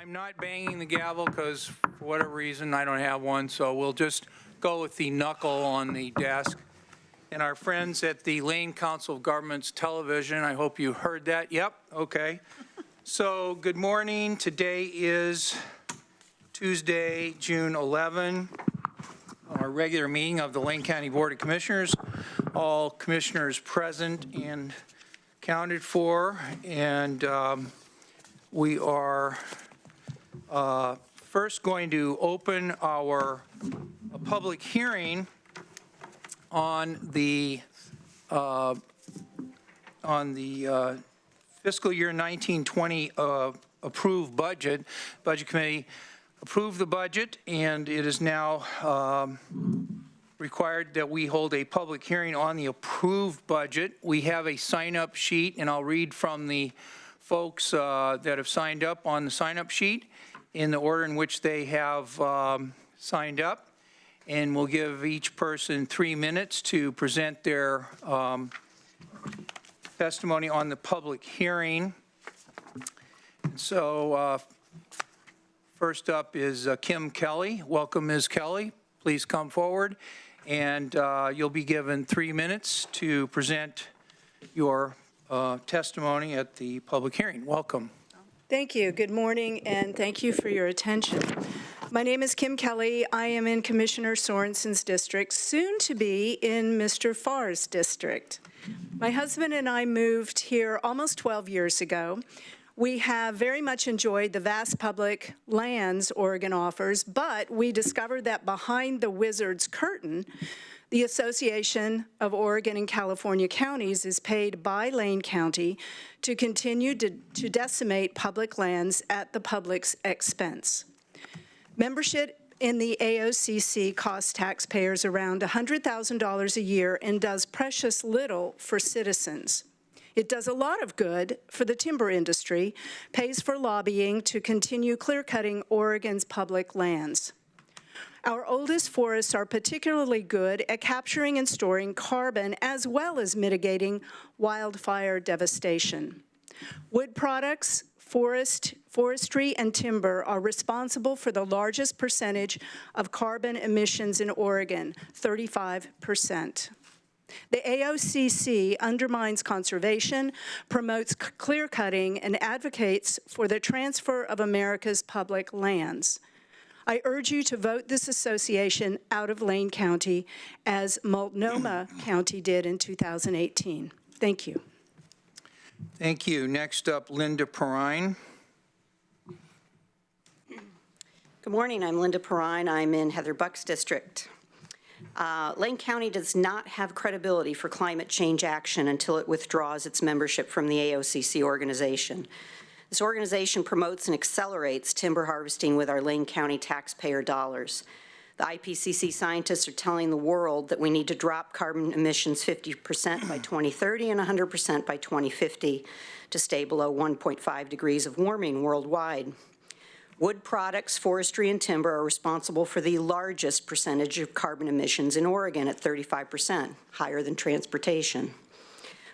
I'm not banging the gavel because for whatever reason I don't have one, so we'll just go with the knuckle on the desk. And our friends at the Lane Council of Governments Television, I hope you heard that. Yep, okay. So good morning. Today is Tuesday, June 11, our regular meeting of the Lane County Board of Commissioners. All commissioners present and counted for, and we are first going to open our public hearing on the fiscal year 1920 approved budget. Budget Committee approved the budget, and it is now required that we hold a public hearing on the approved budget. We have a sign-up sheet, and I'll read from the folks that have signed up on the sign-up sheet in the order in which they have signed up. And we'll give each person 3 minutes to present their testimony on the public hearing. So first up is Kim Kelly. Welcome, Ms. Kelly. Please come forward. And you'll be given 3 minutes to present your testimony at the public hearing. Welcome. Thank you. Good morning, and thank you for your attention. My name is Kim Kelly. I am in Commissioner Sorensen's district, soon to be in Mr. Farr's district. My husband and I moved here almost 12 years ago. We have very much enjoyed the vast public lands Oregon offers, but we discovered that behind the wizard's curtain, the Association of Oregon and California Counties is paid by Lane County to continue to decimate public lands at the public's expense. Membership in the AOCC costs taxpayers around $100,000 a year and does precious little for citizens. It does a lot of good for the timber industry, pays for lobbying to continue clear-cutting Oregon's public lands. Our oldest forests are particularly good at capturing and storing carbon as well as mitigating wildfire devastation. Wood products, forestry, and timber are responsible for the largest percentage of carbon emissions in Oregon, 35%. The AOCC undermines conservation, promotes clear-cutting, and advocates for the transfer of America's public lands. I urge you to vote this association out of Lane County as Multnomah County did in 2018. Thank you. Thank you. Next up, Linda Perrine. Good morning. I'm Linda Perrine. I'm in Heather Buck's district. Lane County does not have credibility for climate change action until it withdraws its membership from the AOCC organization. This organization promotes and accelerates timber harvesting with our Lane County taxpayer dollars. The IPCC scientists are telling the world that we need to drop carbon emissions 50% by 2030 and 100% by 2050 to stay below 1.5 degrees of warming worldwide. Wood products, forestry, and timber are responsible for the largest percentage of carbon emissions in Oregon at 35%, higher than transportation.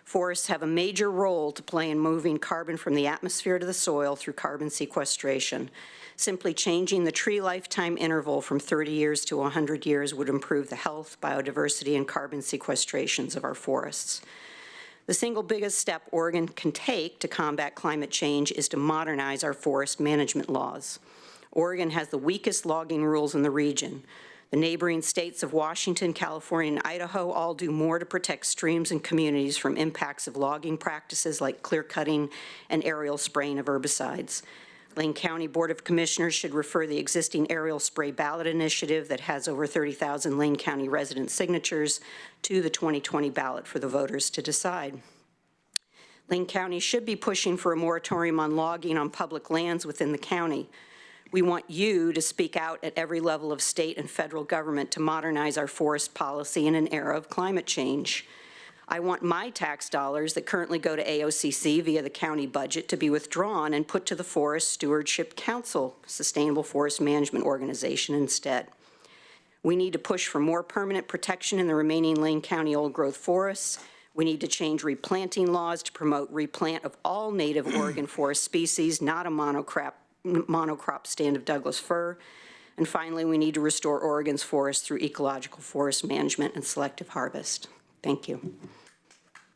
Forests have a major role to play in moving carbon from the atmosphere to the soil through carbon sequestration. Simply changing the tree lifetime interval from 30 years to 100 years would improve the health, biodiversity, and carbon sequestrations of our forests. The single biggest step Oregon can take to combat climate change is to modernize our forest management laws. Oregon has the weakest logging rules in the region. The neighboring states of Washington, California, and Idaho all do more to protect streams and communities from impacts of logging practices like clear cutting and aerial spraying of herbicides. Lane County Board of Commissioners should refer the existing aerial spray ballot initiative that has over 30,000 Lane County resident signatures to the 2020 ballot for the voters to decide. Lane County should be pushing for a moratorium on logging on public lands within the county. We want you to speak out at every level of state and federal government to modernize our forest policy in an era of climate change. I want my tax dollars that currently go to AOCC via the county budget to be withdrawn and put to the Forest Stewardship Council, Sustainable Forest Management Organization, instead. We need to push for more permanent protection in the remaining Lane County old-growth forests. We need to change replanting laws to promote replant of all native Oregon forest species, not a monocrop monocrop stand of Douglas fir. And finally, we need to restore Oregon's forests through ecological forest management and selective harvest. Thank you.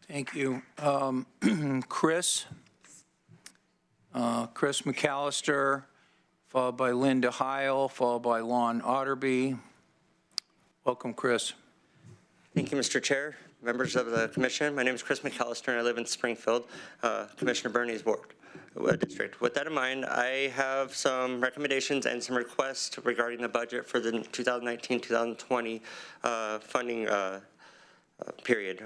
Thank you. Chris McAllister, followed by Linda Heil, followed by Lon Otterby. Welcome, Chris. Thank you, Mr. Chair, members of the commission. My name is Chris McAllister, and I live in Springfield, Commissioner Bernie's district. With that in mind, I have some recommendations and some requests regarding the budget for the 2019-2020 funding period.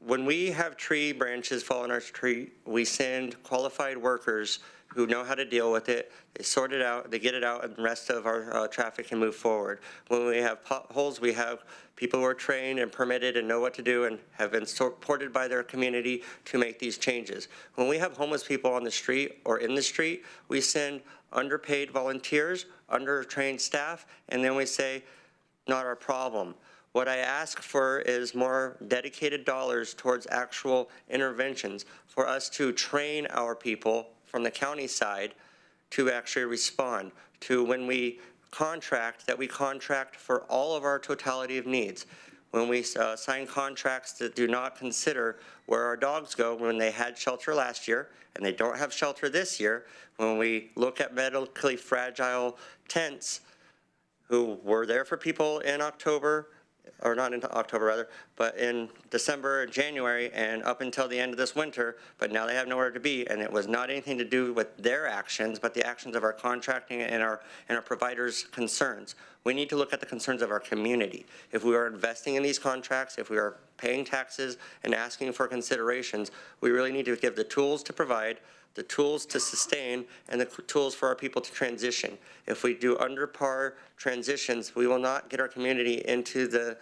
When we have tree branches fall on our street, we send qualified workers who know how to deal with it. They sort it out, they get it out, and the rest of our traffic can move forward. When we have potholes, we have people who are trained and permitted and know what to do and have been supported by their community to make these changes. When we have homeless people on the street or in the street, we send underpaid volunteers, under-trained staff, and then we say, not our problem. What I ask for is more dedicated dollars towards actual interventions for us to train our people from the county side to actually respond to when we contract, that we contract for all of our totality of needs. When we sign contracts that do not consider where our dogs go when they had shelter last year and they don't have shelter this year, when we look at medically fragile tents who were there for people in October, or not in October rather, but in December and January and up until the end of this winter, but now they have nowhere to be, and it was not anything to do with their actions, but the actions of our contracting and our providers' concerns. We need to look at the concerns of our community. If we are investing in these contracts, if we are paying taxes and asking for considerations, we really need to give the tools to provide, the tools to sustain, and the tools for our people to transition. If we do under par transitions, we will not get our community into the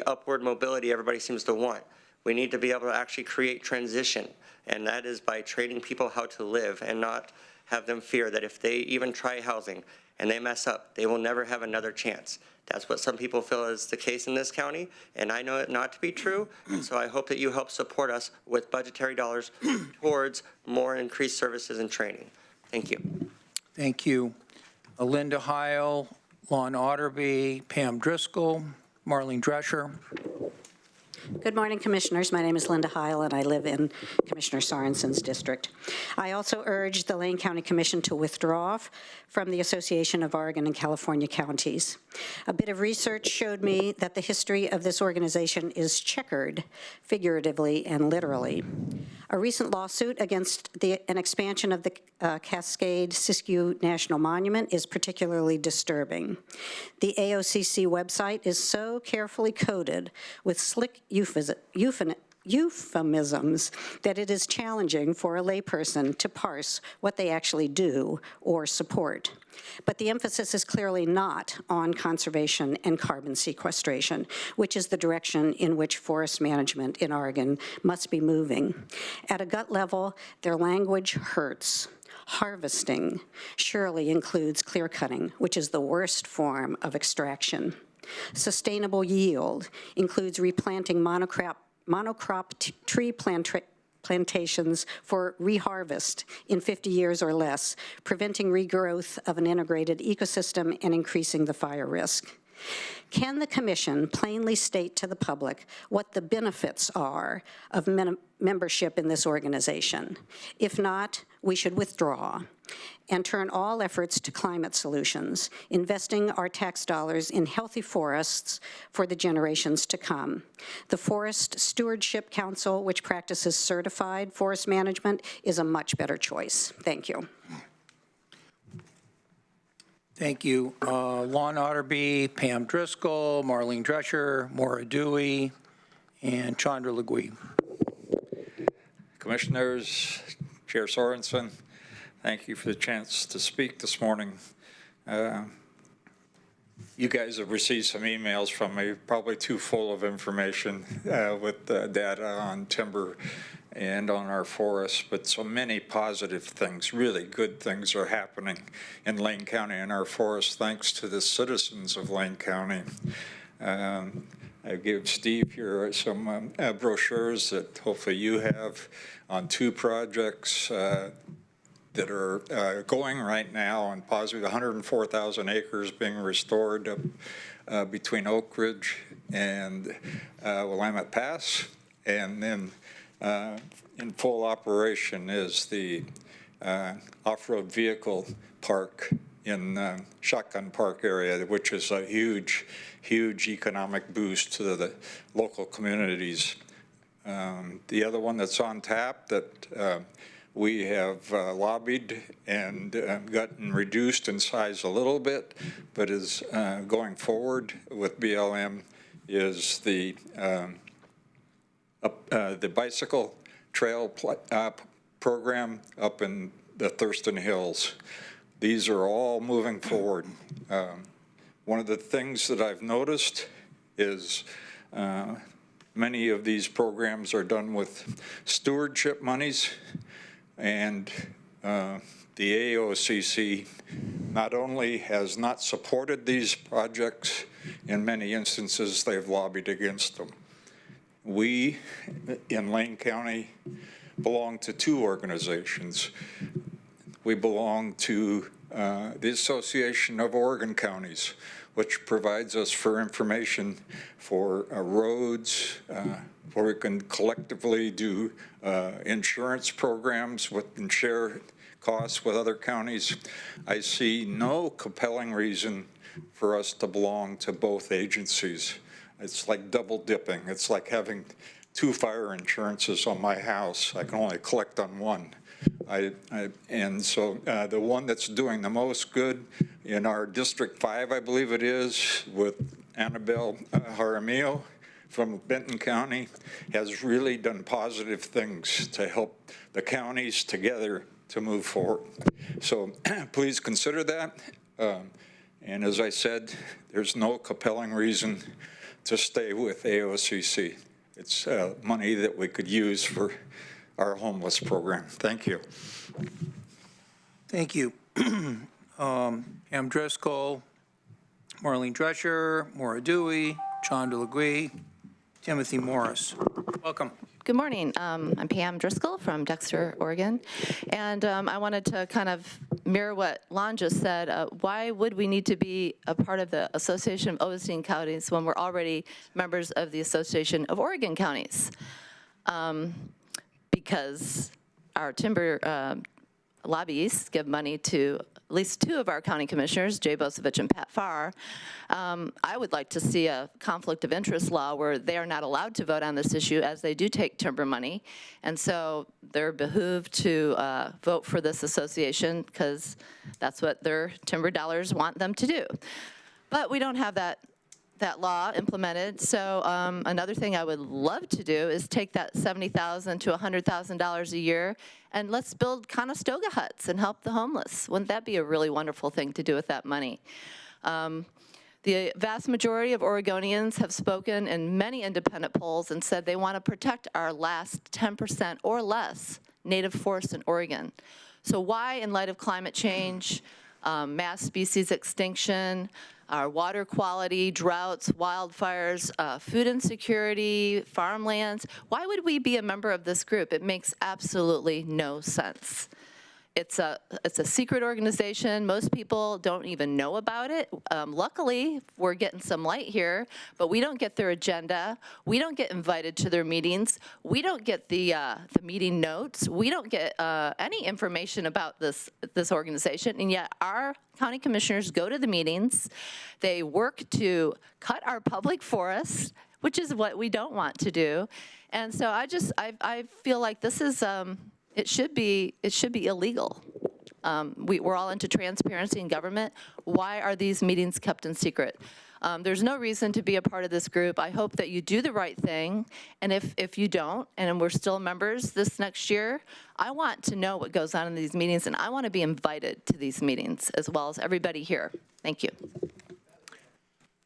upward mobility everybody seems to want. We need to be able to actually create transition, and that is by training people how to live and not have them fear that if they even try housing and they mess up, they will never have another chance. That's what some people feel is the case in this county, and I know it not to be true, and so I hope that you help support us with budgetary dollars towards more increased services and training. Thank you. Thank you. Linda Heil, Lon Otterby, Pam Driscoll, Marlene Drescher. Good morning, Commissioners. My name is Linda Heil, and I live in Commissioner Sorensen's district. I also urge the Lane County Commission to withdraw from the Association of Oregon and California Counties. A bit of research showed me that the history of this organization is checkered, figuratively and literally. A recent lawsuit against an expansion of the Cascade Siskiyou National Monument is particularly disturbing. The AOCC website is so carefully coded with slick euphemisms that it is challenging for a layperson to parse what they actually do or support. But the emphasis is clearly not on conservation and carbon sequestration, which is the direction in which forest management in Oregon must be moving. At a gut level, their language hurts. Harvesting surely includes clear cutting, which is the worst form of extraction. Sustainable yield includes replanting monocrop tree plantations for reharvest in 50 years or less, preventing regrowth of an integrated ecosystem and increasing the fire risk. Can the Commission plainly state to the public what the benefits are of membership in this organization? If not, we should withdraw and turn all efforts to climate solutions, investing our tax dollars in healthy forests for the generations to come. The Forest Stewardship Council, which practices certified forest management, is a much better choice. Thank you. Thank you. Lon Otterby, Pam Driscoll, Marlene Drescher, Maura Dewey, and Chandra Legui. Commissioners, Chair Sorensen, thank you for the chance to speak this morning. You guys have received some emails from me, probably too full of information with data on timber and on our forests, but so many positive things, really good things are happening in Lane County and our forests thanks to the citizens of Lane County. I gave Steve here some brochures that hopefully you have on two projects that are going right now, and possibly 104,000 acres being restored between Oak Ridge and Willamette Pass. And then in full operation is the off-road vehicle park in Shotgun Park area, which is a huge, huge economic boost to the local communities. The other one that's on tap that we have lobbied and gotten reduced in size a little bit, but is going forward with BLM is the bicycle trail program up in the Thurston Hills. These are all moving forward. One of the things that I've noticed is many of these programs are done with stewardship monies, and the AOCC not only has not supported these projects, in many instances they've lobbied against them. We in Lane County belong to two organizations. We belong to the Association of Oregon Counties, which provides us for information for roads, where we can collectively do insurance programs and share costs with other counties. I see no compelling reason for us to belong to both agencies. It's like double dipping. It's like having two fire insurances on my house. I can only collect on one. And so the one that's doing the most good in our District 5, I believe it is, with Annabelle Jaramillo from Benton County, has really done positive things to help the counties together to move forward. So please consider that. And as I said, there's no compelling reason to stay with AOCC. It's money that we could use for our homeless program. Thank you. Thank you. Pam Driscoll, Marlene Drescher, Maura Dewey, John DeLagree, Timothy Morris. Welcome. Good morning. I'm Pam Driscoll from Dexter, Oregon. And I wanted to kind of mirror what Lon just said. Why would we need to be a part of the Association of Overseeing Counties when we're already members of the Association of Oregon Counties? Because our timber lobbyists give money to at least two of our county commissioners, Jay Bosevich and Pat Farr. I would like to see a conflict of interest law where they are not allowed to vote on this issue, as they do take timber money. And so they're behooved to vote for this association because that's what their timber dollars want them to do. But we don't have that law implemented. So another thing I would love to do is take that $70,000 to $100,000 a year and let's build Conestoga huts and help the homeless. Wouldn't that be a really wonderful thing to do with that money? The vast majority of Oregonians have spoken in many independent polls and said they want to protect our last 10% or less native forests in Oregon. So why, in light of climate change, mass species extinction, our water quality, droughts, wildfires, food insecurity, farmlands, why would we be a member of this group? It makes absolutely no sense. It's a secret organization. Most people don't even know about it. Luckily, we're getting some light here, but we don't get their agenda. We don't get invited to their meetings. We don't get the meeting notes. We don't get any information about this organization, and yet our county commissioners go to the meetings. They work to cut our public forests, which is what we don't want to do. And so I feel like this is it should be illegal. We're all into transparency in government. Why are these meetings kept in secret? There's no reason to be a part of this group. I hope that you do the right thing. And if you don't, and we're still members this next year, I want to know what goes on in these meetings, and I want to be invited to these meetings as well as everybody here. Thank you.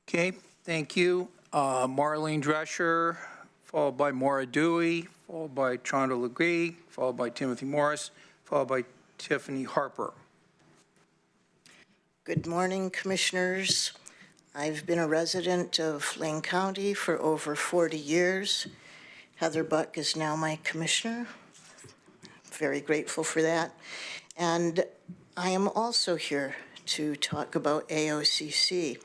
Okay, thank you. Marlene Drescher, followed by Maura Dewey, followed by Chanda Legree, followed by Timothy Morris, followed by Tiffany Harper. Good morning, Commissioners. I've been a resident of Lane County for over 40 years. Heather Buck is now my commissioner. Very grateful for that. And I am also here to talk about AOCC.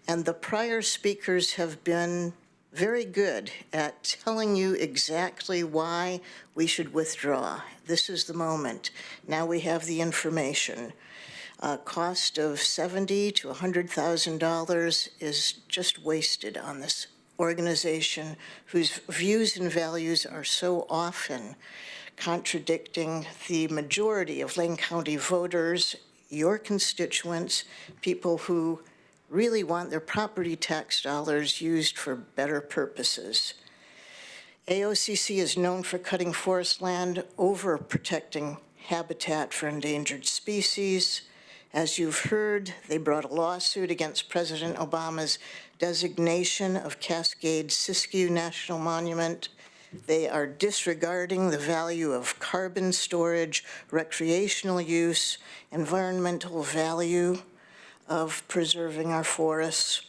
And the prior speakers have been very good at telling you exactly why we should withdraw. This is the moment. Now we have the information. Cost of $70,000 to $100,000 is just wasted on this organization whose views and values are so often contradicting the majority of Lane County voters, your constituents, people who really want their property tax dollars used for better purposes. AOCC is known for cutting forest land over protecting habitat for endangered species. As you've heard, they brought a lawsuit against President Obama's designation of Cascade-Siskiyou National Monument. They are disregarding the value of carbon storage, recreational use, environmental value of preserving our forests.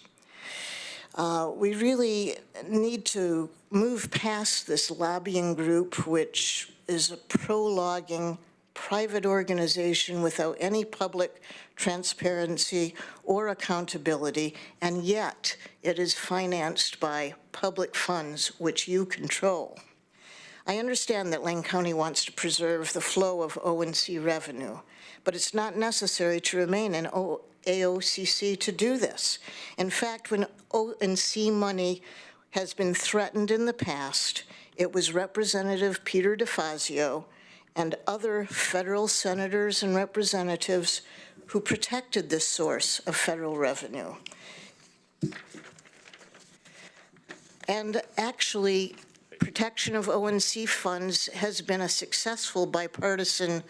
We really need to move past this lobbying group, which is a pro-logging private organization without any public transparency or accountability, and yet it is financed by public funds which you control. I understand that Lane County wants to preserve the flow of O&C revenue, but it's not necessary to remain in AOCC to do this. In fact, when O&C money has been threatened in the past, it was Representative Peter DeFazio and other federal senators and representatives who protected this source of federal revenue. And actually, protection of O&C funds has been a successful bipartisan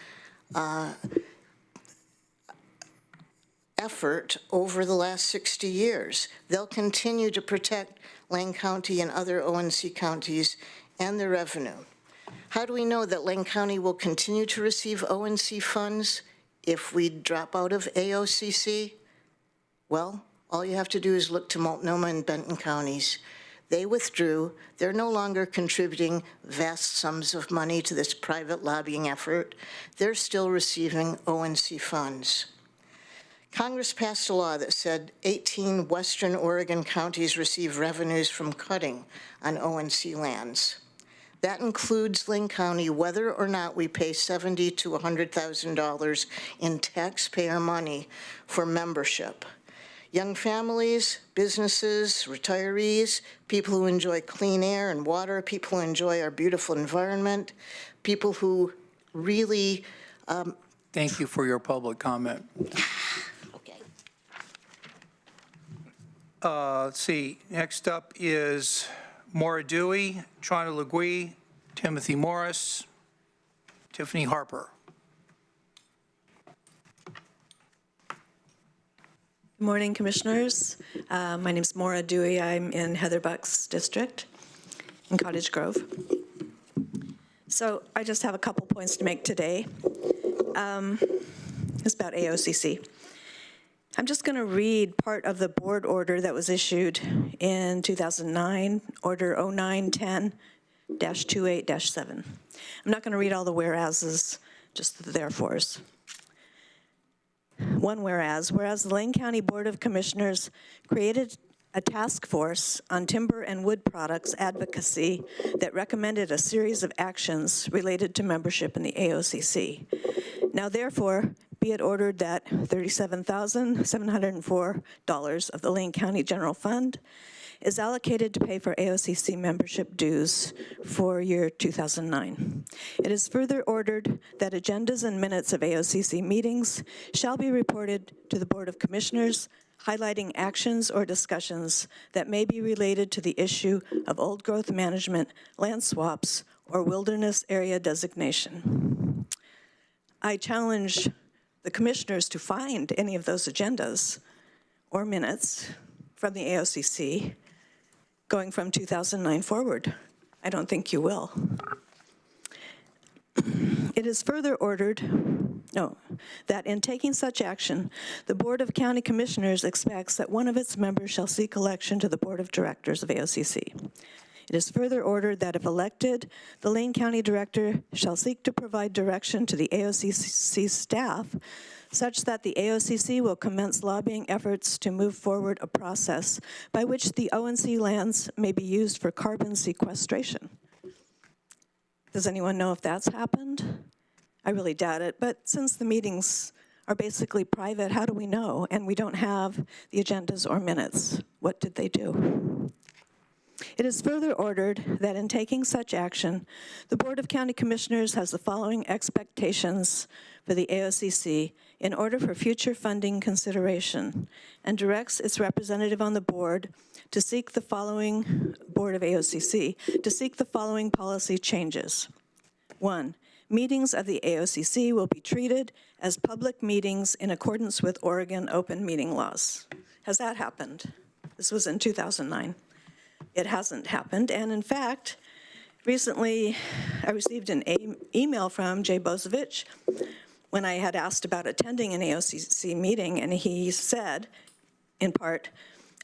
effort over the last 60 years. They'll continue to protect Lane County and other O&C counties and their revenue. How do we know that Lane County will continue to receive O&C funds if we drop out of AOCC? Well, all you have to do is look to Multnomah and Benton counties. They withdrew. They're no longer contributing vast sums of money to this private lobbying effort. They're still receiving O&C funds. Congress passed a law that said 18 Western Oregon counties receive revenues from cutting on O&C lands. That includes Lane County, whether or not we pay $70,000 to $100,000 in taxpayer money for membership. Young families, businesses, retirees, people who enjoy clean air and water, people who enjoy our beautiful environment, people who really... Thank you for your public comment. Okay. Let's see, next up is Maura Dewey, Chana Legui, Timothy Morris, Tiffany Harper. Good morning, Commissioners. My name is Maura Dewey. I'm in Heather Buck's district in Cottage Grove. So I just have a couple points to make today. It's about AOCC. I'm just going to read part of the board order that was issued in 2009, Order 0910-28-7. I'm not going to read all the whereases, just the therefores. One whereas the Lane County Board of Commissioners created a task force on timber and wood products advocacy that recommended a series of actions related to membership in the AOCC. Now, therefore, be it ordered that $37,704 of the Lane County General Fund is allocated to pay for AOCC membership dues for year 2009. It is further ordered that agendas and minutes of AOCC meetings shall be reported to the Board of Commissioners, highlighting actions or discussions that may be related to the issue of old growth management, land swaps, or wilderness area designation. I challenge the commissioners to find any of those agendas or minutes from the AOCC going from 2009 forward. I don't think you will. It is further ordered, that in taking such action, the Board of County Commissioners expects that one of its members shall seek election to the Board of Directors of AOCC. It is further ordered that if elected, the Lane County Director shall seek to provide direction to the AOCC staff such that the AOCC will commence lobbying efforts to move forward a process by which the ONC lands may be used for carbon sequestration. Does anyone know if that's happened? I really doubt it, but since the meetings are basically private, how do we know? And we don't have the agendas or minutes. What did they do? It is further ordered that in taking such action, the Board of County Commissioners has the following expectations for the AOCC in order for future funding consideration, and directs its representative on the board to seek the following, Board of AOCC, to seek the following policy changes. 1, meetings of the AOCC will be treated as public meetings in accordance with Oregon open meeting laws. Has that happened? This was in 2009. It hasn't happened, and in fact, recently I received an email from Jay Bozovich when I had asked about attending an AOCC meeting, and he said, in part,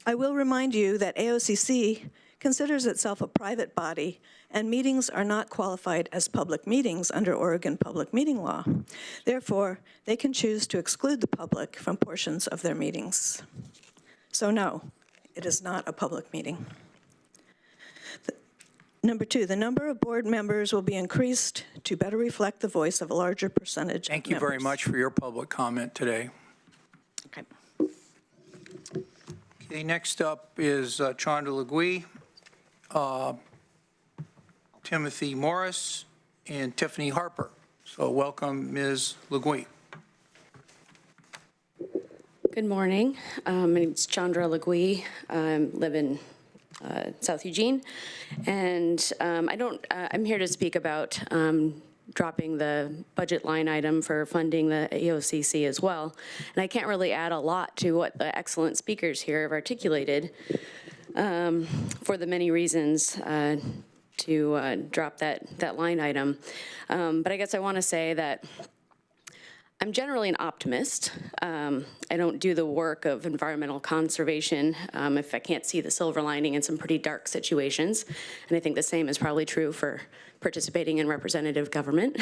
I will remind you that AOCC considers itself a private body, and meetings are not qualified as public meetings under Oregon public meeting law. Therefore, they can choose to exclude the public from portions of their meetings. So no, it is not a public meeting. Number 2, the number of board members will be increased to better reflect the voice of a larger percentage of Thank you very much for your public comment today. Okay. Okay, next up is Chandra Legui, Timothy Morris, and Tiffany Harper. So welcome, Ms. Legui. Good morning. My name is Chandra Legui. I live in South Eugene, and I'm here to speak about dropping the budget line item for funding the AOCC as well. And I can't really add a lot to what the excellent speakers here have articulated for the many reasons to drop that line item. But I guess I want to say that I'm generally an optimist. I don't do the work of environmental conservation if I can't see the silver lining in some pretty dark situations. And I think the same is probably true for participating in representative government.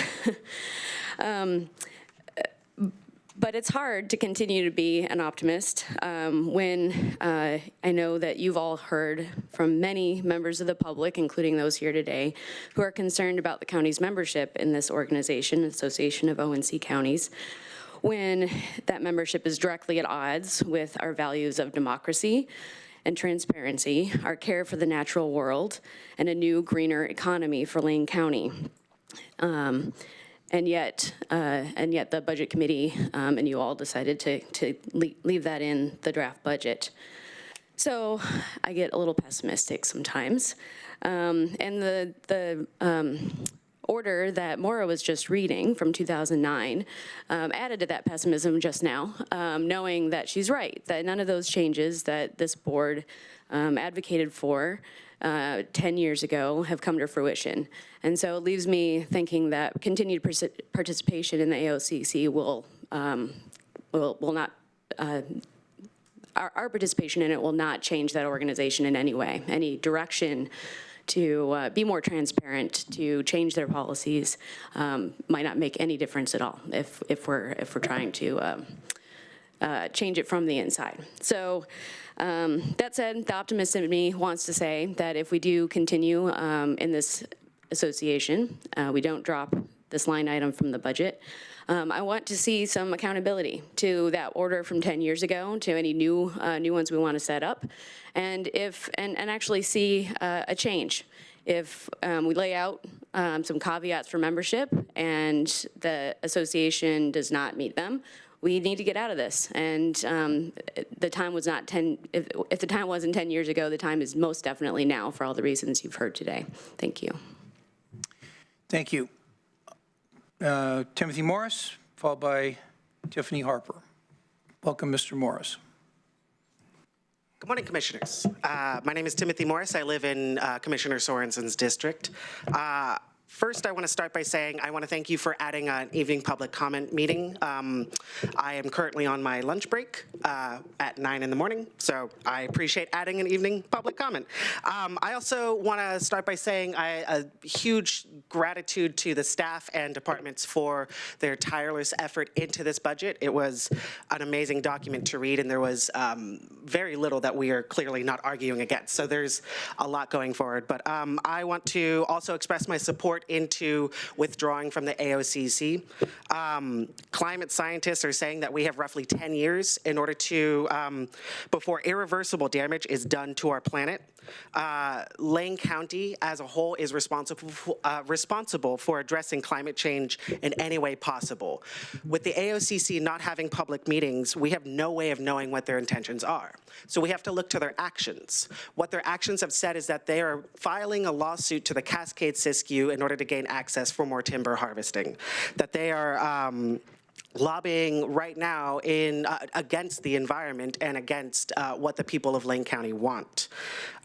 But it's hard to continue to be an optimist when I know that you've all heard from many members of the public, including those here today, who are concerned about the county's membership in this organization, Association of ONC Counties, when that membership is directly at odds with our values of democracy and transparency, our care for the natural world, and a new, greener economy for Lane County. And yet the Budget Committee and you all decided to leave that in the draft budget. So I get a little pessimistic sometimes. And the order that Maura was just reading from 2009 added to that pessimism just now, knowing that she's right, that none of those changes that this board advocated for 10 years ago have come to fruition. And so it leaves me thinking that continued participation in the AOCC will not, our participation in it will not change that organization in any way. Any direction to be more transparent, to change their policies, might not make any difference at all if we're trying to change it from the inside. So that said, the optimist in me wants to say that if we do continue in this association, we don't drop this line item from the budget, I want to see some accountability to that order from 10 years ago, to any new ones we want to set up, and actually see a change. If we lay out some caveats for membership and the association does not meet them, we need to get out of this. And the time was not 10, if the time wasn't 10 years ago, the time is most definitely now for all the reasons you've heard today. Thank you. Thank you. Timothy Morris, followed by Tiffany Harper. Welcome, Mr. Morris. Good morning, Commissioners. My name is Timothy Morris. I live in Commissioner Sorensen's district. First, I want to start by saying I want to thank you for adding an evening public comment meeting. I am currently on my lunch break at 9 in the morning, so I appreciate adding an evening public comment. I also want to start by saying a huge gratitude to the staff and departments for their tireless effort into this budget. It was an amazing document to read, and there was very little that we are clearly not arguing against. So there's a lot going forward. But I want to also express my support into withdrawing from the AOCC. Climate scientists are saying that we have roughly 10 years in order to, before irreversible damage is done to our planet. Lane County as a whole is responsible for addressing climate change in any way possible. With the AOCC not having public meetings, we have no way of knowing what their intentions are. So we have to look to their actions. What their actions have said is that they are filing a lawsuit to the Cascade-Siskiyou in order to gain access for more timber harvesting, that they are lobbying right now against the environment and against what the people of Lane County want.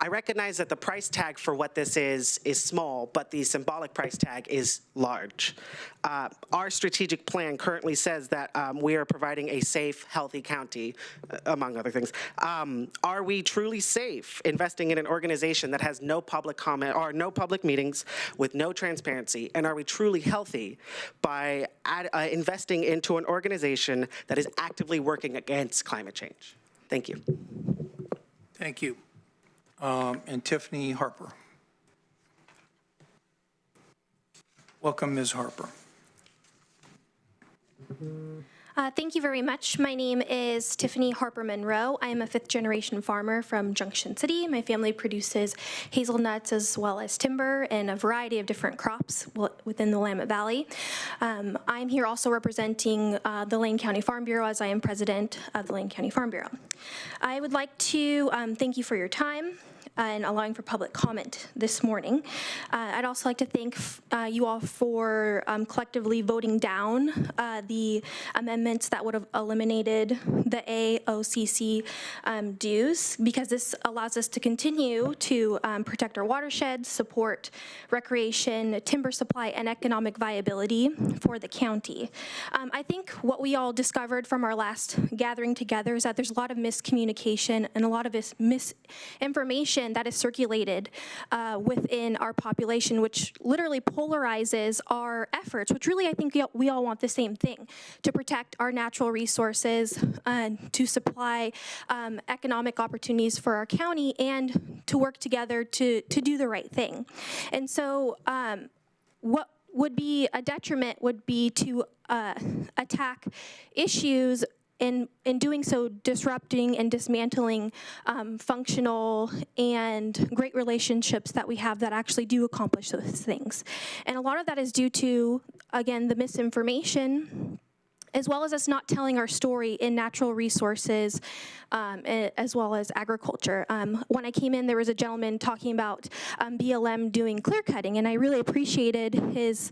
I recognize that the price tag for what this is small, but the symbolic price tag is large. Our strategic plan currently says that we are providing a safe, healthy county, among other things. Are we truly safe investing in an organization that has no public comment or no public meetings with no transparency? And are we truly healthy by investing into an organization that is actively working against climate change? Thank you. Thank you. And Tiffany Harper. Welcome, Ms. Harper. Thank you very much. My name is Tiffany Harper Monroe. I am a fifth-generation farmer from Junction City. My family produces hazelnuts as well as timber and a variety of different crops within the Willamette Valley. I'm here also representing the Lane County Farm Bureau, as I am president of the Lane County Farm Bureau. I would like to thank you for your time and allowing for public comment this morning. I'd also like to thank you all for collectively voting down the amendments that would have eliminated the AOCC dues, because this allows us to continue to protect our watersheds, support recreation, timber supply, and economic viability for the county. I think what we all discovered from our last gathering together is that there's a lot of miscommunication and a lot of misinformation that is circulated within our population, which literally polarizes our efforts, which really I think we all want the same thing, to protect our natural resources, to supply economic opportunities for our county, and to work together to do the right thing. And so what would be a detriment would be to attack issues, in doing so, disrupting and dismantling functional and great relationships that we have that actually do accomplish those things. And a lot of that is due to, again, the misinformation, as well as us not telling our story in natural resources, as well as agriculture. When I came in, there was a gentleman talking about BLM doing clear cutting, and I really appreciated his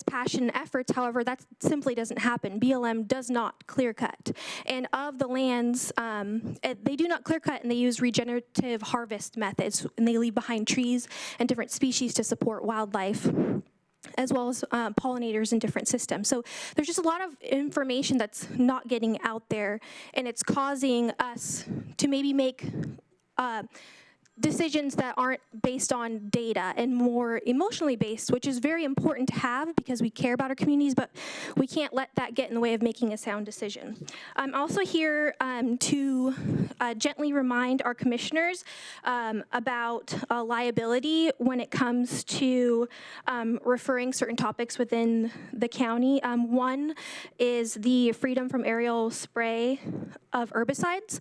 passion and efforts. However, that simply doesn't happen. BLM does not clear cut. And of the lands, they do not clear cut, and they use regenerative harvest methods, and they leave behind trees and different species to support wildlife, as well as pollinators in different systems. So there's just a lot of information that's not getting out there, and it's causing us to maybe make decisions that aren't based on data and more emotionally based, which is very important to have because we care about our communities, but we can't let that get in the way of making a sound decision. I'm also here to gently remind our commissioners about liability when it comes to referring certain topics within the county. One is the freedom from aerial spray of herbicides,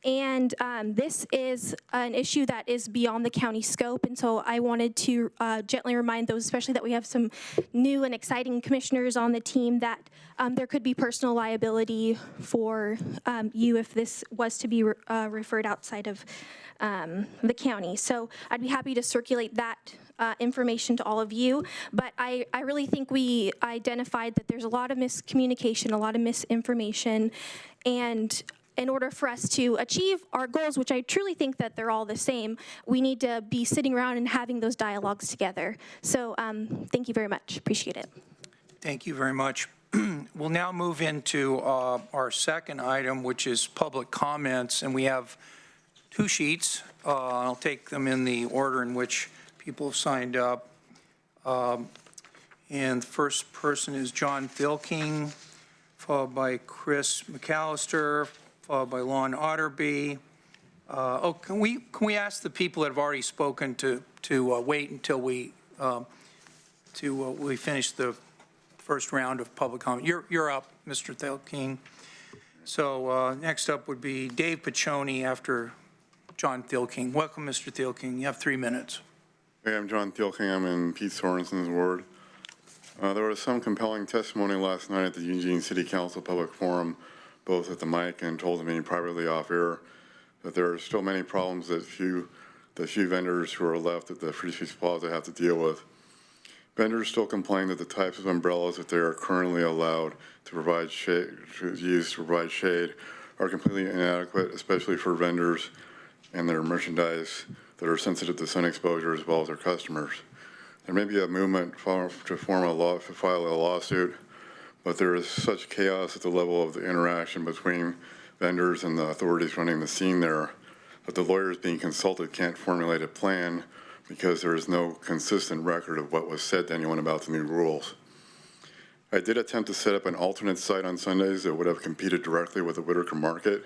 and this is an issue that is beyond the county scope, and so I wanted to gently remind those, especially that we have some new and exciting commissioners on the team, that there could be personal liability for you if this was to be referred outside of the county. So I'd be happy to circulate that information to all of you, but I really think we identified that there's a lot of miscommunication, a lot of misinformation, and in order for us to achieve our goals, which I truly think that they're all the same, we need to be sitting around and having those dialogues together. So thank you very much. Appreciate it. Thank you very much. We'll now move into our second item, which is public comments, and we have 2 sheets. I'll take them in the order in which people have signed up. And the first person is John Thilking, followed by Chris McAllister, followed by Lon Otterby. Can we ask the people that have already spoken to wait until we finish the first round of public comment? You're up, Mr. Thilking. So next up would be Dave Piccioni after John Thilking. Welcome, Mr. Thilking. You have 3 minutes. Hey, I'm John Thilking. I'm in Pete Sorensen's ward. There was some compelling testimony last night at the Eugene City Council Public Forum, both at the mic and told me privately off air, that there are still many problems that the few vendors who are left at the Free Speech Plaza have to deal with. Vendors still complain that the types of umbrellas that they are currently allowed to provide shade, are completely inadequate, especially for vendors and their merchandise that are sensitive to sun exposure as well as their customers. There may be a movement to file a lawsuit, but there is such chaos at the level of the interaction between vendors and the authorities running the scene there that the lawyers being consulted can't formulate a plan because there is no consistent record of what was said to anyone about the new rules. I did attempt to set up an alternate site on Sundays that would have competed directly with the Whitaker Market,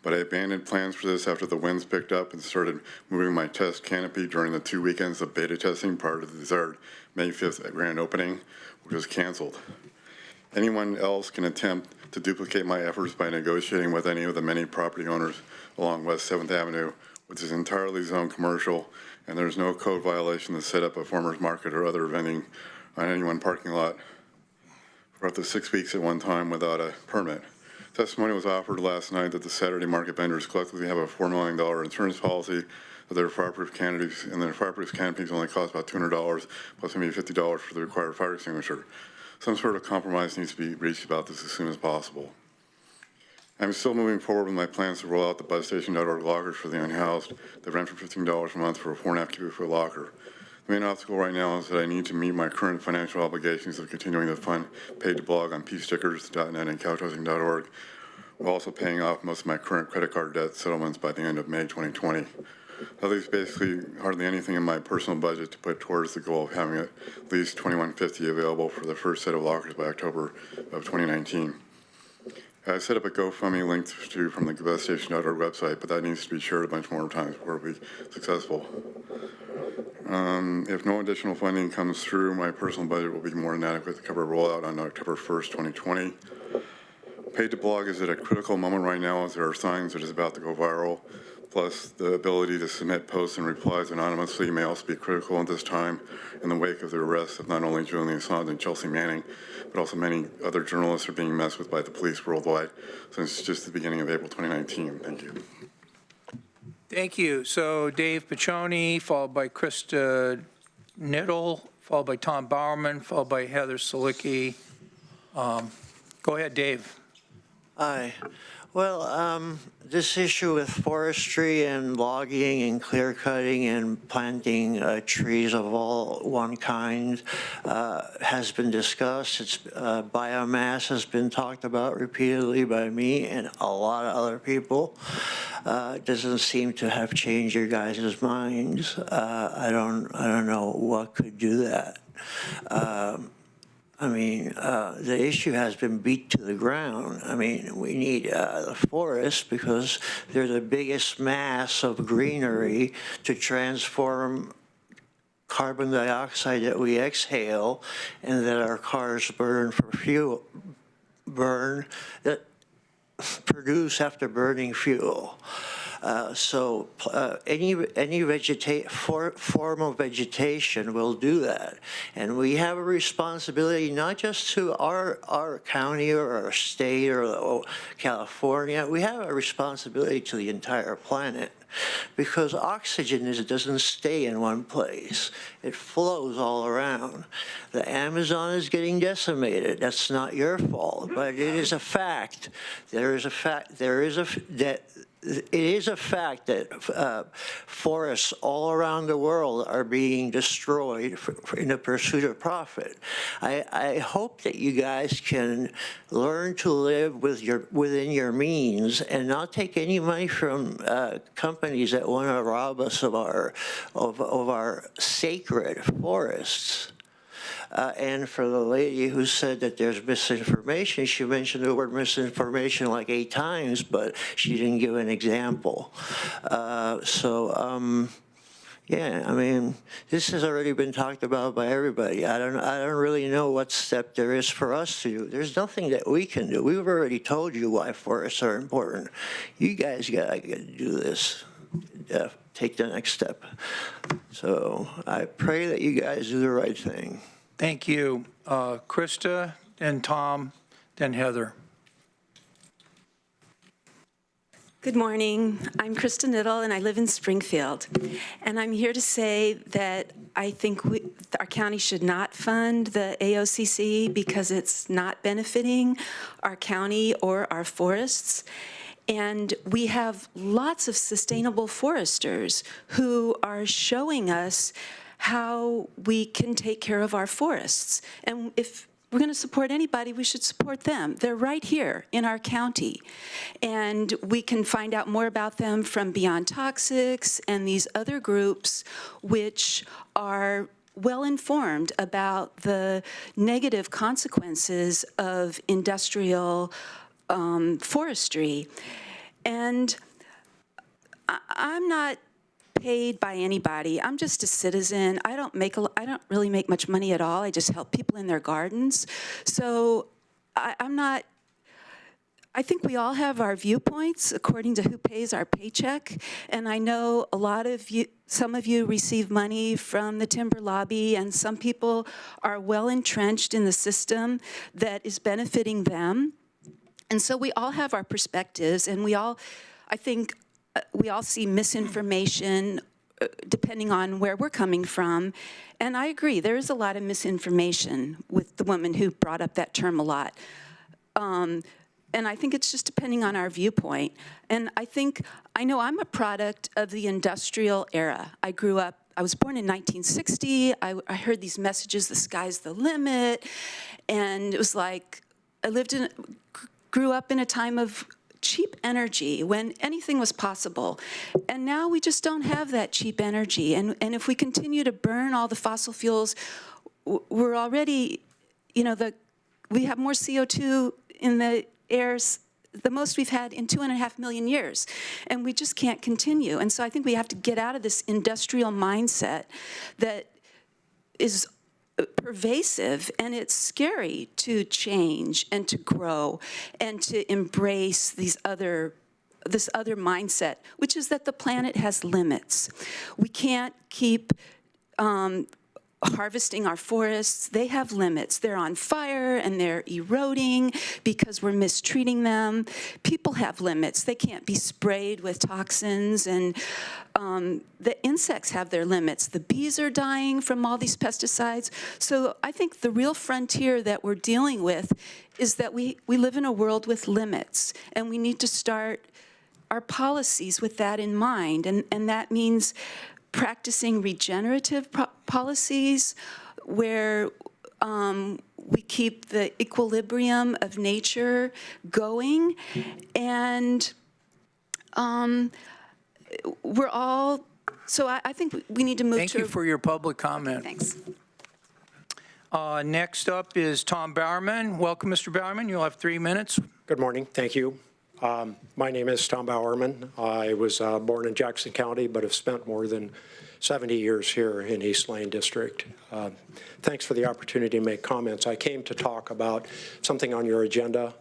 but I abandoned plans for this after the winds picked up and started moving my test canopy during the 2 weekends of beta testing prior to the desired May 5th grand opening, which was canceled. Anyone else can attempt to duplicate my efforts by negotiating with any of the many property owners along West 7th Avenue, which is entirely zoned commercial, and there's no code violation to set up a farmer's market or other vending on any one parking lot for up to 6 weeks at one time without a permit. Testimony was offered last night that the Saturday market vendors collectively have a $4 million insurance policy, that their fireproof canopies only cost about $200 plus maybe $50 for the required fire extinguisher. Some sort of compromise needs to be reached about this as soon as possible. I'm still moving forward with my plans to roll out the busstation.org lockers for the unhoused that rent for $15 a month for a 4.5 cubic foot locker. The main obstacle right now is that I need to meet my current financial obligations of continuing to fund paid to blog on pstickers.net and couchhosting.org, while also paying off most of my current credit card debt settlements by the end of May 2020. That leaves basically hardly anything in my personal budget to put towards the goal of having at least $2,150 available for the first set of lockers by October of 2019. I set up a GoFundMe linked to from the busstation.org website, but that needs to be shared a bunch more times before it'll be successful. If no additional funding comes through, my personal budget will be more than adequate to cover a rollout on October 1st, 2020. Paid to blog is at a critical moment right now as there are signs that it's about to go viral. Plus, the ability to submit posts and replies anonymously may also be critical at this time in the wake of the arrests of not only Julian Assange and Chelsea Manning, but also many other journalists are being messed with by the police worldwide since just the beginning of April 2019. Thank you. Thank you. So Dave Piccioni, followed by Krista Niddle, followed by Tom Bowerman, followed by Heather Salicki. Go ahead, Dave. Hi. Well, this issue with forestry and logging and clear cutting and planting trees of all one kind has been discussed. It's biomass has been talked about repeatedly by me and a lot of other people. Doesn't seem to have changed your guys' minds. I don't know what could do that. I mean, the issue has been beat to the ground. I mean, we need the forests because they're the biggest mass of greenery to transform carbon dioxide that we exhale and that our cars burn for fuel, that produce after burning fuel. So any form of vegetation will do that. And we have a responsibility not just to our county or our state or California. We have a responsibility to the entire planet. because oxygen doesn't stay in one place. It flows all around. The Amazon is getting decimated. That's not your fault, but it is a fact. It is a fact that forests all around the world are being destroyed in the pursuit of profit. I hope that you guys can learn to live within your means and not take any money from companies that want to rob us of our sacred forests. And for the lady who said that there's misinformation, she mentioned the word misinformation like 8 times, but she didn't give an example. Yeah, I mean, this has already been talked about by everybody. I don't really know what step there is for us to do. There's nothing that we can do. We've already told you why forests are important. You guys gotta do this. Take the next step. So I pray that you guys do the right thing. Thank you. Krista, then Tom, then Heather. Good morning. I'm Krista Niddle, and I live in Springfield. And I'm here to say that I think our county should not fund the AOCC because it's not benefiting our county or our forests. And we have lots of sustainable foresters who are showing us how we can take care of our forests. And if we're going to support anybody, we should support them. They're right here in our county. And we can find out more about them from Beyond Toxics and these other groups which are well informed about the negative consequences of industrial forestry. And I'm not paid by anybody. I'm just a citizen. I don't really make much money at all. I just help people in their gardens. So I think we all have our viewpoints according to who pays our paycheck. And I know some of you receive money from the timber lobby, and some people are well entrenched in the system that is benefiting them. And so we all have our perspectives, and I think we all see misinformation depending on where we're coming from. And I agree, there is a lot of misinformation with the woman who brought up that term a lot. And I think it's just depending on our viewpoint. And I know I'm a product of the industrial era. I was born in 1960. I heard these messages, the sky's the limit. And it was like, grew up in a time of cheap energy when anything was possible. And now we just don't have that cheap energy. And if we continue to burn all the fossil fuels, we're already, we have more CO2 in the air, the most we've had in 2.5 million years. And we just can't continue. And so I think we have to get out of this industrial mindset that is pervasive, and it's scary to change and to grow and to embrace this other mindset, which is that the planet has limits. We can't keep harvesting our forests. They have limits. They're on fire and they're eroding because we're mistreating them. People have limits. They can't be sprayed with toxins, and the insects have their limits. The bees are dying from all these pesticides. So I think the real frontier that we're dealing with is that we live in a world with limits, and we need to start our policies with that in mind. And that means practicing regenerative policies where we keep the equilibrium of nature going, and so I think we need to move to... Thank you for your public comment. Thanks. Next up is Tom Bowerman. Welcome, Mr. Bowerman. You'll have 3 minutes. Good morning. Thank you. My name is Tom Bowerman. I was born in Jackson County, but have spent more than 70 years here in East Lane District. Thanks for the opportunity to make comments. I came to talk about something on your agenda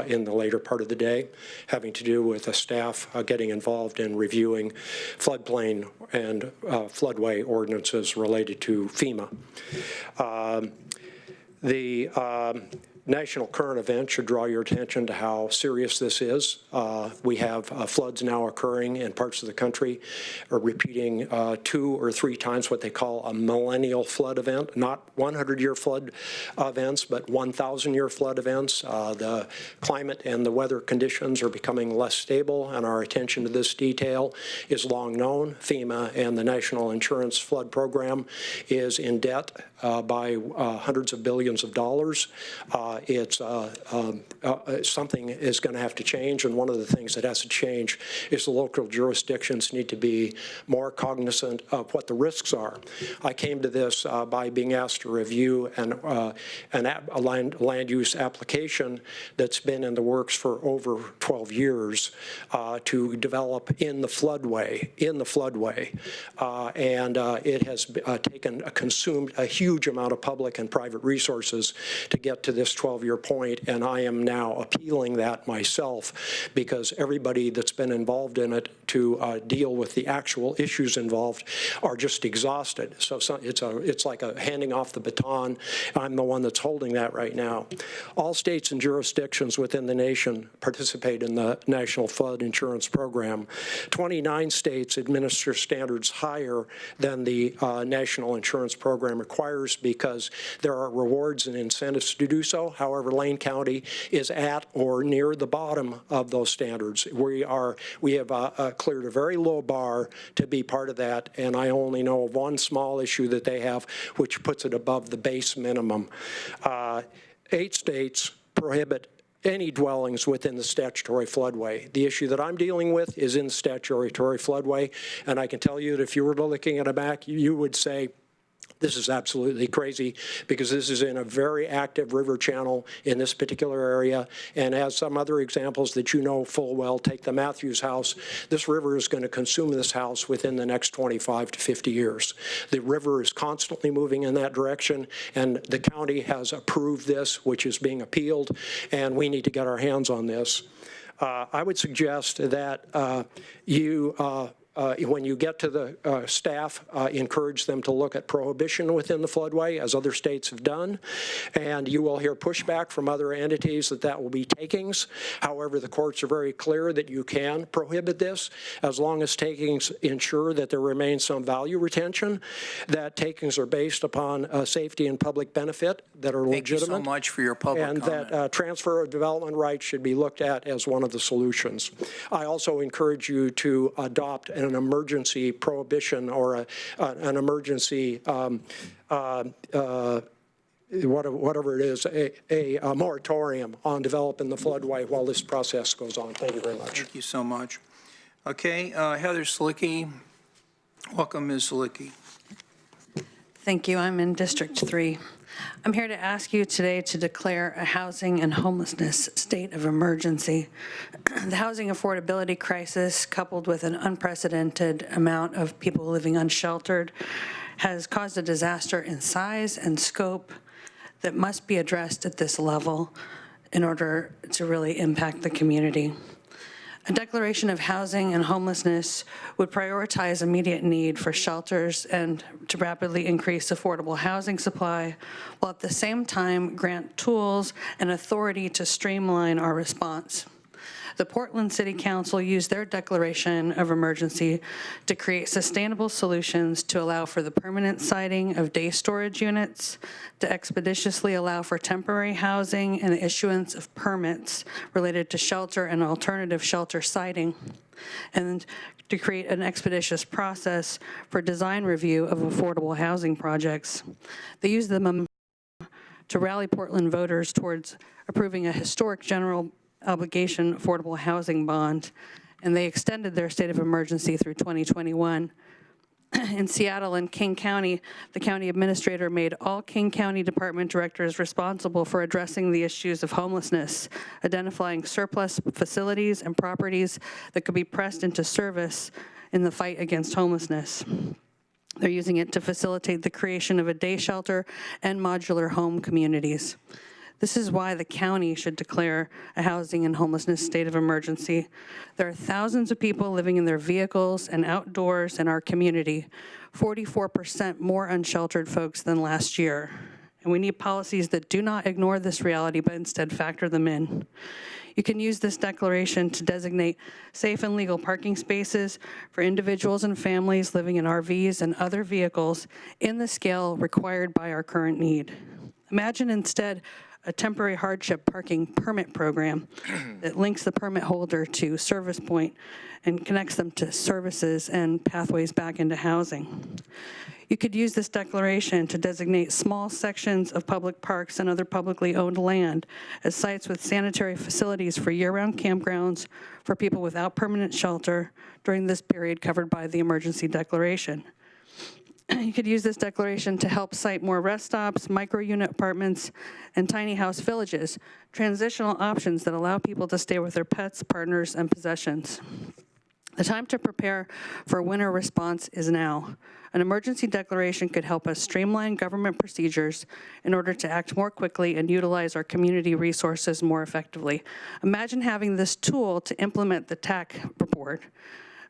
in the later part of the day, having to do with the staff getting involved in reviewing floodplain and floodway ordinances related to FEMA. national current event should draw your attention to how serious this is. We have floods now occurring in parts of the country, repeating 2 or 3 times what they call a millennial flood event, not 100-year flood events, but 1,000-year flood events. The climate and the weather conditions are becoming less stable, and our attention to this detail is long known. FEMA and the National Insurance Flood Program is in debt by hundreds of billions of dollars. Something is going to have to change, and one of the things that has to change is the local jurisdictions need to be more cognizant of what the risks are. I came to this by being asked to review a land use application that's been in the works for over 12 years to develop in the floodway, and it has consumed a huge amount of public and private resources to get to this 12-year point, and I am now appealing that myself because everybody that's been involved in it to deal with the actual issues involved are just exhausted. So it's like a handing off the baton. I'm the one that's holding that right now. All states and jurisdictions within the nation participate in the National Flood Insurance Program. 29 states administer standards higher than the National Insurance Program requires because there are rewards and incentives to do so. However, Lane County is at or near the bottom of those standards. We have cleared a very low bar to be part of that, and I only know of one small issue that they have which puts it above the base minimum. 8 states prohibit any dwellings within the statutory floodway. The issue that I'm dealing with is in the statutory floodway, and I can tell you that if you were looking at a map, you would say, this is absolutely crazy because this is in a very active river channel in this particular area. And as some other examples that you know full well, take the Matthews House, this river is going to consume this house within the next 25 to 50 years. The river is constantly moving in that direction, and the county has approved this, which is being appealed, and we need to get our hands on this. I would suggest that when you get to the staff, encourage them to look at prohibition within the floodway, as other states have done. And you will hear pushback from other entities that will be takings. However, the courts are very clear that you can prohibit this as long as takings ensure that there remains some value retention, that takings are based upon safety and public benefit that are legitimate. Thank you so much for your public comment. And that transfer of development rights should be looked at as one of the solutions. I also encourage you to adopt an emergency prohibition or an emergency whatever it is, a moratorium on developing the floodway while this process goes on. Thank you very much. Thank you so much. Okay, Heather Slicky. Welcome, Ms. Slicky. Thank you. I'm in District 3. I'm here to ask you today to declare a housing and homelessness state of emergency. The housing affordability crisis, coupled with an unprecedented amount of people living unsheltered, has caused a disaster in size and scope that must be addressed at this level in order to really impact the community. A declaration of housing and homelessness would prioritize immediate need for shelters and to rapidly increase affordable housing supply, while at the same time grant tools and authority to streamline our response. The Portland City Council used their declaration of emergency to create sustainable solutions to allow for the permanent siting of day storage units, to expeditiously allow for temporary housing and the issuance of permits related to shelter and alternative shelter siting, and to create an expeditious process for design review of affordable housing projects. They used them to rally Portland voters towards approving a historic general obligation affordable housing bond, and they extended their state of emergency through 2021. In Seattle and King County, the county administrator made all King County department directors responsible for addressing the issues of homelessness, identifying surplus facilities and properties that could be pressed into service in the fight against homelessness. They're using it to facilitate the creation of a day shelter and modular home communities. This is why the county should declare a housing and homelessness state of emergency. There are thousands of people living in their vehicles and outdoors in our community, 44% more unsheltered folks than last year. and we need policies that do not ignore this reality, but instead factor them in. You can use this declaration to designate safe and legal parking spaces for individuals and families living in RVs and other vehicles in the scale required by our current need. Imagine instead a temporary hardship parking permit program that links the permit holder to Service Point and connects them to services and pathways back into housing. You could use this declaration to designate small sections of public parks and other publicly owned land as sites with sanitary facilities for year-round campgrounds for people without permanent shelter during this period covered by the emergency declaration. You could use this declaration to help cite more rest stops, micro-unit apartments, and tiny house villages, transitional options that allow people to stay with their pets, partners, and possessions. The time to prepare for a winter response is now. An emergency declaration could help us streamline government procedures in order to act more quickly and utilize our community resources more effectively. Imagine having this tool to implement the TAC report.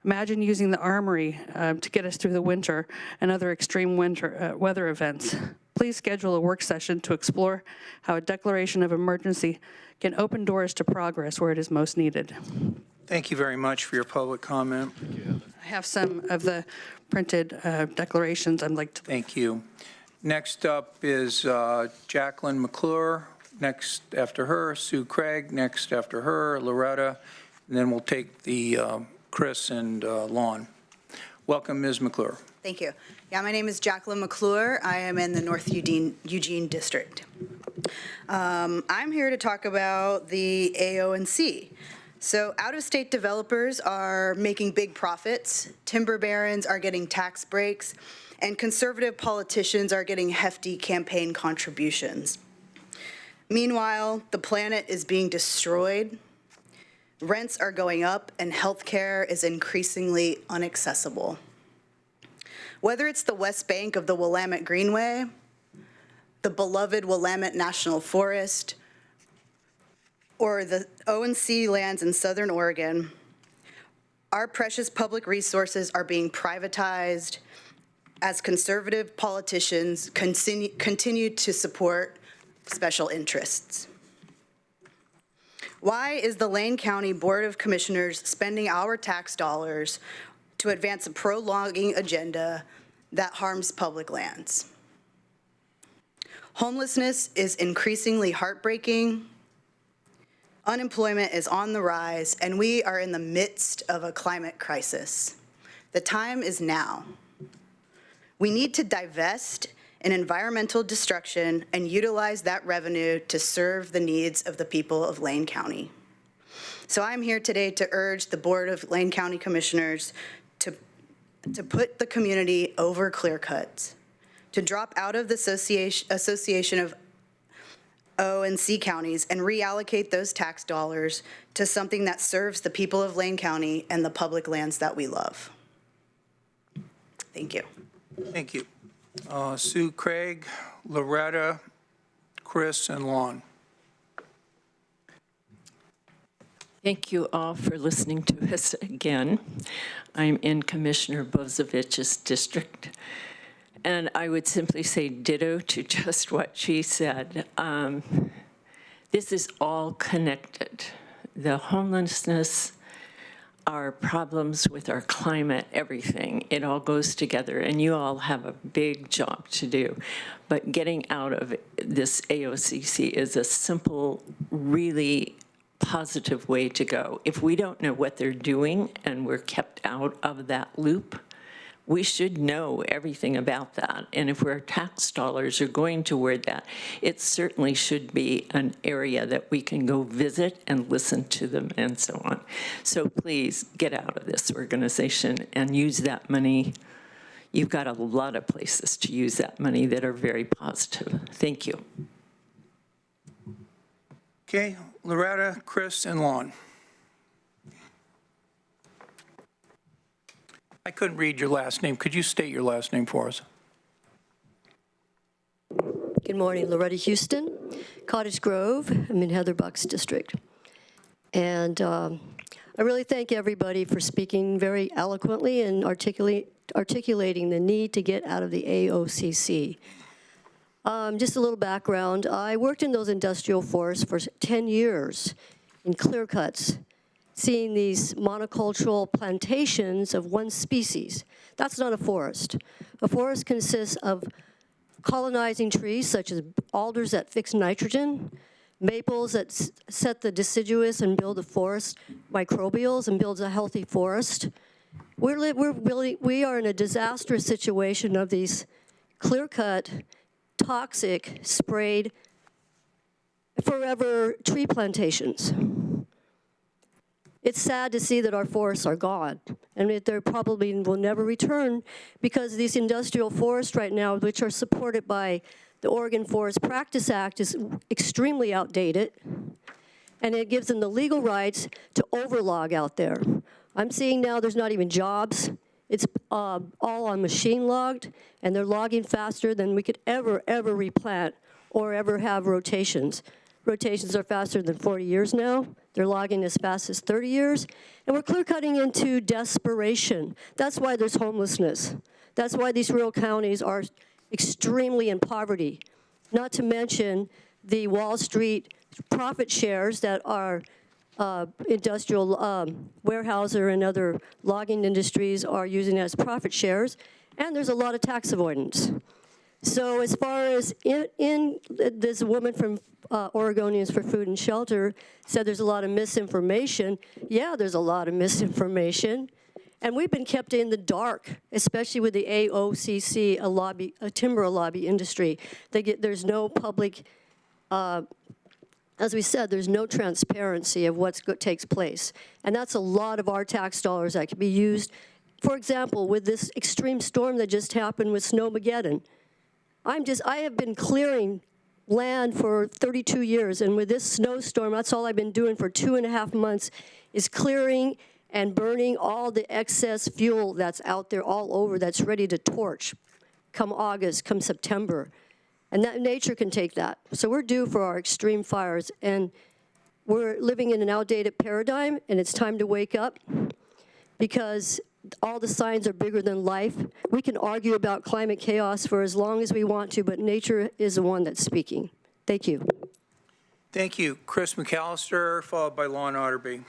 Imagine using the Armory to get us through the winter and other extreme weather events. Please schedule a work session to explore how a declaration of emergency can open doors to progress where it is most needed. Thank you very much for your public comment. I have some of the printed declarations I'd like to. Thank you. Next up is Jacqueline McClure. Next after her, Sue Craig. Next after her, Loretta. And then we'll take the Chris and Lon. Welcome, Ms. McClure. Thank you. Yeah, my name is Jacqueline McClure. I am in the North Eugene District. I'm here to talk about the AO&C. So out-of-state developers are making big profits, timber barons are getting tax breaks, and conservative politicians are getting hefty campaign contributions. Meanwhile, the planet is being destroyed, rents are going up, and healthcare is increasingly inaccessible. Whether it's the West Bank of the Willamette Greenway, the beloved Willamette National Forest, or the O&C lands in Southern Oregon, our precious public resources are being privatized as conservative politicians continue to support special interests. Why is the Lane County Board of Commissioners spending our tax dollars to advance a pro-logging agenda that harms public lands? Homelessness is increasingly heartbreaking. Unemployment is on the rise, and we are in the midst of a climate crisis. The time is now. We need to divest in environmental destruction and utilize that revenue to serve the needs of the people of Lane County. So I'm here today to urge the Board of Lane County Commissioners to put the community over clear cuts, to drop out of the association of O&C counties and reallocate those tax dollars to something that serves the people of Lane County and the public lands that we love. Thank you. Thank you. Sue Craig, Loretta, Chris, and Lon. Thank you all for listening to us again. I'm in Commissioner Bozovich's district. And I would simply say ditto to just what she said. This is all connected. The homelessness, our problems with our climate, everything, it all goes together. And you all have a big job to do. But getting out of this AOCC is a simple, really positive way to go. If we don't know what they're doing and we're kept out of that loop, we should know everything about that. And if our tax dollars are going toward that, it certainly should be an area that we can go visit and listen to them and so on. So please get out of this organization and use that money. You've got a lot of places to use that money that are very positive. Thank you. Okay, Loretta, Chris, and Lon. I couldn't read your last name. Could you state your last name for us? Good morning, Loretta Houston, Cottage Grove. I'm in Heather Buck's district. And I really thank everybody for speaking very eloquently and articulating the need to get out of the AOCC. Just a little background. I worked in those industrial forests for 10 years in clear cuts, seeing these monocultural plantations of one species. That's not a forest. A forest consists of colonizing trees such as alders that fix nitrogen, maples that set the deciduous and build the forest microbials and builds a healthy forest. We are in a disastrous situation of these clear-cut, toxic, sprayed, forever tree plantations. It's sad to see that our forests are gone, and they probably will never return because these industrial forests right now, which are supported by the Oregon Forest Practice Act, is extremely outdated, and it gives them the legal rights to overlog out there. I'm seeing now there's not even jobs. It's all on machine logged, and they're logging faster than we could ever replant or ever have rotations. Rotations are faster than 40 years now. They're logging as fast as 30 years. And we're clear cutting into desperation. That's why there's homelessness. That's why these rural counties are extremely in poverty. Not to mention the Wall Street profit shares that are industrial Weyerhaeuser and other logging industries are using as profit shares. And there's a lot of tax avoidance. So as far as this woman from Oregonians for Food and Shelter said there's a lot of misinformation. Yeah, there's a lot of misinformation. And we've been kept in the dark, especially with the AOCC, a timber lobby industry. There's no public, as we said, there's no transparency of what takes place. And that's a lot of our tax dollars that can be used. For example, with this extreme storm that just happened with Snowmageddon. I have been clearing land for 32 years, and with this snowstorm, that's all I've been doing for 2.5 months, is clearing and burning all the excess fuel that's out there all over that's ready to torch come August, come September. And that nature can take that. So we're due for our extreme fires, and we're living in an outdated paradigm, and it's time to wake up because all the signs are bigger than life. We can argue about climate chaos for as long as we want to, but nature is the one that's speaking. Thank you. Thank you. Chris McAllister, followed by Lon Otterby.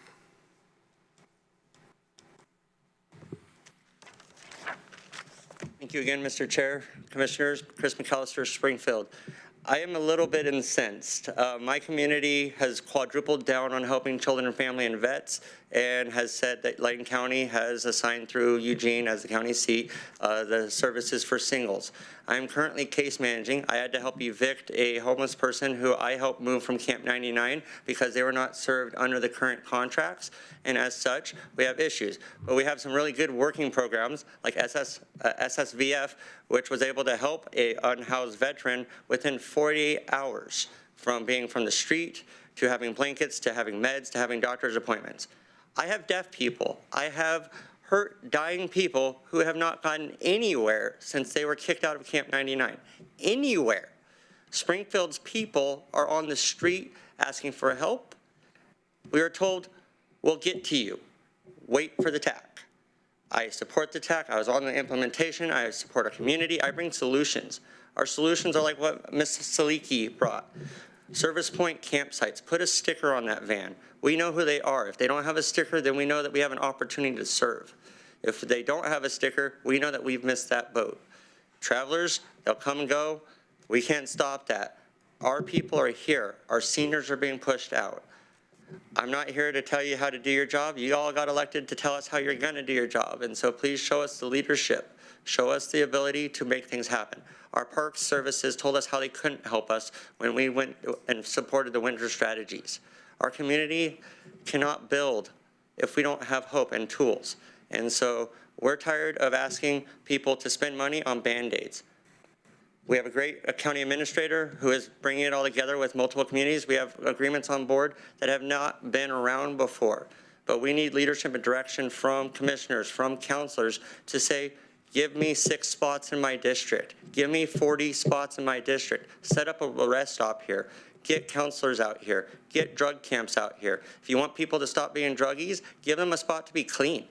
Thank you again, Mr. Chair, Commissioners. Chris McAllister, Springfield. I am a little bit incensed. My community has quadrupled down on helping children and family and vets and has said that Layton County has assigned through Eugene as the county seat the services for singles. I am currently case managing. I had to help evict a homeless person who I helped move from Camp 99 because they were not served under the current contracts, and as such, we have issues. But we have some really good working programs like SSVF, which was able to help a unhoused veteran within 48 hours from being from the street to having blankets to having meds to having doctor's appointments. I have deaf people. I have hurt, dying people who have not gotten anywhere since they were kicked out of Camp 99. Anywhere. Springfield's people are on the street asking for help. We are told, we'll get to you. Wait for the TAC. I support the TAC. I was on the implementation. I support our community. I bring solutions. Our solutions are like what Ms. Saliki brought. Service Point campsites. Put a sticker on that van. We know who they are. If they don't have a sticker, then we know that we have an opportunity to serve. If they don't have a sticker, we know that we've missed that boat. Travelers, they'll come and go. We can't stop that. Our people are here. Our seniors are being pushed out. I'm not here to tell you how to do your job. You all got elected to tell us how you're going to do your job. And so please show us the leadership. Show us the ability to make things happen. Our park services told us how they couldn't help us when we went and supported the winter strategies. Our community cannot build if we don't have hope and tools. And so we're tired of asking people to spend money on Band-Aids. We have a great county administrator who is bringing it all together with multiple communities. We have agreements on board that have not been around before. But we need leadership and direction from commissioners, from counselors to say, give me 6 spots in my district. Give me 40 spots in my district. Set up a rest stop here. Get counselors out here. Get drug camps out here. If you want people to stop being druggies, give them a spot to be clean.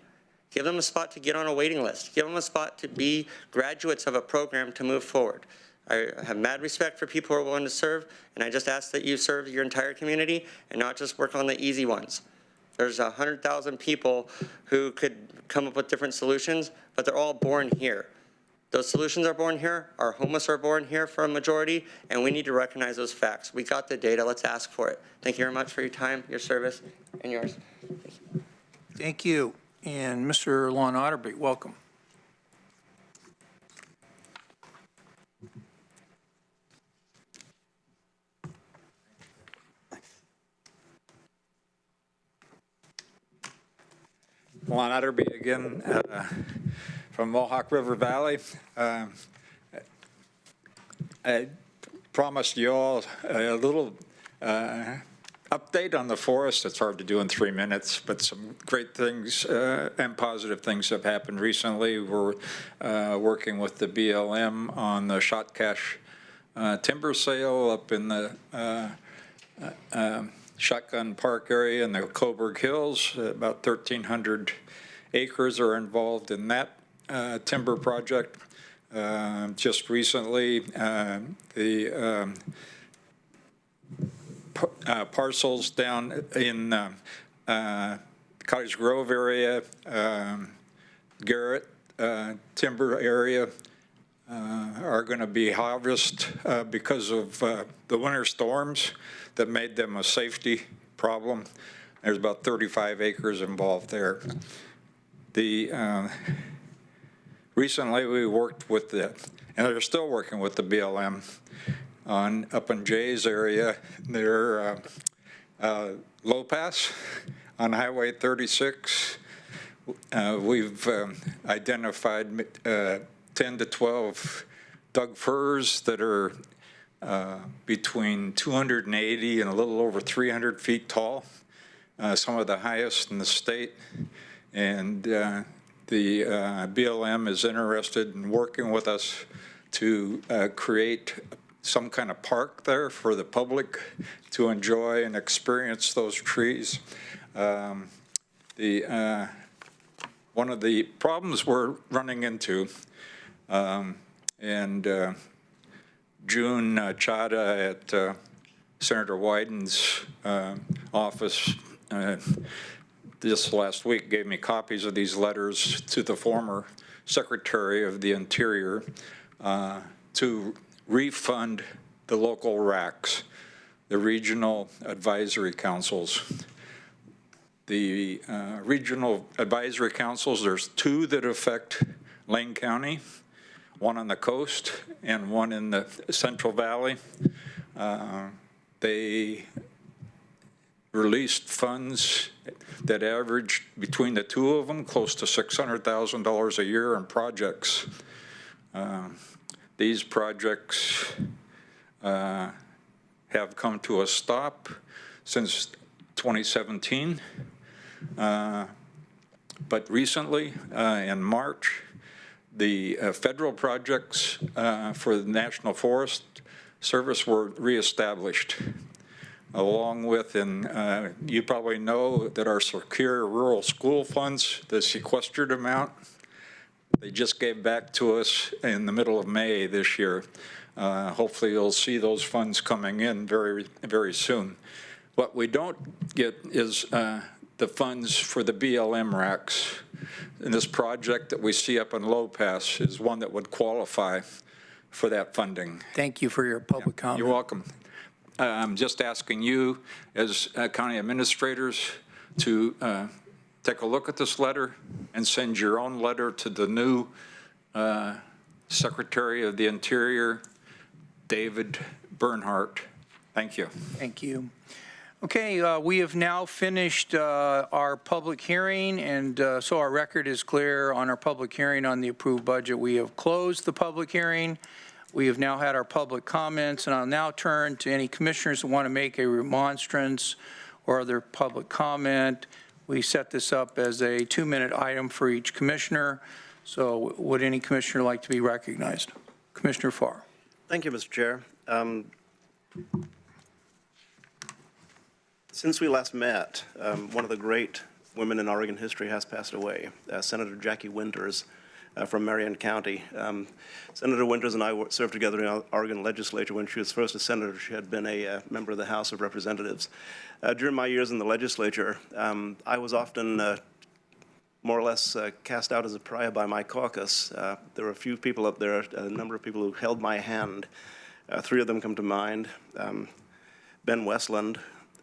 Give them a spot to get on a waiting list. Give them a spot to be graduates of a program to move forward. I have mad respect for people who are willing to serve, and I just ask that you serve your entire community and not just work on the easy ones. There's 100,000 people who could come up with different solutions, but they're all born here. Those solutions are born here, our homeless are born here for a majority, and we need to recognize those facts. We got the data, let's ask for it. Thank you very much for your time, your service, and yours. Thank you. And Mr. Lon Otterby, welcome. Lon Otterby again from Mohawk River Valley. I promised you all a little update on the forest. It's hard to do in 3 minutes, but some great things and positive things have happened recently. We're working with the BLM on the Shotcash timber sale up in the Shotgun Park area in the Coburg Hills. About 1,300 acres are involved in that timber project. Just recently, the parcels down in Cottage Grove area, Garrett timber area are going to be harvested because of the winter storms that made them a safety problem. There's about 35 acres involved there. Recently we worked with and they're still working with the BLM on up in Jay's area near Low Pass on Highway 36. We've identified 10 to 12 Doug firs that are between 280 and a little over 300 feet tall, some of the highest in the state. And the BLM is interested in working with us to create some kind of park there for the public to enjoy and experience those trees. One of the problems we're running into, June Chada at Senator Wyden's office this last week gave me copies of these letters to the former Secretary of the Interior to refund the local RACs, the Regional Advisory Councils. The Regional Advisory Councils, there's 2 that affect Lane County, one on the coast and one in the Central Valley. They released funds that averaged between the 2 of them close to $600,000 a year in projects. These projects have come to a stop since 2017. But recently, in March, the federal projects for the National Forest Service were reestablished, along with, and you probably know that our Secure Rural School Funds, the sequestered amount, they just gave back to us in the middle of May this year. Hopefully you'll see those funds coming in very, very soon. What we don't get is the funds for the BLM RACs. And this project that we see up in Low Pass is one that would qualify for that funding. Thank you for your public comment. You're welcome. I'm just asking you as county administrators to take a look at this letter and send your own letter to the new Secretary of the Interior, David Bernhardt. Thank you. Thank you. Okay, we have now finished our public hearing, and so our record is clear on our public hearing on the approved budget. We have closed the public hearing. We have now had our public comments, and I'll now turn to any commissioners who want to make a remonstrance or other public comment. We set this up as a 2-minute item for each commissioner. So would any commissioner like to be recognized? Commissioner Farr. Thank you, Mr. Chair. Since we last met, one of the great women in Oregon history has passed away, Senator Jackie Winters. from Marion County. Senator Winters and I served together in the Oregon legislature. When she was first a senator, she had been a member of the House of Representatives. During my years in the legislature, I was often more or less cast out as a pariah by my caucus. There were a few people up there, a number of people who held my hand. Three of them come to mind. Ben Westland,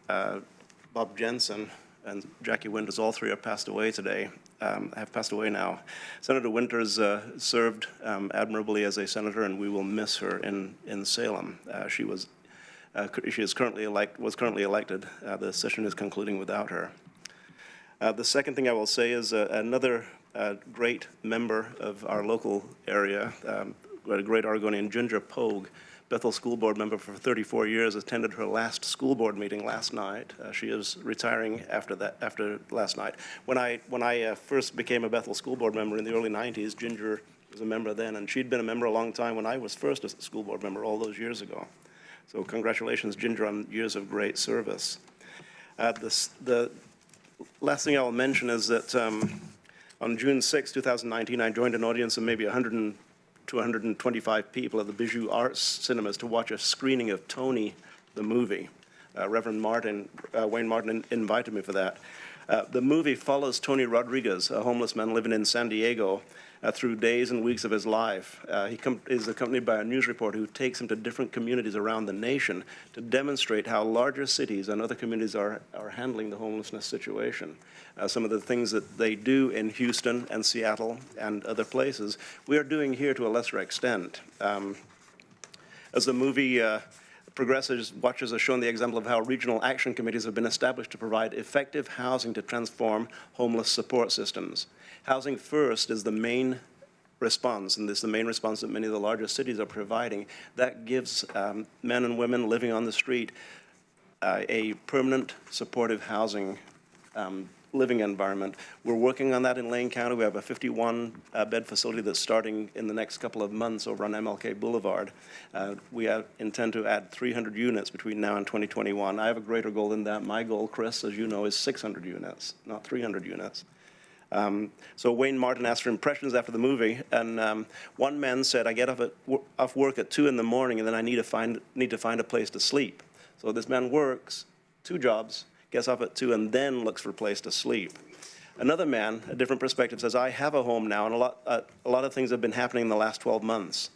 Bob Jensen, and Jackie Winters, all three have passed away today, have passed away now. Senator Winters served admirably as a senator, and we will miss her in Salem. She is currently currently elected. The session is concluding without her. The second thing I will say is another great member of our local area, a great Oregonian, Ginger Pogue, Bethel School Board member for 34 years, attended her last school board meeting last night. She is retiring after last night. When I first became a Bethel School Board member in the early 90s, Ginger was a member then, and she'd been a member a long time when I was first a school board member all those years ago. So congratulations, Ginger, on years of great service. The last thing I will mention is that on June 6, 2019, I joined an audience of maybe 100 to 125 people at the Bijou Arts Cinemas to watch a screening of Tony, the movie. Reverend Wayne Martin invited me for that. The movie follows Tony Rodriguez, a homeless man living in San Diego, through days and weeks of his life. He is accompanied by a news reporter who takes him to different communities around the nation to demonstrate how larger cities and other communities are handling the homelessness situation. Some of the things that they do in Houston and Seattle and other places, we are doing here to a lesser extent. As the movie progresses, watchers are shown the example of how regional action committees have been established to provide effective housing to transform homeless support systems. Housing First is the main response, and this is the main response that many of the largest cities are providing. That gives men and women living on the street a permanent supportive housing living environment. We're working on that in Lane County. We have a 51-bed facility that's starting in the next couple of months over on MLK Boulevard. We intend to add 300 units between now and 2021. I have a greater goal than that. My goal, Chris, as you know, is 600 units, not 300 units. So Wayne Martin asked for impressions after the movie, and one man said, I get off work at 2 in the morning, and then I need to find a place to sleep. So this man works 2 jobs, gets off at 2, and then looks for a place to sleep. Another man, a different perspective, says, I have a home now, and a lot of things have been happening in the last 12 months.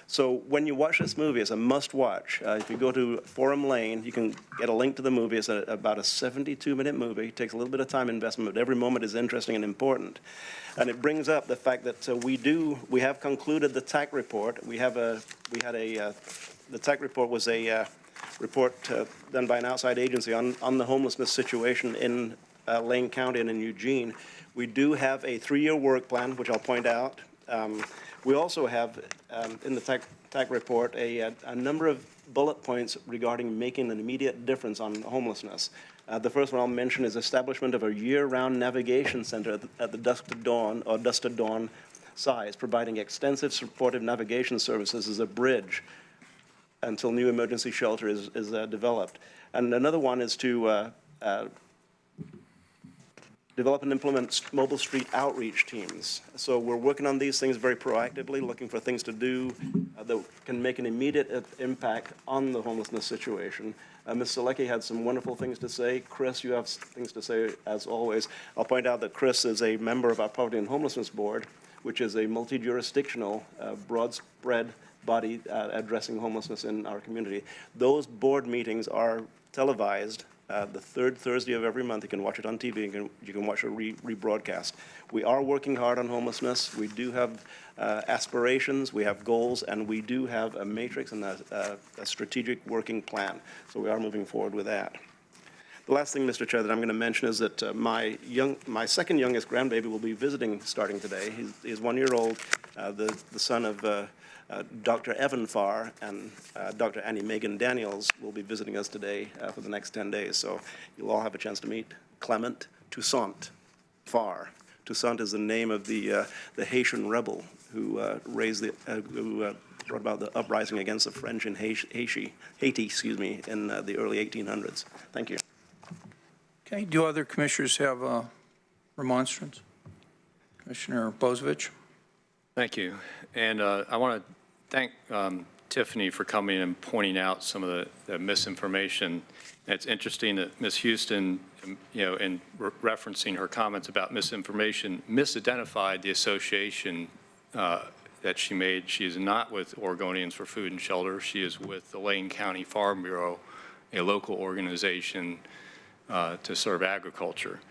So when you watch this movie, it's a must-watch. If you go to Forum Lane, you can get a link to the movie. It's about a 72-minute movie. It takes a little bit of time investment, but every moment is interesting and important. And it brings up the fact that we have concluded the TAC report. The TAC report was a report done by an outside agency on the homelessness situation in Lane County and in Eugene. We do have a 3-year work plan, which I'll point out. We also have, in the TAC report, a number of bullet points regarding making an immediate difference on homelessness. The first one I'll mention is establishment of a year-round navigation center at the dusk to dawn or dusk to dawn size, providing extensive supportive navigation services as a bridge until new emergency shelter is developed. And another one is to develop and implement mobile street outreach teams. So we're working on these things very proactively, looking for things to do that can make an immediate impact on the homelessness situation. Ms. Selecki had some wonderful things to say. Chris, you have things to say as always. I'll point out that Chris is a member of our Poverty and Homelessness Board, which is a multi-jurisdictional, broad-spread body addressing homelessness in our community. Those board meetings are televised the 3rd Thursday of every month. You can watch it on TV, and you can watch a rebroadcast. We are working hard on homelessness. We do have aspirations, we have goals, and we do have a matrix and a strategic working plan. So we are moving forward with that. The last thing, Mr. Chair, that I'm going to mention is that my second youngest grandbaby will be visiting starting today. He's 1 year old, the son of Dr. Evan Farr and Dr. Annie Megan Daniels will be visiting us today for the next 10 days. So you'll all have a chance to meet Clement Toussaint Farr. Toussaint is the name of the Haitian rebel who brought about the uprising against the French in Haiti, in the early 1800s. Thank you. Okay, do other commissioners have a remonstrance? Commissioner Bozievich? Thank you. And I want to thank Tiffany for coming and pointing out some of the misinformation. And it's interesting that Ms. Houston, in referencing her comments about misinformation, misidentified the association that she made. She is not with Oregonians for Food and Shelter. She is with the Lane County Farm Bureau, a local organization to serve agriculture.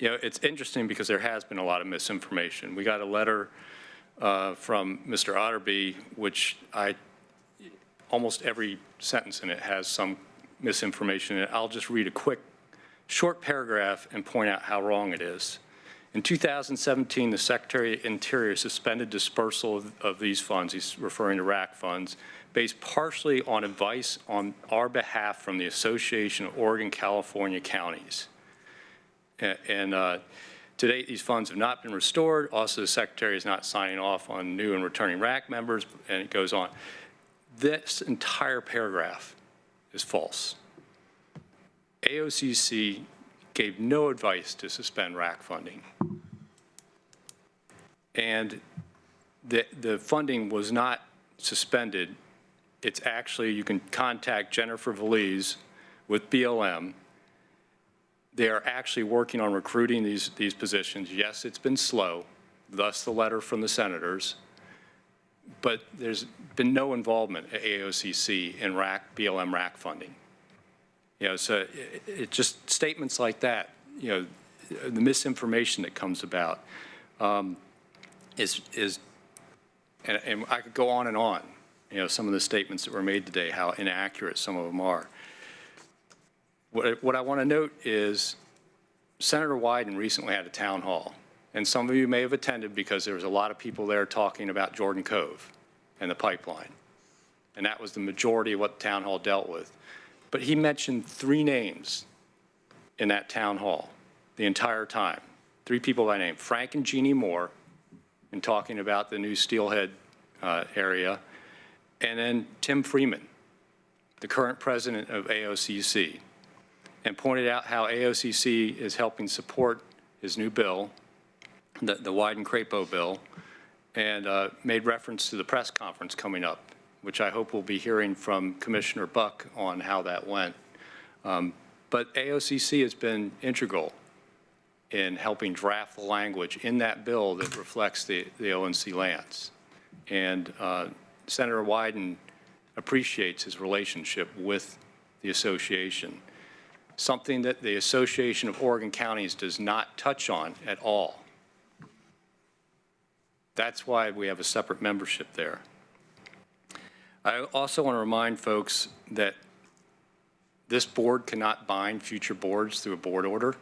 It's interesting because there has been a lot of misinformation. We got a letter from Mr. Otterby, which almost every sentence in it has some misinformation in it. I'll just read a quick, short paragraph and point out how wrong it is. In 2017, the Secretary of Interior suspended dispersal of these funds, he's referring to RAC funds, based partially on advice on our behalf from the Association of Oregon California Counties. And to date, these funds have not been restored. Also, the Secretary is not signing off on new and returning RAC members, and it goes on. This entire paragraph is false. AOCC gave no advice to suspend RAC funding. And the funding was not suspended. It's actually, you can contact Jennifer Valise with BLM. They are actually working on recruiting these positions. Yes, it's been slow, thus the letter from the senators, but there's been no involvement at AOCC in BLM RAC funding. So it just statements like that, the misinformation that comes about is and I could go on and on, some of the statements that were made today, how inaccurate some of them are. What I want to note is Senator Wyden recently had a town hall, and some of you may have attended because there was a lot of people there talking about Jordan Cove and the pipeline, and that was the majority of what the town hall dealt with. But he mentioned 3 names in that town hall the entire time, 3 people by name, Frank and Jeannie Moore, in talking about the new Steelhead area, and then Tim Freeman, the current president of AOCC, and pointed out how AOCC is helping support his new bill, the Wyden-Crapo bill, and made reference to the press conference coming up, which I hope we'll be hearing from Commissioner Buck on how that went. But AOCC has been integral in helping draft the language in that bill that reflects the ONC lands. And Senator Wyden appreciates his relationship with the association, something that the Association of Oregon Counties does not touch on at all. That's why we have a separate membership there. I also want to remind folks that this board cannot bind future boards through a board order,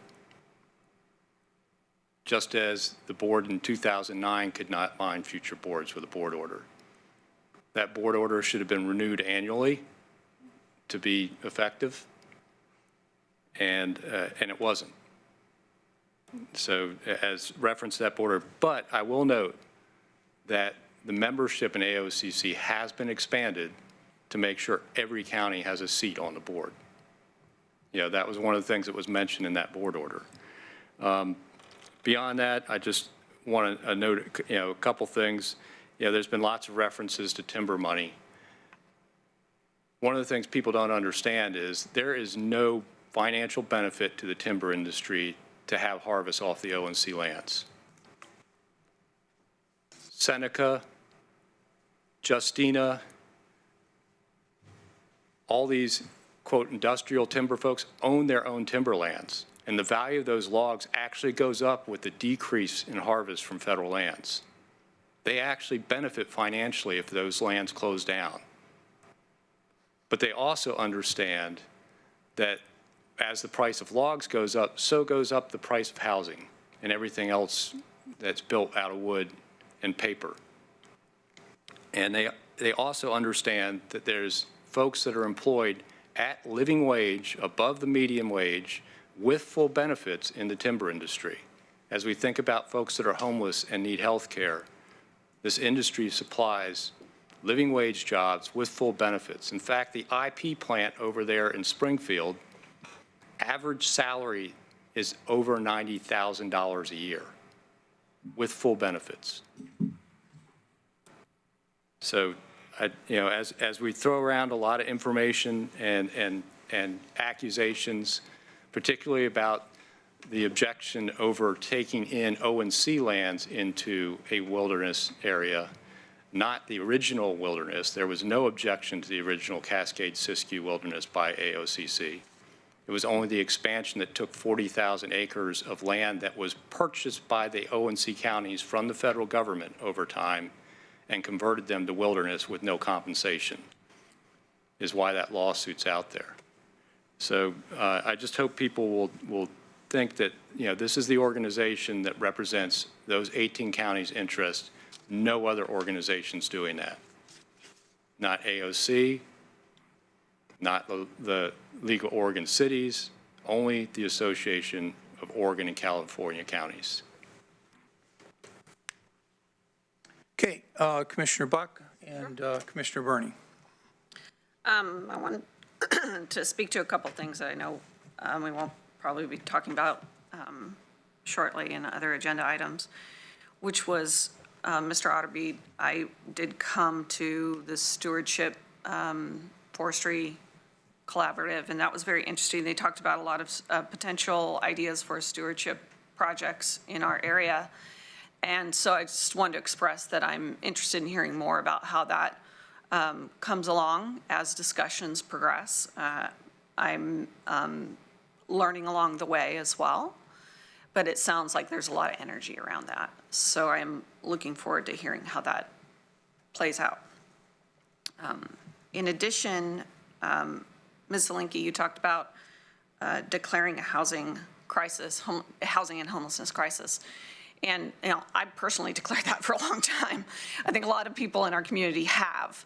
just as the board in 2009 could not bind future boards with a board order. That board order should have been renewed annually to be effective, and it wasn't. So as reference to that board order, but I will note that the membership in AOCC has been expanded to make sure every county has a seat on the board. That was one of the things that was mentioned in that board order. Beyond that, I just want to note, a couple things. There's been lots of references to timber money. One of the things people don't understand is there is no financial benefit to the timber industry to have harvest off the ONC lands. Seneca, Justina, all these, quote, industrial timber folks own their own timberlands, and the value of those logs actually goes up with the decrease in harvest from federal lands. They actually benefit financially if those lands close down. But they also understand that as the price of logs goes up, so goes up the price of housing and everything else that's built out of wood and paper. And they also understand that there's folks that are employed at living wage, above the median wage, with full benefits in the timber industry. As we think about folks that are homeless and need health care, this industry supplies living wage jobs with full benefits. In fact, the IP plant over there in Springfield, average salary is over $90,000 a year. with full benefits. So, as we throw around a lot of information and accusations, particularly about the objection over taking in O&C lands into a wilderness area, not the original wilderness. There was no objection to the original Cascade-Siskiyou wilderness by AOCC. It was only the expansion that took 40,000 acres of land that was purchased by the O&C counties from the federal government over time and converted them to wilderness with no compensation, is why that lawsuit's out there. So I just hope people will think that, this is the organization that represents those 18 counties' interests. No other organization's doing that. Not AOC, not the League of Oregon Cities, only the Association of Oregon and California Counties. Okay, Commissioner Buck and Commissioner Burney. I want to speak to a couple things that I know we won't probably be talking about shortly in other agenda items, which was, Mr. Otterbeed, I did come to the Stewardship Forestry Collaborative, and that was very interesting. They talked about a lot of potential ideas for stewardship projects in our area. And so I just wanted to express that I'm interested in hearing more about how that comes along as discussions progress. I'm learning along the way as well, but it sounds like there's a lot of energy around that. So I'm looking forward to hearing how that plays out. In addition, Ms. Zelinke, you talked about declaring a housing crisis, housing and homelessness crisis. And, I personally declared that for a long time. I think a lot of people in our community have.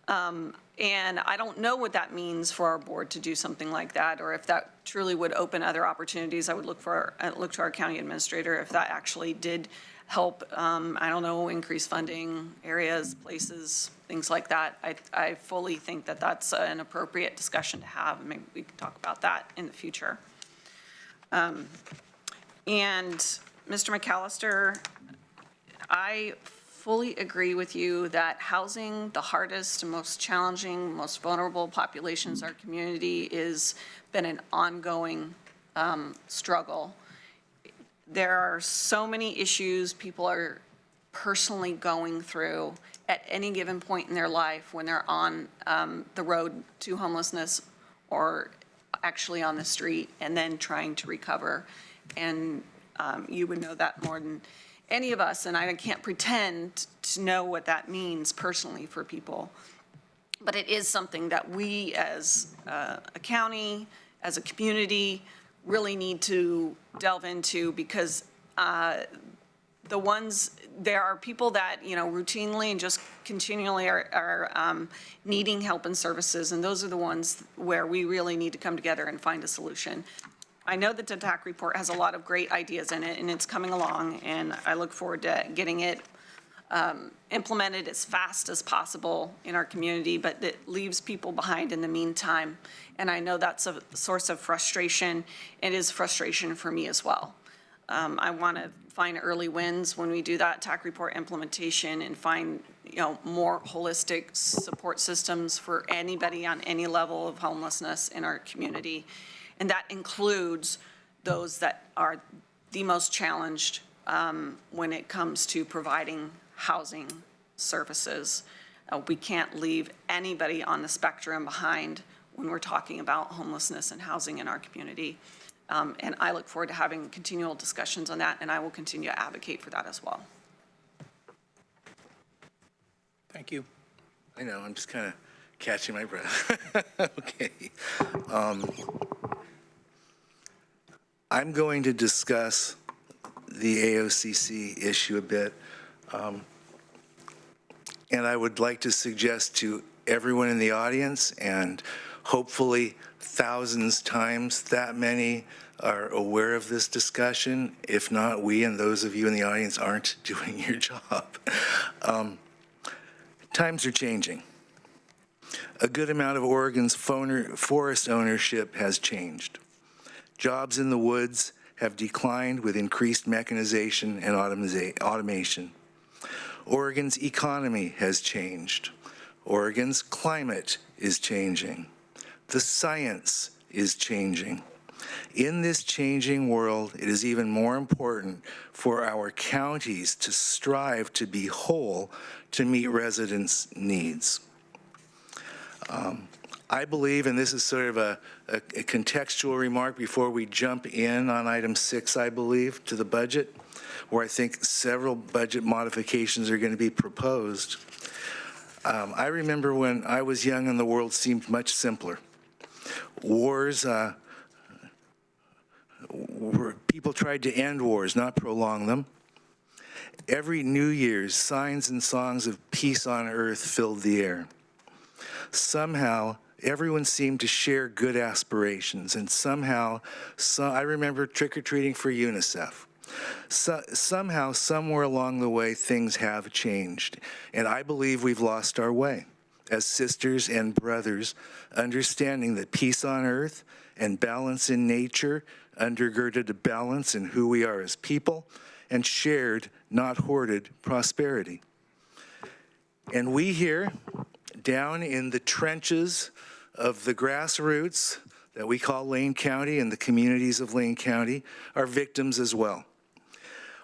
And I don't know what that means for our board to do something like that, or if that truly would open other opportunities. I would look to our county administrator if that actually did help, I don't know, increase funding, areas, places, things like that. I fully think that that's an appropriate discussion to have. Maybe we can talk about that in the future. And Mr. McAllister, I fully agree with you that housing the hardest and most challenging, most vulnerable populations in our community has been an ongoing struggle. There are so many issues people are personally going through at any given point in their life when they're on the road to homelessness or actually on the street and then trying to recover. And you would know that more than any of us, and I can't pretend to know what that means personally for people. But it is something that we as a county, as a community, really need to delve into, because there are people that, routinely and just continually are needing help and services, and those are the ones where we really need to come together and find a solution. I know that the TAC report has a lot of great ideas in it, and it's coming along, and I look forward to getting it implemented as fast as possible in our community, but it leaves people behind in the meantime. And I know that's a source of frustration. It is frustration for me as well. I want to find early wins when we do that TAC report implementation and find, more holistic support systems for anybody on any level of homelessness in our community. And that includes those that are the most challenged when it comes to providing housing services. We can't leave anybody on the spectrum behind when we're talking about homelessness and housing in our community. And I look forward to having continual discussions on that, and I will continue to advocate for that as well. Thank you. I know, I'm just kind of catching my breath. Okay. I'm going to discuss the AOCC issue a bit. And I would like to suggest to everyone in the audience, and hopefully thousands times that many are aware of this discussion. If not, we and those of you in the audience aren't doing your job. Times are changing. A good amount of Oregon's forest ownership has changed. Jobs in the woods have declined with increased mechanization and automation. Oregon's economy has changed. Oregon's climate is changing. The science is changing. In this changing world, it is even more important for our counties to strive to be whole to meet residents' needs. I believe, and this is sort of a contextual remark before we jump in on item 6, I believe, to the budget, where I think several budget modifications are going to be proposed. I remember when I was young and the world seemed much simpler. Wars, people tried to end wars, not prolong them. Every New Year's, signs and songs of peace on earth filled the air. Somehow, everyone seemed to share good aspirations, and somehow, I remember trick-or-treating for UNICEF. Somehow, somewhere along the way, things have changed, and I believe we've lost our way as sisters and brothers, understanding that peace on earth and balance in nature undergirded a balance in who we are as people and shared, not hoarded, prosperity. And we here, down in the trenches of the grassroots that we call Lane County and the communities of Lane County, are victims as well.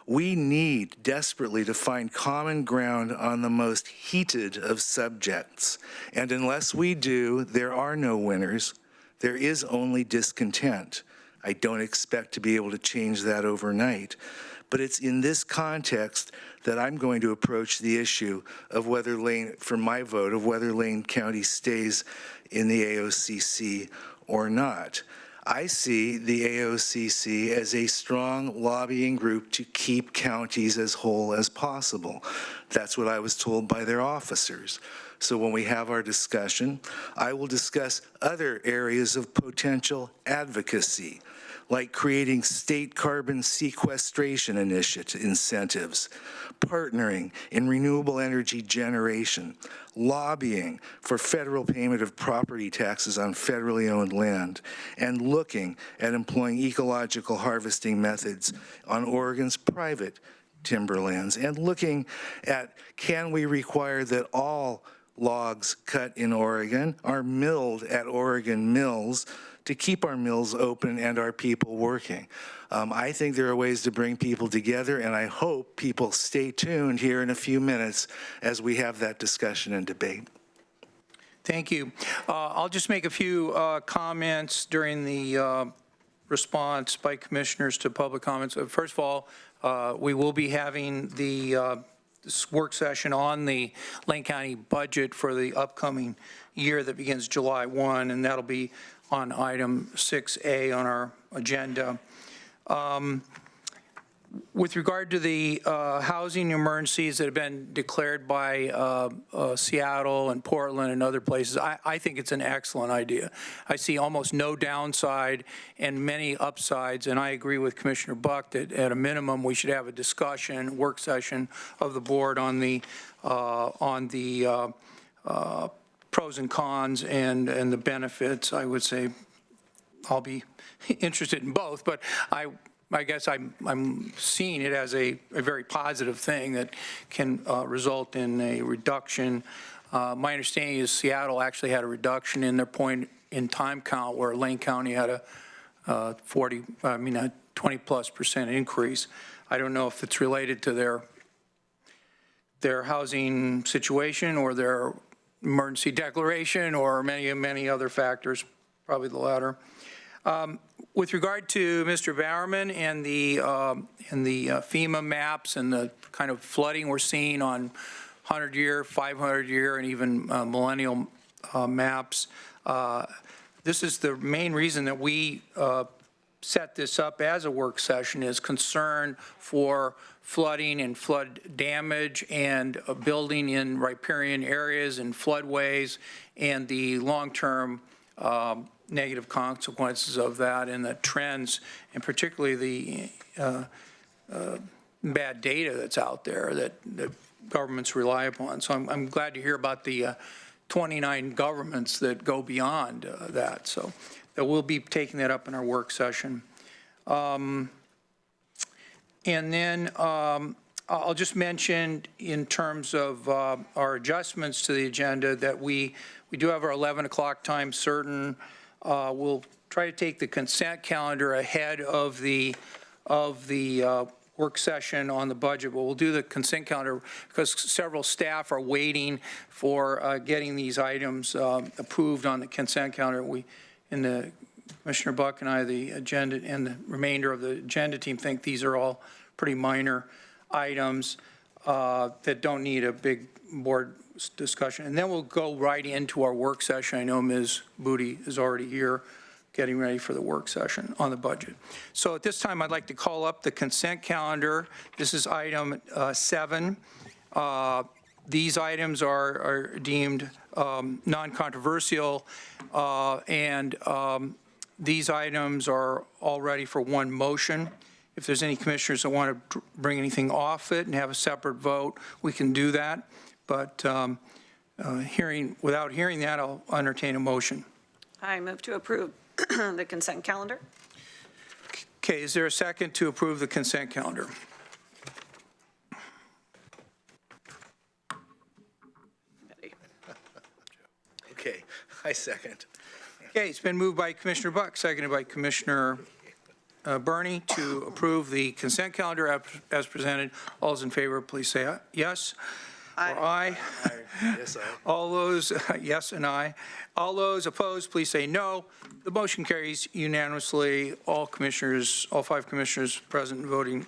We need desperately to find common ground on the most heated of subjects. And unless we do, there are no winners. There is only discontent. I don't expect to be able to change that overnight. But it's in this context that I'm going to approach the issue of whether Lane, for my vote, of whether Lane County stays in the AOCC or not. I see the AOCC as a strong lobbying group to keep counties as whole as possible. That's what I was told by their officers. So when we have our discussion, I will discuss other areas of potential advocacy, like creating state carbon sequestration incentives, partnering in renewable energy generation, lobbying for federal payment of property taxes on federally owned land, and looking at employing ecological harvesting methods on Oregon's private timberlands, and looking at, can we require that all logs cut in Oregon are milled at Oregon mills to keep our mills open and our people working. I think there are ways to bring people together, and I hope people stay tuned here in a few minutes as we have that discussion and debate. Thank you. I'll just make a few comments during the response by commissioners to public comments. First of all, we will be having this work session on the Lane County budget for the upcoming year that begins July 1, and that'll be on item 6A on our agenda. With regard to the housing emergencies that have been declared by Seattle and Portland and other places, I think it's an excellent idea. I see almost no downside and many upsides, and I agree with Commissioner Buck that at a minimum we should have a discussion, work session of the board on the pros and cons and the benefits. I would say I'll be interested in both, but I guess I'm seeing it as a very positive thing that can result in a reduction. My understanding is Seattle actually had a reduction in their point in time count, where Lane County had a 20+% increase. I don't know if it's related to their housing situation or their emergency declaration or many other factors, probably the latter. With regard to Mr. Bowerman and the FEMA maps and the kind of flooding we're seeing on 100-year, 500-year, and even millennial maps, this is the main reason that we set this up as a work session, is concern for flooding and flood damage and building in riparian areas and floodways and the long-term negative consequences of that and the trends, and particularly the bad data that's out there that governments rely upon. So I'm glad to hear about the 29 governments that go beyond that. So that we'll be taking that up in our work session. And then I'll just mention in terms of our adjustments to the agenda that we do have our 11 o'clock time certain. We'll try to take the consent calendar ahead of the work session on the budget, but we'll do the consent calendar because several staff are waiting for getting these items approved on the consent calendar. Commissioner Buck and I, the agenda and the remainder of the agenda team think these are all pretty minor items that don't need a big board discussion. And then we'll go right into our work session. I know Ms. Booty is already here getting ready for the work session on the budget. So at this time, I'd like to call up the consent calendar. This is item 7. These items are deemed non-controversial, and these items are all ready for one motion. If there's any commissioners that want to bring anything off it and have a separate vote, we can do that. But without hearing that, I'll entertain a motion. I move to approve the consent calendar. Okay, is there a second to approve the consent calendar? Okay, I second. Okay, it's been moved by Commissioner Buck, seconded by Commissioner Burney to approve the consent calendar as presented. All those in favor, please say yes. Or aye. Yes, aye. All those, yes and aye. All those opposed, please say no. The motion carries unanimously. All 5 commissioners present voting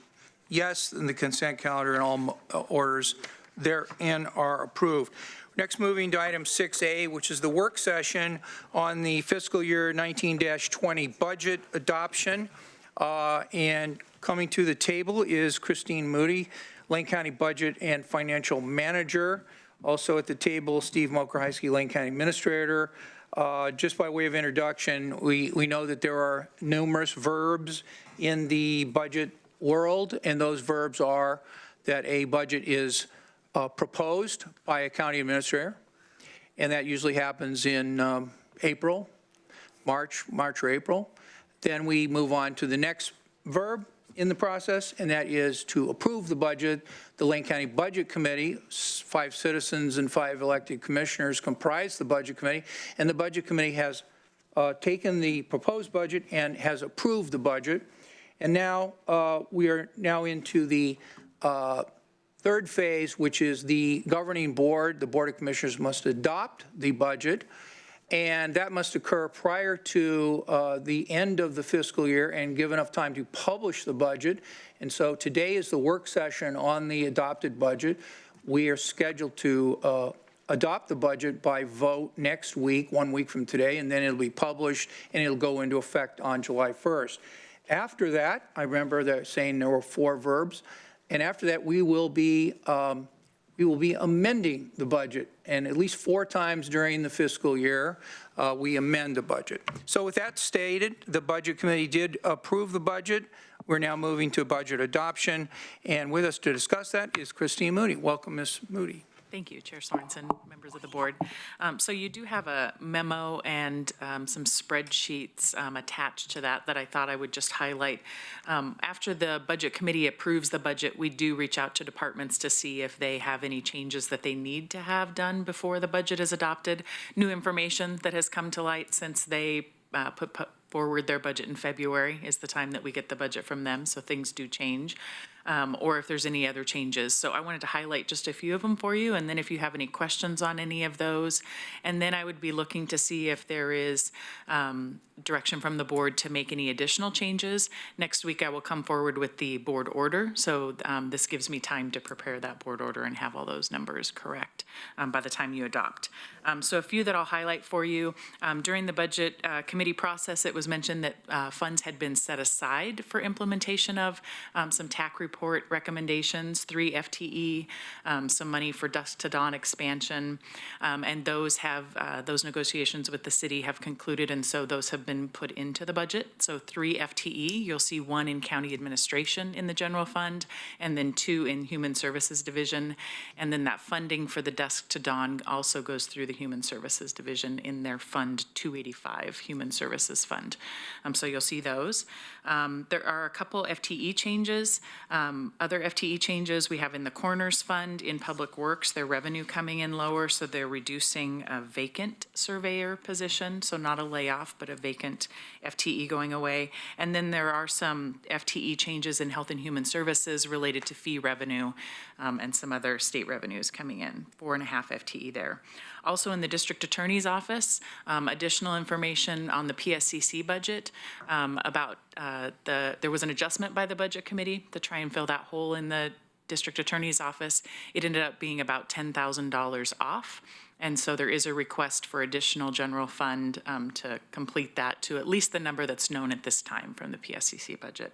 yes, and the consent calendar and all orders therein are approved. Next, moving to item 6A, which is the work session on the fiscal year 19-20 budget adoption. And coming to the table is Christine Moody, Lane County Budget and Financial Manager. Also at the table, Steve Mokrajewski, Lane County Administrator. Just by way of introduction, we know that there are numerous verbs in the budget world, and those verbs are that a budget is proposed by a county administrator, and that usually happens in April, March or April. Then we move on to the next verb in the process, and that is to approve the budget. The Lane County Budget Committee, 5 citizens and 5 elected commissioners comprise the Budget Committee, and the Budget Committee has taken the proposed budget and has approved the budget. And now we are now into the third phase, which is the governing board. The Board of Commissioners must adopt the budget, and that must occur prior to the end of the fiscal year and give enough time to publish the budget. And so today is the work session on the adopted budget. We are scheduled to adopt the budget by vote next week, 1 week from today, and then it'll be published and it'll go into effect on July 1st. After that, I remember they're saying there were 4 verbs, and after that we will be amending the budget, and at least 4 times during the fiscal year, we amend the budget. So with that stated, the Budget Committee did approve the budget. We're now moving to budget adoption, and with us to discuss that is Christine Moody. Welcome, Ms. Moody. Thank you, Chair Sorensen, members of the board. So you do have a memo and some spreadsheets attached to that I thought I would just highlight. After the Budget Committee approves the budget, we do reach out to departments to see if they have any changes that they need to have done before the budget is adopted. New information that has come to light since they put forward their budget in February is the time that we get the budget from them, so things do change. Or if there's any other changes. So I wanted to highlight just a few of them for you, and then if you have any questions on any of those, and then I would be looking to see if there is direction from the board to make any additional changes. Next week I will come forward with the board order, so this gives me time to prepare that board order and have all those numbers correct by the time you adopt. So a few that I'll highlight for you. During the budget committee process, it was mentioned that funds had been set aside for implementation of some TAC report recommendations, 3 FTE, some money for dusk to dawn expansion, and those negotiations with the city have concluded, and so those have been put into the budget. So 3 FTE, you'll see 1 in county administration in the general fund, and then 2 in human services division, and then that funding for the dusk to dawn also goes through the human services division in their fund 285, human services fund. So you'll see those. There are a couple FTE changes Other FTE changes we have in the Corners Fund, in Public Works, their revenue coming in lower, so they're reducing a vacant surveyor position, so not a layoff, but a vacant FTE going away. And then there are some FTE changes in Health and Human Services related to fee revenue and some other state revenues coming in, 4.5 FTE there. Also in the District Attorney's Office, additional information on the PSCC budget about there was an adjustment by the Budget Committee to try and fill that hole in the District Attorney's Office. It ended up being about $10,000 off. And so there is a request for additional general fund to complete that to at least the number that's known at this time from the PSCC budget.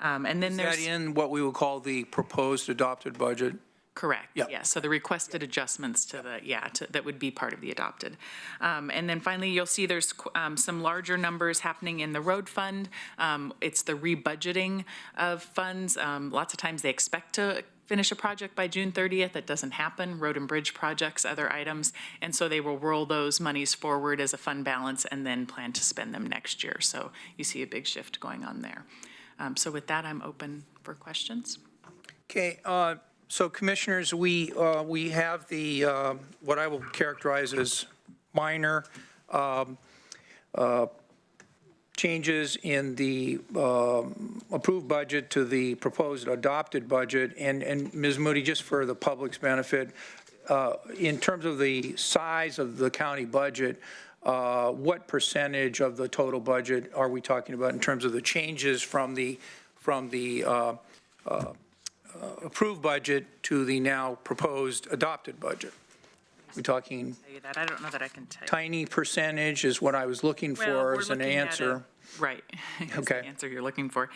And then Is there's. that in what we would call the proposed adopted budget? Correct, Yep. yeah, so the requested adjustments to the, that would be part of the adopted. And then finally, you'll see there's some larger numbers happening in the road fund. It's the rebudgeting of funds. Lots of times they expect to finish a project by June 30th. That doesn't happen, road and bridge projects, other items. And so they will roll those monies forward as a fund balance and then plan to spend them next year. So you see a big shift going on there. So with that, I'm open for questions. Okay, so commissioners, we have the, what I will characterize as minor changes in the approved budget to the proposed adopted budget. And Ms. Moody, just for the public's benefit, in terms of the size of the county budget, what percentage of the total budget are we talking about in terms of the changes from the approved budget to the now proposed adopted budget? We're talking Tell you that. I don't know that I can tell you. tiny percentage is what I was looking Well, for we're as an looking at answer. Right. Is the Okay. answer you're looking for.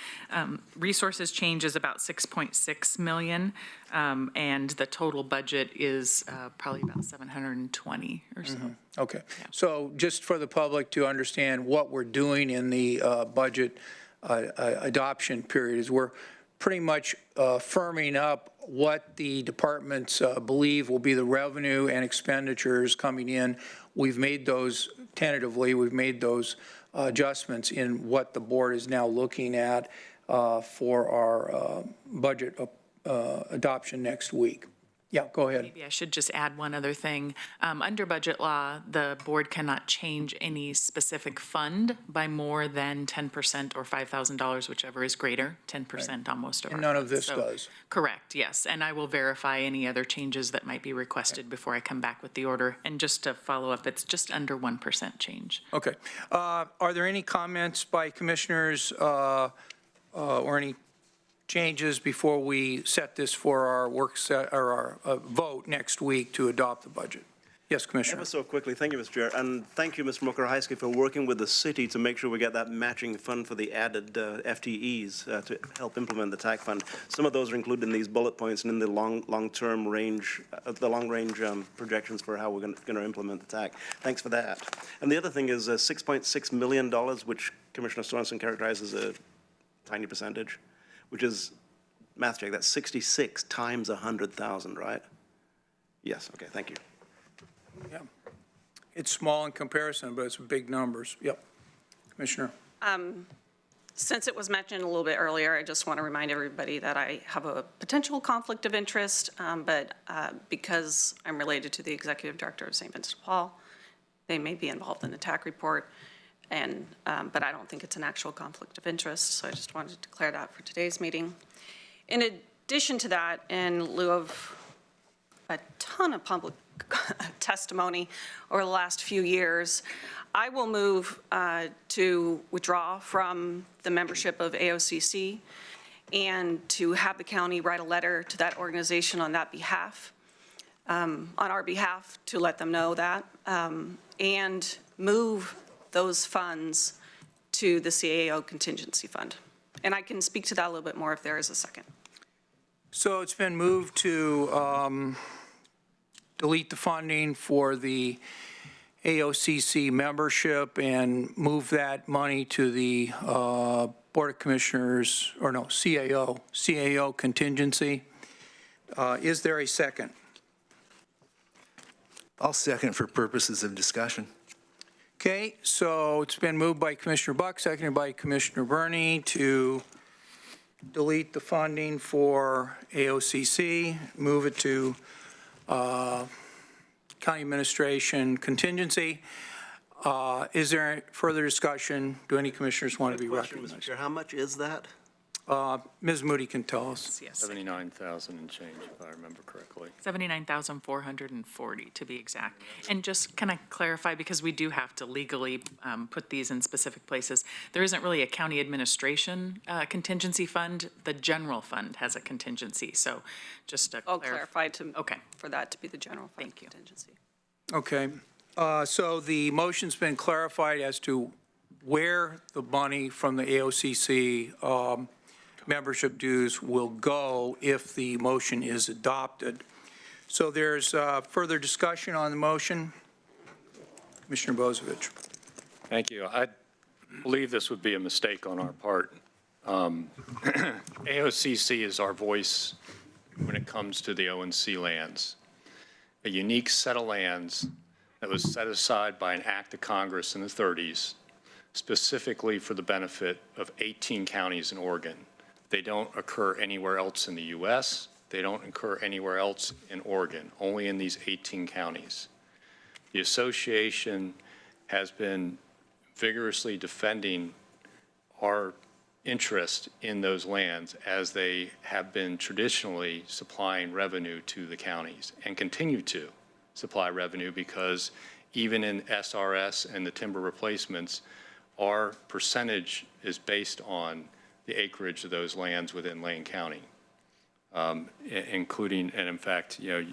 Resources change is about 6.6 million, and the total budget is probably about 720 or so. Okay, so just for the public to understand what we're doing in the budget adoption period is we're pretty much firming up what the departments believe will be the revenue and expenditures coming in. We've made those tentatively, we've made those adjustments in what the board is now looking at for our budget adoption next week. Yeah, go ahead. Maybe I should just add one other thing. Under budget law, the board cannot change any specific fund by more than 10% or $5,000, whichever is greater, 10% on most of our And none of funds. this So- does. Correct, yes. And I will verify any other changes that might be requested before I come back with the order. And just to follow up, it's just under 1% change. Okay. Are there any comments by commissioners or any changes before we set this for our work set or our vote next week to adopt the budget? Yes, Commissioner. Ever so quickly, thank you, Mr. Chair, and thank you, Mr. Mokorhaiski, for working with the city to make sure we get that matching fund for the added FTEs to help implement the TAC fund. Some of those are included in these bullet points and in the long-term range, the long-range projections for how we're going to implement the TAC. Thanks for that. And the other thing is $6.6 million, which Commissioner Sorensen characterizes as a tiny percentage, which is, math check, that's 66 times 100,000, right? Yes, okay, thank you. Yeah. It's small in comparison, but it's big numbers. Yep. Commissioner. Since it was mentioned a little bit earlier, I just want to remind everybody that I have a potential conflict of interest, but because I'm related to the executive director of St. Vincent de Paul, they may be involved in the TAC report, and but I don't think it's an actual conflict of interest, so I just wanted to declare that for today's meeting. In addition to that, in lieu of a ton of public testimony over the last few years, I will move to withdraw from the membership of AOCC and to have the county write a letter to that organization on that behalf, on our behalf, to let them know that, and move those funds to the CAO contingency fund. And I can speak to that a little bit more if there is a second. So it's been moved to delete the funding for the AOCC membership and move that money to the Board of Commissioners, or no, CAO contingency. Is there a second? I'll second for purposes of discussion. Okay, so it's been moved by Commissioner Buck, seconded by Commissioner Berney to delete the funding for AOCC, move it to county administration contingency. Is there further discussion? Do any commissioners want to be recognized? Mr. Chair, how much is that? Ms. Moody can tell us. Yes, 79,000 and change, if I remember correctly. 79,440 to be exact. And just, can I clarify, because we do have to legally put these in specific places, there isn't really a county administration contingency fund. The general fund has a contingency, so just to I'll clarify to, Okay. for that to be the general fund contingency. Okay. So the motion's been clarified as to where the money from the AOCC membership dues will go if the motion is adopted. So there's further discussion on the motion. Commissioner Bozievich. Thank you. I believe this would be a mistake on our part. AOCC is our voice when it comes to the ONC lands, a unique set of lands that was set aside by an act of Congress in the 30s, specifically for the benefit of 18 counties in Oregon. They don't occur anywhere else in the U.S. They don't occur anywhere else in Oregon, only in these 18 counties. The association has been vigorously defending our interest in those lands as they have been traditionally supplying revenue to the counties and continue to supply revenue because even in SRS and the timber replacements, our percentage is based on the acreage of those lands within Lane County, including, and in fact, you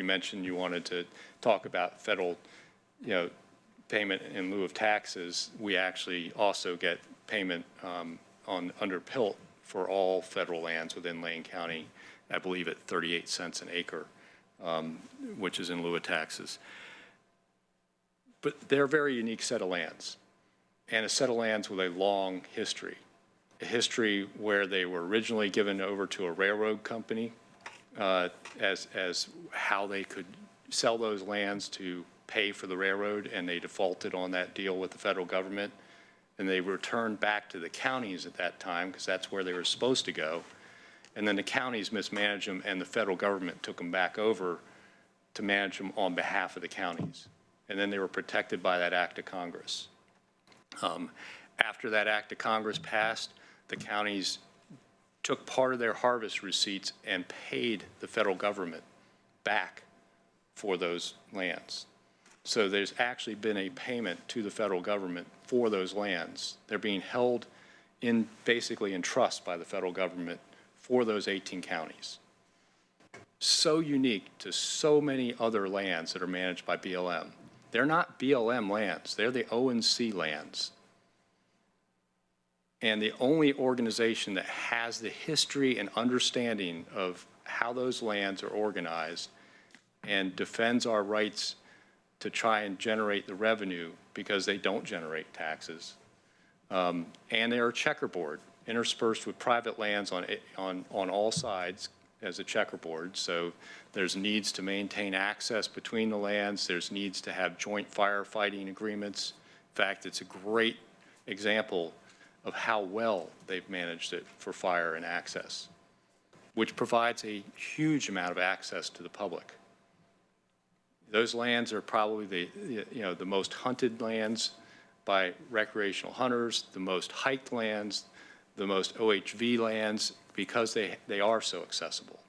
mentioned you wanted to talk about federal, payment in lieu of taxes. We actually also get payment under PILT for all federal lands within Lane County, I believe at 38 cents an acre, which is in lieu of taxes. But they're a very unique set of lands, and a set of lands with a long history. A history where they were originally given over to a railroad company as how they could sell those lands to pay for the railroad, and they defaulted on that deal with the federal government. And they returned back to the counties at that time because that's where they were supposed to go. And then the counties mismanaged them, and the federal government took them back over to manage them on behalf of the counties. And then they were protected by that act of Congress. After that act of Congress passed, the counties took part of their harvest receipts and paid the federal government back for those lands. So there's actually been a payment to the federal government for those lands. They're being held basically in trust by the federal government for those 18 counties. So unique to so many other lands that are managed by BLM. They're not BLM lands, they're the ONC lands. And the only organization that has the history and understanding of how those lands are organized and defends our rights to try and generate the revenue because they don't generate taxes. And they are checkerboard, interspersed with private lands on all sides as a checkerboard. So there's needs to maintain access between the lands. There's needs to have joint firefighting agreements. In fact, it's a great example of how well they've managed it for fire and access, which provides a huge amount of access to the public. Those lands are probably the most hunted lands by recreational hunters, the most hiked lands, the most OHV lands, because they are so accessible.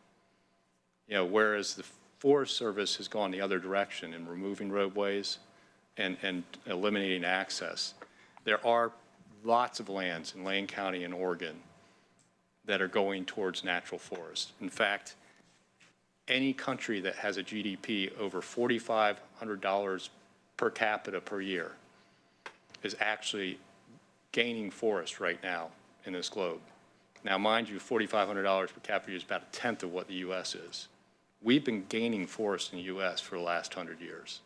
Whereas the Forest Service has gone the other direction in removing roadways and eliminating access. There are lots of lands in Lane County and Oregon that are going towards natural forest. In fact, any country that has a GDP over $4,500 per capita per year is actually gaining forest right now in this globe. Now, mind you, $4,500 per capita is about a tenth of what the U.S. is. We've been gaining forest in the U.S. for the last 100 years.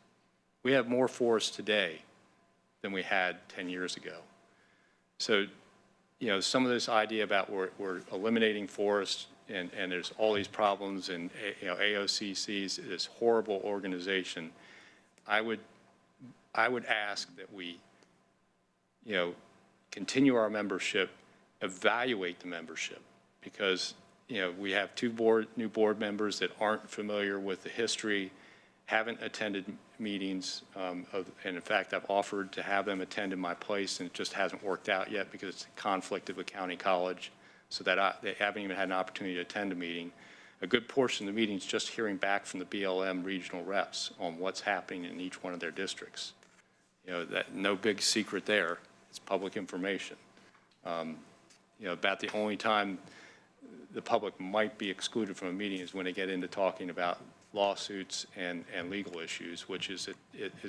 We have more forest today than we had 10 years ago. So, some of this idea about we're eliminating forests and there's all these problems and, AOCC's this horrible organization, I would ask that we, continue our membership evaluate the membership, because, you know, we have two new board members that aren't familiar with the history, haven't attended meetings, and in fact, I've offered to have them attend in my place, and it just hasn't worked out yet because it's a conflict of a county college, so that they haven't even had an opportunity to attend a meeting. A good portion of the meeting is just hearing back from the BLM regional reps on what's happening in each one of their districts. You know, that no big secret there. It's public information. You know, about the only time the public might be excluded from a meeting is when they get into talking about lawsuits and legal issues, which is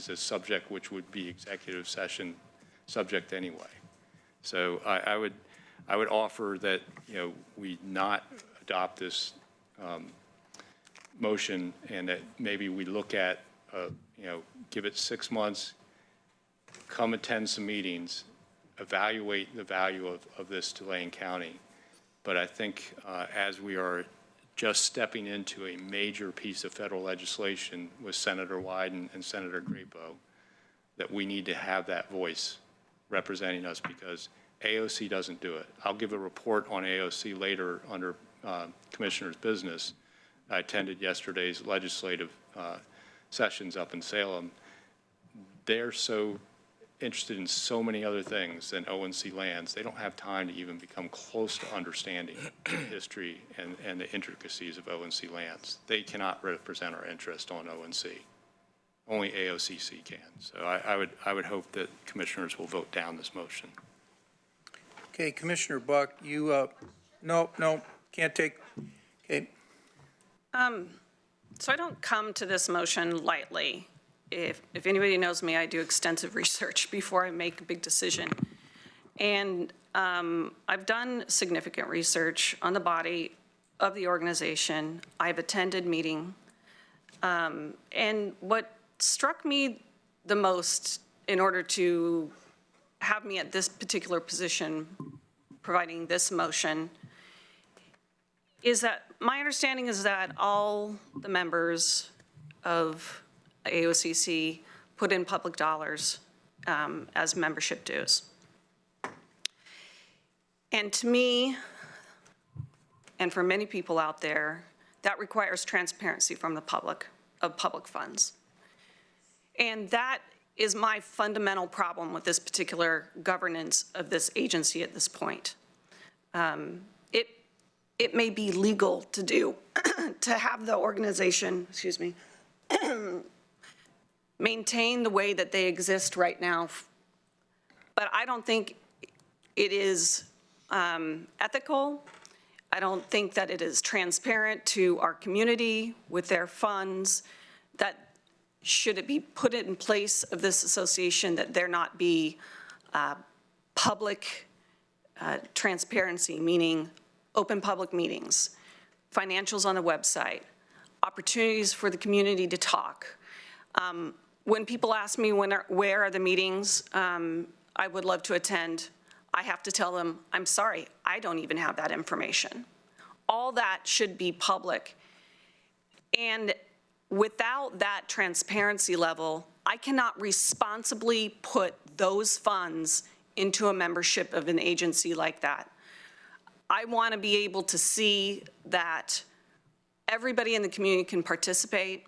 a subject which would be executive session subject anyway. So I would offer that, you know, we not adopt this motion, and that maybe we look at, you know, give it 6 months, come attend some meetings, evaluate the value of this to Lane County. But I think as we are just stepping into a major piece of federal legislation with Senator Wyden and Senator Grapo, that we need to have that voice representing us, because AOC doesn't do it. I'll give a report on AOC later under Commissioner's business. I attended yesterday's legislative sessions up in Salem. They're so interested in so many other things than ONC lands. They don't have time to even become close to understanding the history and the intricacies of ONC lands. They cannot represent our interest on ONC. Only AOCC can. So I would hope that commissioners will vote down this motion. Okay, Commissioner Buck, you, no, can't take, okay. So I don't come to this motion lightly. If anybody knows me, I do extensive research before I make a big decision. And I've done significant research on the body of the organization. I've attended meeting. And what struck me the most in order to have me at this particular position, providing this motion, is that my understanding is that all the members of AOCC put in public dollars as membership dues. And to me, and for many people out there, that requires transparency from the public, of public funds. And that is my fundamental problem with this particular governance of this agency at this point. It may be legal to do, to have the organization, excuse me, maintain the way that they exist right now. But I don't think it is ethical. I don't think that it is transparent to our community with their funds, that should it be put in place of this association, that there not be public transparency, meaning open public meetings, financials on the website, opportunities for the community to talk. When people ask me where are the meetings I would love to attend, I have to tell them, I'm sorry, I don't even have that information. All that should be public. And without that transparency level, I cannot responsibly put those funds into a membership of an agency like that. I want to be able to see that everybody in the community can participate.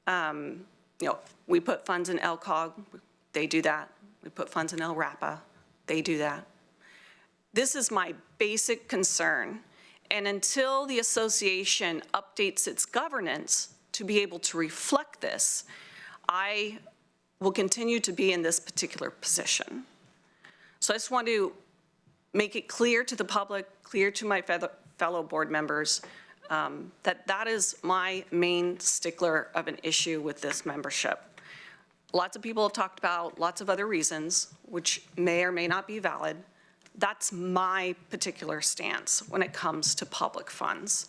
You know, we put funds in LCOG, they do that. We put funds in LRAPA, they do that. This is my basic concern. And until the association updates its governance to be able to reflect this, I will continue to be in this particular position. So I just want to make it clear to the public, clear to my fellow board members, that that is my main stickler of an issue with this membership. Lots of people have talked about lots of other reasons, which may or may not be valid. That's my particular stance when it comes to public funds.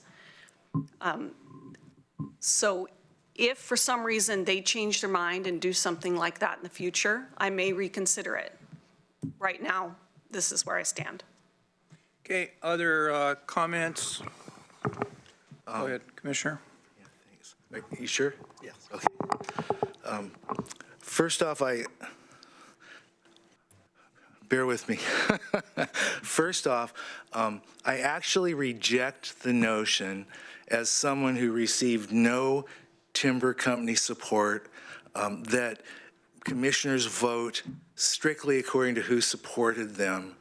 So if for some reason they change their mind and do something like that in the future, I may reconsider it. Right now, this is where I stand. Okay, other comments? Go ahead, Commissioner. Yeah, thanks. Are you sure? Yes. Okay. First off, bear with me. First off, I actually reject the notion, as someone who received no timber company support, that commissioners vote strictly according to who supported them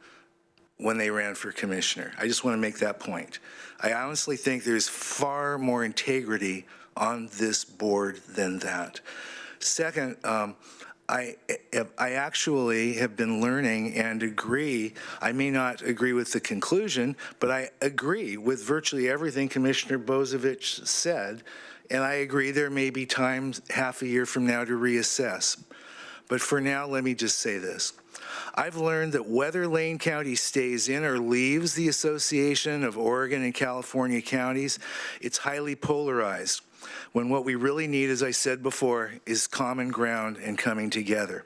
when they ran for commissioner. I just want to make that point. I honestly think there's far more integrity on this board than that. Second, I actually have been learning and agree. I may not agree with the conclusion, but I agree with virtually everything Commissioner Bozovich said, and I agree there may be times half a year from now to reassess. But for now, let me just say this. I've learned that whether Lane County stays in or leaves the Association of Oregon and California Counties, it's highly polarized, when what we really need, as I said before, is common ground and coming together,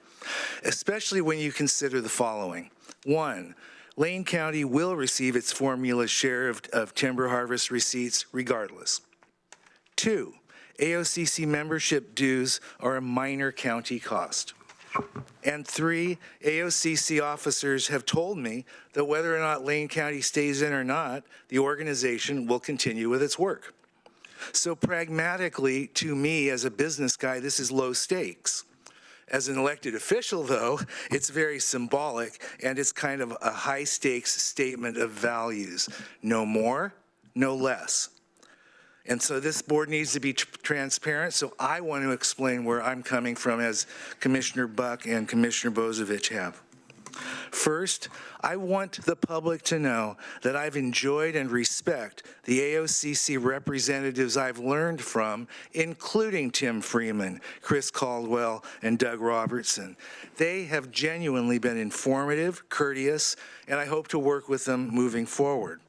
especially when you consider the following. One, Lane County will receive its formula share of timber harvest receipts regardless. Two, AOCC membership dues are a minor county cost. And three, AOCC officers have told me that whether or not Lane County stays in or not, the organization will continue with its work. So pragmatically, to me as a business guy, this is low stakes. As an elected official, though, it's very symbolic, and it's kind of a high stakes statement of values. No more, no less. And so this board needs to be transparent, so I want to explain where I'm coming from, as Commissioner Buck and Commissioner Bozovich have. First, I want the public to know that I've enjoyed and respect the AOCC representatives I've learned from, including Tim Freeman, Chris Caldwell, and Doug Robertson. They have genuinely been informative, courteous, and I hope to work with them moving forward.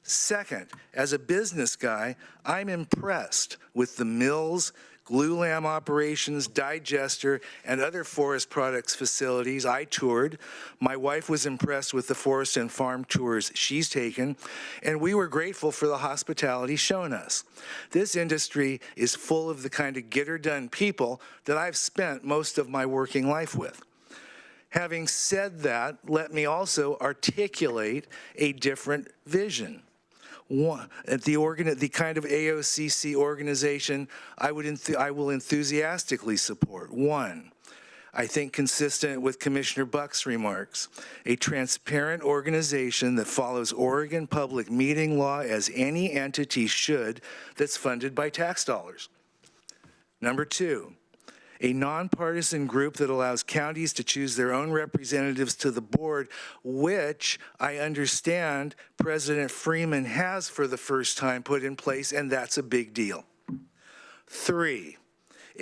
Second, as a business guy, I'm impressed with the mills, glulam operations, digester, and other forest products facilities I toured. My wife was impressed with the forest and farm tours she's taken, and we were grateful for the hospitality shown us. This industry is full of the kind of get-her-done people that I've spent most of my working life with. Having said that, let me also articulate a different vision. One, the kind of AOCC organization I will enthusiastically support. One, I think consistent with Commissioner Buck's remarks, a transparent organization that follows Oregon public meeting law as any entity should that's funded by tax dollars. Number two, a nonpartisan group that allows counties to choose their own representatives to the board, which I understand President Freeman has for the first time put in place, and that's a big deal. Three,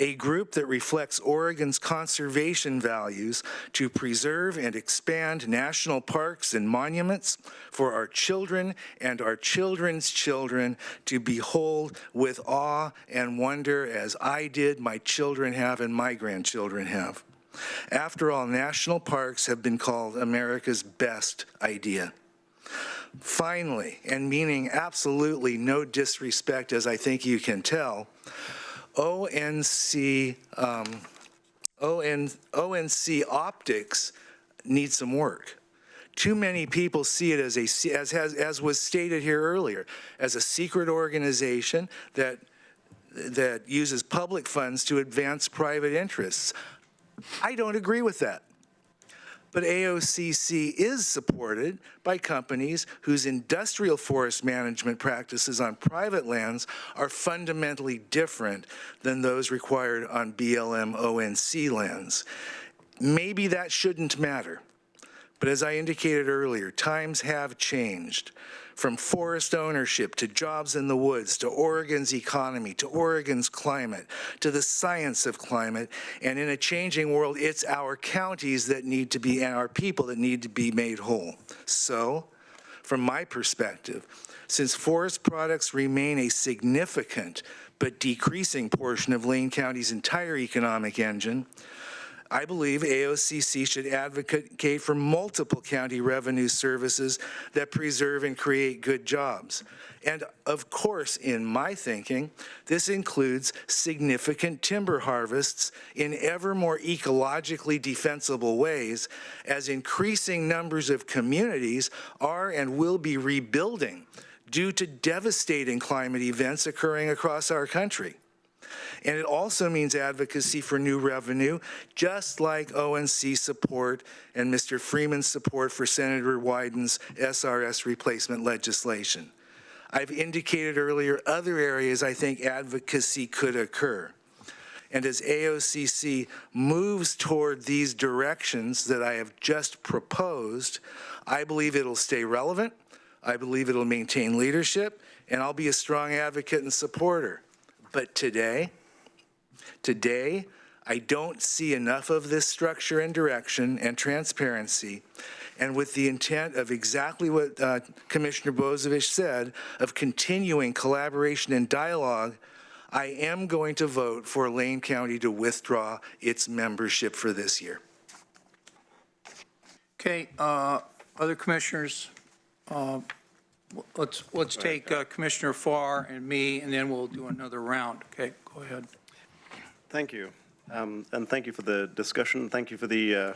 a group that reflects Oregon's conservation values to preserve and expand national parks and monuments for our children and our children's children to behold with awe and wonder, as I did, my children have, and my grandchildren have. After all, national parks have been called America's best idea. Finally, and meaning absolutely no disrespect, as I think you can tell, ONC optics need some work. Too many people see it as was stated here earlier, as a secret organization that uses public funds to advance private interests. I don't agree with that. But AOCC is supported by companies whose industrial forest management practices on private lands are fundamentally different than those required on BLM ONC lands. Maybe that shouldn't matter. But as I indicated earlier, times have changed. From forest ownership to jobs in the woods, to Oregon's economy, to Oregon's climate, to the science of climate. And in a changing world, it's our counties that need to be, and our people that need to be made whole. So, from my perspective, since forest products remain a significant but decreasing portion of Lane County's entire economic engine, I believe AOCC should advocate for multiple county revenue services that preserve and create good jobs. And of course, in my thinking, this includes significant timber harvests in ever more ecologically defensible ways, as increasing numbers of communities are and will be rebuilding due to devastating climate events occurring across our country. And it also means advocacy for new revenue, just like ONC support and Mr. Freeman's support for Senator Wyden's SRS replacement legislation. I've indicated earlier other areas I think advocacy could occur. And as AOCC moves toward these directions that I have just proposed, I believe it'll stay relevant, I believe it'll maintain leadership, and I'll be a strong advocate and supporter. But today, I don't see enough of this structure and direction and transparency, and with the intent of exactly what Commissioner Bozovich said, of continuing collaboration and dialogue, I am going to vote for Lane County to withdraw its membership for this year. Okay, other commissioners, let's take Commissioner Farr and me, and then we'll do another round. Okay, go ahead. Thank you. And thank you for the discussion. Thank you for the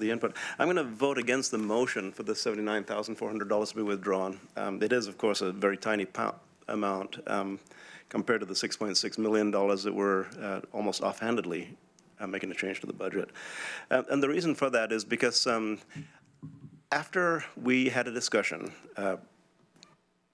input. I'm going to vote against the motion for the $79,400 to be withdrawn. It is, of course, a very tiny amount compared to the $6.6 million that we're almost offhandedly making a change to the budget. And the reason for that is because after we had a discussion a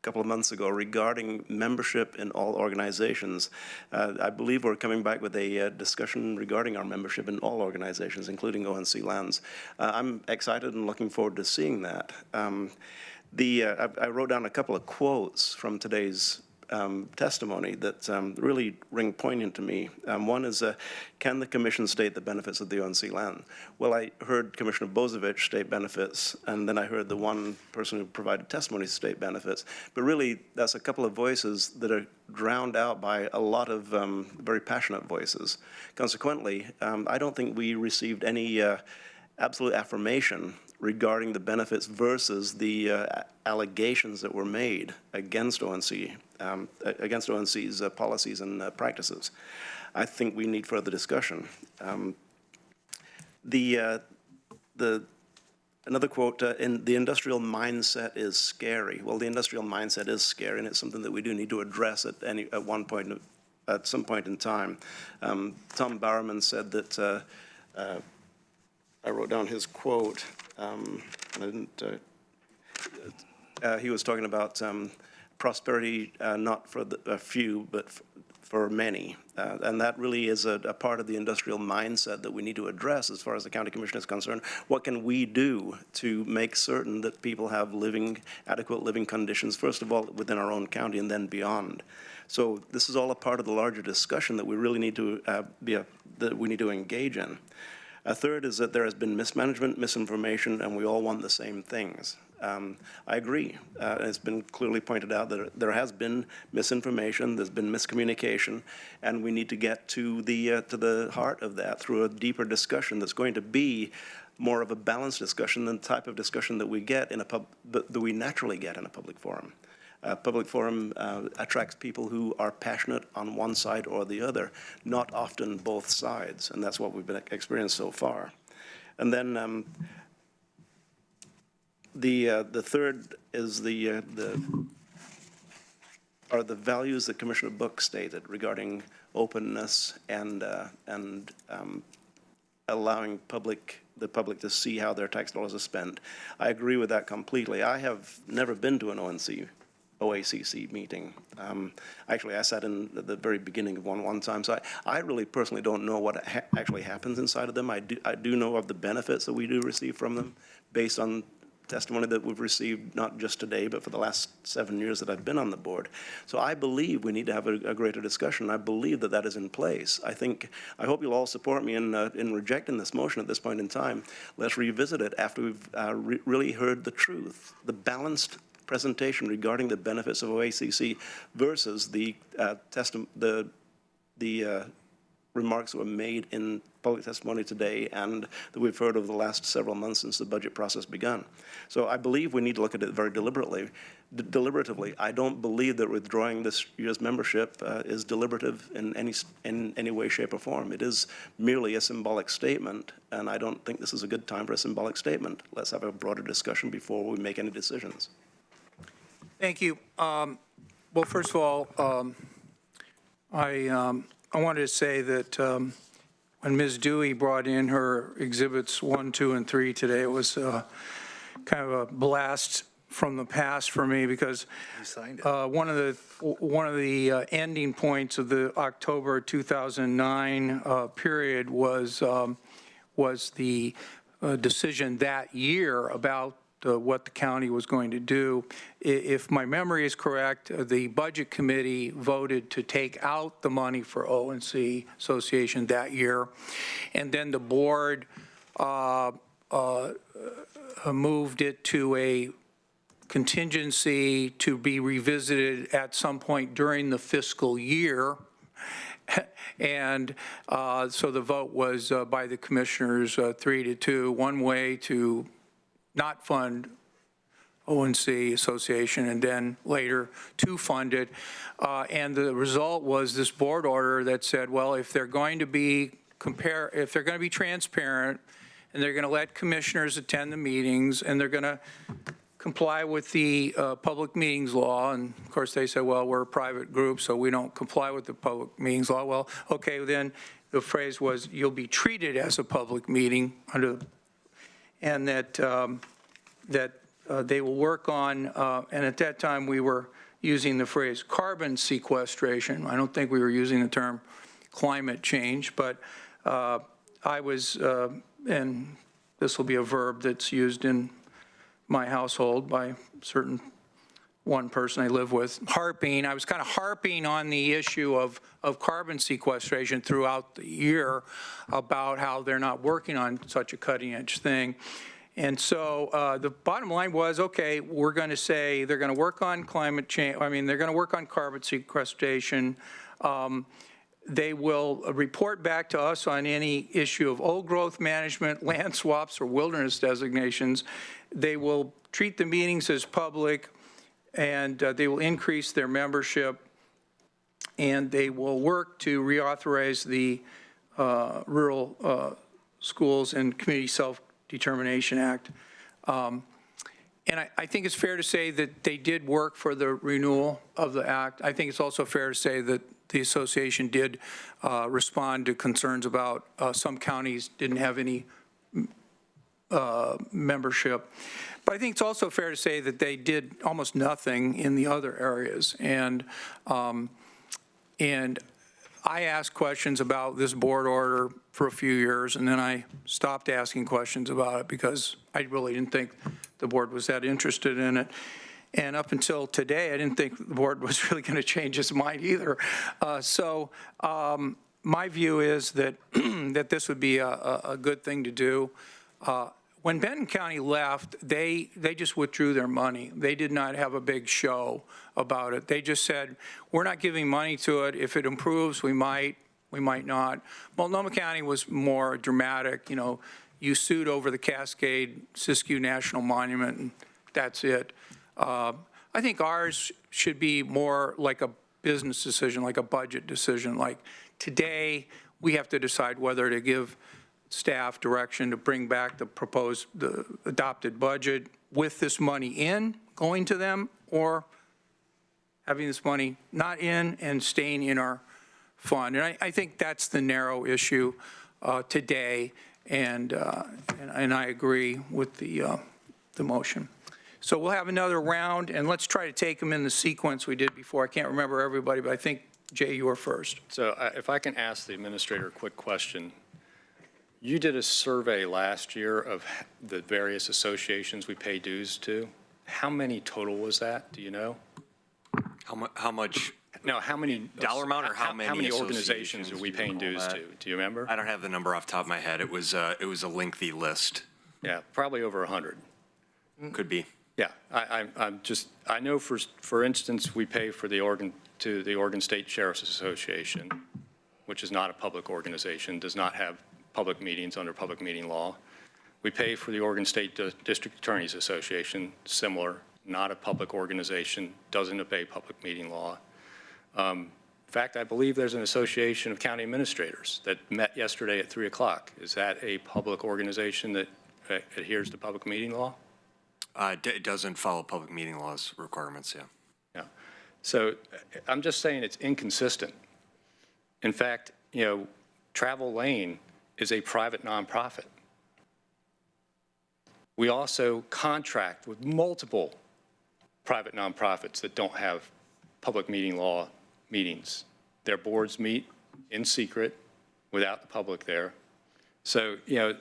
couple of months ago regarding membership in all organizations, I believe we're coming back with a discussion regarding our membership in all organizations, including ONC Lands. I'm excited and looking forward to seeing that. I wrote down a couple of quotes from today's testimony that really ring poignant to me. One is, can the commission state the benefits of the ONC land? Well, I heard Commissioner Bozovich state benefits, and then I heard the one person who provided testimony state benefits. But really, that's a couple of voices that are drowned out by a lot of very passionate voices. Consequently, I don't think we received any absolute affirmation regarding the benefits versus the allegations that were made against ONC, against ONC's policies and practices. I think we need further discussion. Another quote, in the industrial mindset is scary. Well, the industrial mindset is scary, and it's something that we do need to address at some point in time. Tom Bowerman said that, I wrote down his quote, he was talking about prosperity not for a few, but for many. And that really is a part of the industrial mindset that we need to address as far as the county commission is concerned. What can we do to make certain that people have adequate living conditions, first of all, within our own county and then beyond? So this is all a part of the larger discussion that we really need to engage in. A third is that there has been mismanagement, misinformation, and we all want the same things. I agree. It's been clearly pointed out that there has been misinformation, there's been miscommunication, and we need to get to the heart of that through a deeper discussion that's going to be more of a balanced discussion than the type of discussion that we get that we naturally get in a public forum. Public forum attracts people who are passionate on one side or the other, not often both sides, and that's what we've been experienced so far. And then the third is the values that Commissioner Book stated regarding openness and allowing the public to see how their tax dollars are spent. I agree with that completely. I have never been to an OACC meeting. Actually, I sat in at the very beginning of one time, so I really personally don't know what actually happens inside of them. I do know of the benefits that we do receive from them based on testimony that we've received not just today, but for the last 7 years that I've been on the board. So I believe we need to have a greater discussion. I believe that that is in place. I hope you'll all support me in rejecting this motion at this point in time. Let's revisit it after we've really heard the truth, the balanced presentation regarding the benefits of OACC versus the remarks that were made in public testimony today and that we've heard over the last several months since the budget process began. So I believe we need to look at it very deliberatively. I don't believe that withdrawing this year's membership is deliberative in any way, shape, or form. It is merely a symbolic statement, and I don't think this is a good time for a symbolic statement. Let's have a broader discussion before we make any decisions. Thank you. Well, first of all, I wanted to say that when Ms. Dewey brought in her exhibits 1, 2, and 3 today, it was kind of a blast from the past for me, because one of the ending points of the October 2009 period was the decision that year about what the county was going to do. If my memory is correct, the Budget Committee voted to take out the money for O&C Association that year, and then the board moved it to a contingency to be revisited at some point during the fiscal year. And so the vote was by the commissioners 3-2, one way to not fund O&C Association, and then later to fund it. And the result was this board order that said, well, if they're going to be transparent, and they're going to let commissioners attend the meetings, and they're going to comply with the public meetings law. And of course they said, well, we're a private group, so we don't comply with the public meetings law. Well, okay, then the phrase was, you'll be treated as a public meeting under, and that they will work on, and at that time we were using the phrase carbon sequestration. I don't think we were using the term climate change, but I was, and this will be a verb that's used in my household by certain one person I live with, harping. I was kind of harping on the issue of carbon sequestration throughout the year about how they're not working on such a cutting edge thing. And so the bottom line was, okay, we're going to say they're going to work on climate change. I mean, they're going to work on carbon sequestration. They will report back to us on any issue of old growth management, land swaps, or wilderness designations. They will treat the meetings as public, and they will increase their membership, and they will work to reauthorize the Rural Schools and Community Self-Determination Act. And I think it's fair to say that they did work for the renewal of the act. I think it's also fair to say that the association did respond to concerns about some counties didn't have any membership. But I think it's also fair to say that they did almost nothing in the other areas. And I asked questions about this board order for a few years, and then I stopped asking questions about it because I really didn't think the board was that interested in it. And up until today, I didn't think the board was really going to change its mind either. So my view is that that this would be a good thing to do. When Benton County left, they just withdrew their money. They did not have a big show about it. They just said, we're not giving money to it. If it improves, we might not. Multnomah County was more dramatic. You know, you sued over the Cascade Siskiyou National Monument, and that's it. I think ours should be more like a business decision, like a budget decision. Like today, we have to decide whether to give staff direction to bring back the adopted budget with this money going to them, or having this money not in and staying in our fund. And I think that's the narrow issue today, and I agree with the motion. So we'll have another round, and let's try to take them in the sequence we did before. I can't remember everybody, but I think, Jay, you were first. So if I can ask the administrator a quick question. You did a survey last year of the various associations we pay dues to. How many total was that? Do you know? How much? No, how many? Dollar amount, or how many organizations are we paying dues to? Do you remember? I don't have the number off the top of my head. It was a lengthy list. Yeah, probably over 100. Could be. Yeah, I know for instance, we pay for the Oregon State Sheriff's Association. which is not a public organization, does not have public meetings under public meeting law. We pay for the Oregon State District Attorneys Association, similar, not a public organization, doesn't obey public meeting law. In fact, I believe there's an association of county administrators that met yesterday at 3 o'clock. Is that a public organization that adheres to public meeting law? It doesn't follow public meeting laws requirements, yeah. Yeah. So I'm just saying it's inconsistent. In fact, you know, Travel Lane is a private nonprofit. We also contract with multiple private nonprofits that don't have public meeting law meetings. Their boards meet in secret without the public there. So, you know,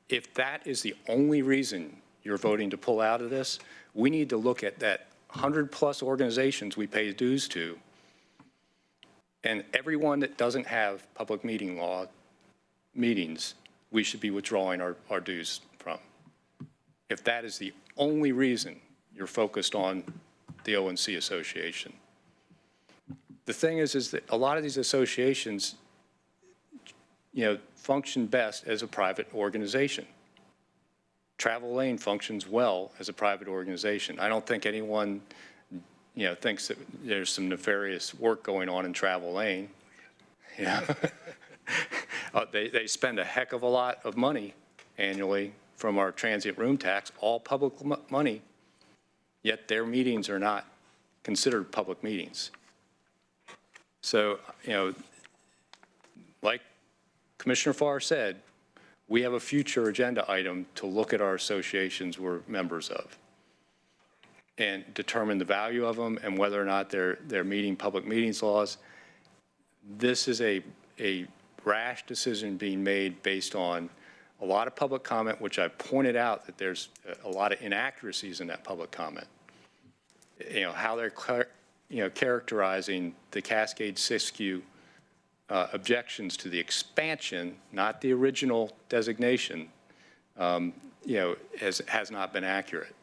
if that is the only reason you're voting to pull out of this, we need to look at that 100-plus organizations we pay dues to, and everyone that doesn't have public meeting law meetings, we should be withdrawing our dues from. If that is the only reason you're focused on the ONC Association. The thing is that a lot of these associations, you know, function best as a private organization. Travel Lane functions well as a private organization. I don't think anyone, you know, thinks that there's some nefarious work going on in Travel Lane. Yeah. They spend a heck of a lot of money annually from our transient room tax, all public money, yet their meetings are not considered public meetings. So, you know, like Commissioner Farr said, we have a future agenda item to look at our associations we're members of and determine the value of them and whether or not they're meeting public meetings laws. This is a rash decision being made based on a lot of public comment, which I pointed out that there's a lot of inaccuracies in that public comment. You know, how they're characterizing the Cascade-Siskiyou objections to the expansion, not the original designation, you know, has not been accurate.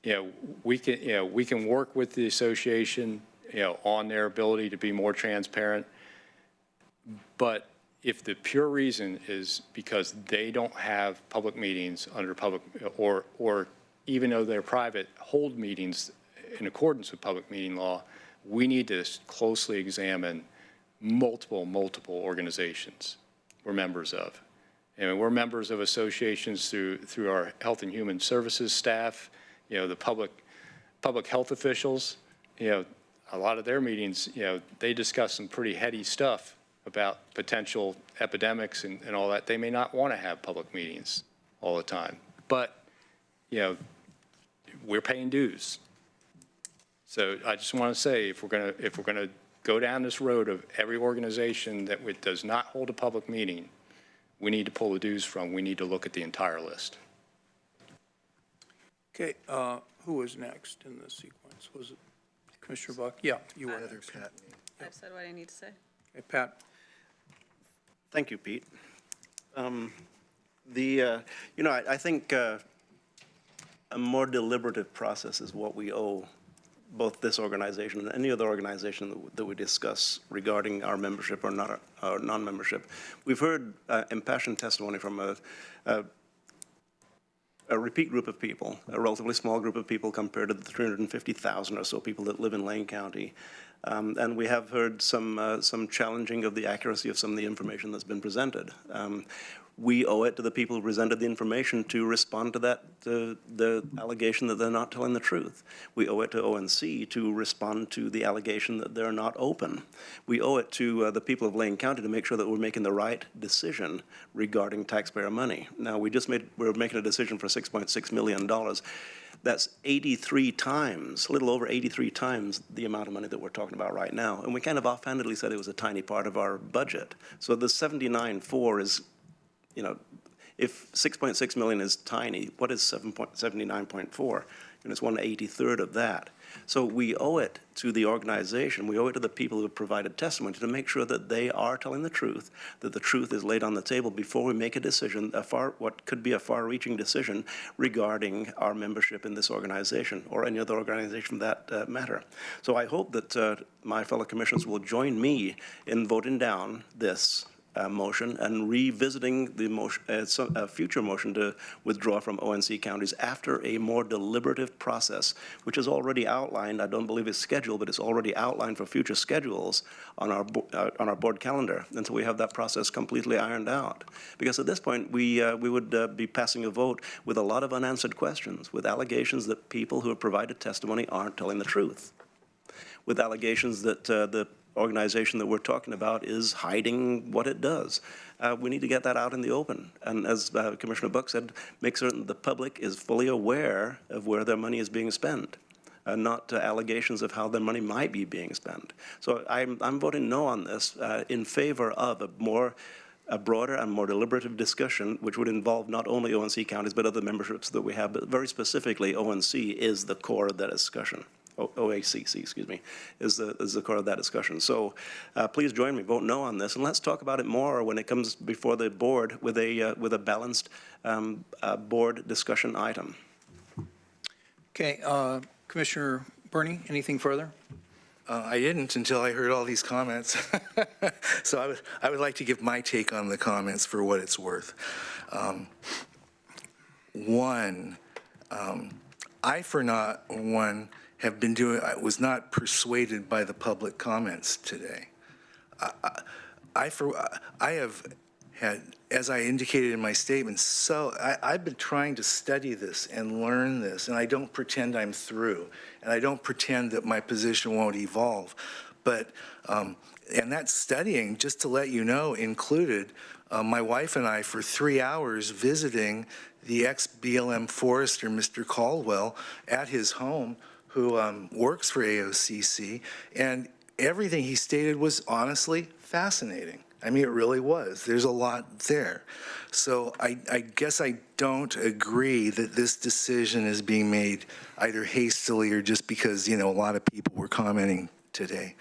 You know, we can work with the association, you know, on their ability to be more transparent, but if the pure reason is because they don't have public meetings under public, or even though they're private, hold meetings in accordance with public meeting law, we need to closely examine multiple organizations we're members of. And we're members of associations through our Health and Human Services staff, you know, the public health officials, you know, a lot of their meetings, you know, they discuss some pretty heady stuff about potential epidemics and all that. They may not want to have public meetings all the time, but, you know, we're paying dues. So I just want to say, if we're going to go down this road of every organization that does not hold a public meeting, we need to pull the dues from. We need to look at the entire list. Okay, who was next in the sequence? Was it Commissioner Buck? Yeah, you were next. I've said what I need to say. Okay, Pat. Thank you, Pete. You know, I think a more deliberative process is what we owe both this organization and any other organization that we discuss regarding our membership or not our non-membership. We've heard impassioned testimony from a repeat group of people, a relatively small group of people compared to the 350,000 or so people that live in Lane County. And we have heard some challenging of the accuracy of some of the information that's been presented. We owe it to the people who presented the information to respond to that, the allegation that they're not telling the truth. We owe it to ONC to respond to the allegation that they're not open. We owe it to the people of Lane County to make sure that we're making the right decision regarding taxpayer money. Now, we're making a decision for $6.6 million. That's 83 times, a little over 83 times the amount of money that we're talking about right now. And we kind of offhandedly said it was a tiny part of our budget. So the 79.4 is, you know, If 6.6 million is tiny, what is 79.4? And it's 1/83rd of that. So we owe it to the organization, we owe it to the people who have provided testimony to make sure that they are telling the truth, that the truth is laid on the table before we make a decision, what could be a far-reaching decision regarding our membership in this organization or any other organization for that matter. So I hope that my fellow commissioners will join me in voting down this motion and revisiting the motion, a future motion to withdraw from ONC counties after a more deliberative process, which is already outlined. I don't believe it's scheduled, but it's already outlined for future schedules on our board calendar until we have that process completely ironed out. Because at this point, we would be passing a vote with a lot of unanswered questions, with allegations that people who have provided testimony aren't telling the truth, with allegations that the organization that we're talking about is hiding what it does. We need to get that out in the open. And as Commissioner Buck said, make certain the public is fully aware of where their money is being spent, not allegations of how their money might be being spent. So I'm voting no on this in favor of a broader and more deliberative discussion, which would involve not only ONC counties, but other memberships that we have, but very specifically ONC is the core of that discussion. OACC, excuse me, is the core of that discussion. So please join me, vote no on this, and let's talk about it more when it comes before the board with a balanced board discussion item. Okay, Commissioner Berney, anything further? I didn't until I heard all these comments. So I would like to give my take on the comments for what it's worth. I, for not one, was not persuaded by the public comments today. I have had, as I indicated in my statement, I've been trying to study this and learn this, and I don't pretend I'm through, and I don't pretend that my position won't evolve. But, and that studying, just to let you know, included my wife and I for 3 hours visiting the ex-BLM forester, Mr. Caldwell, at his home, who works for AOCC, and everything he stated was honestly fascinating. I mean, it really was. There's a lot there. So I guess I don't agree that this decision is being made either hastily or just because, a lot of people were commenting today.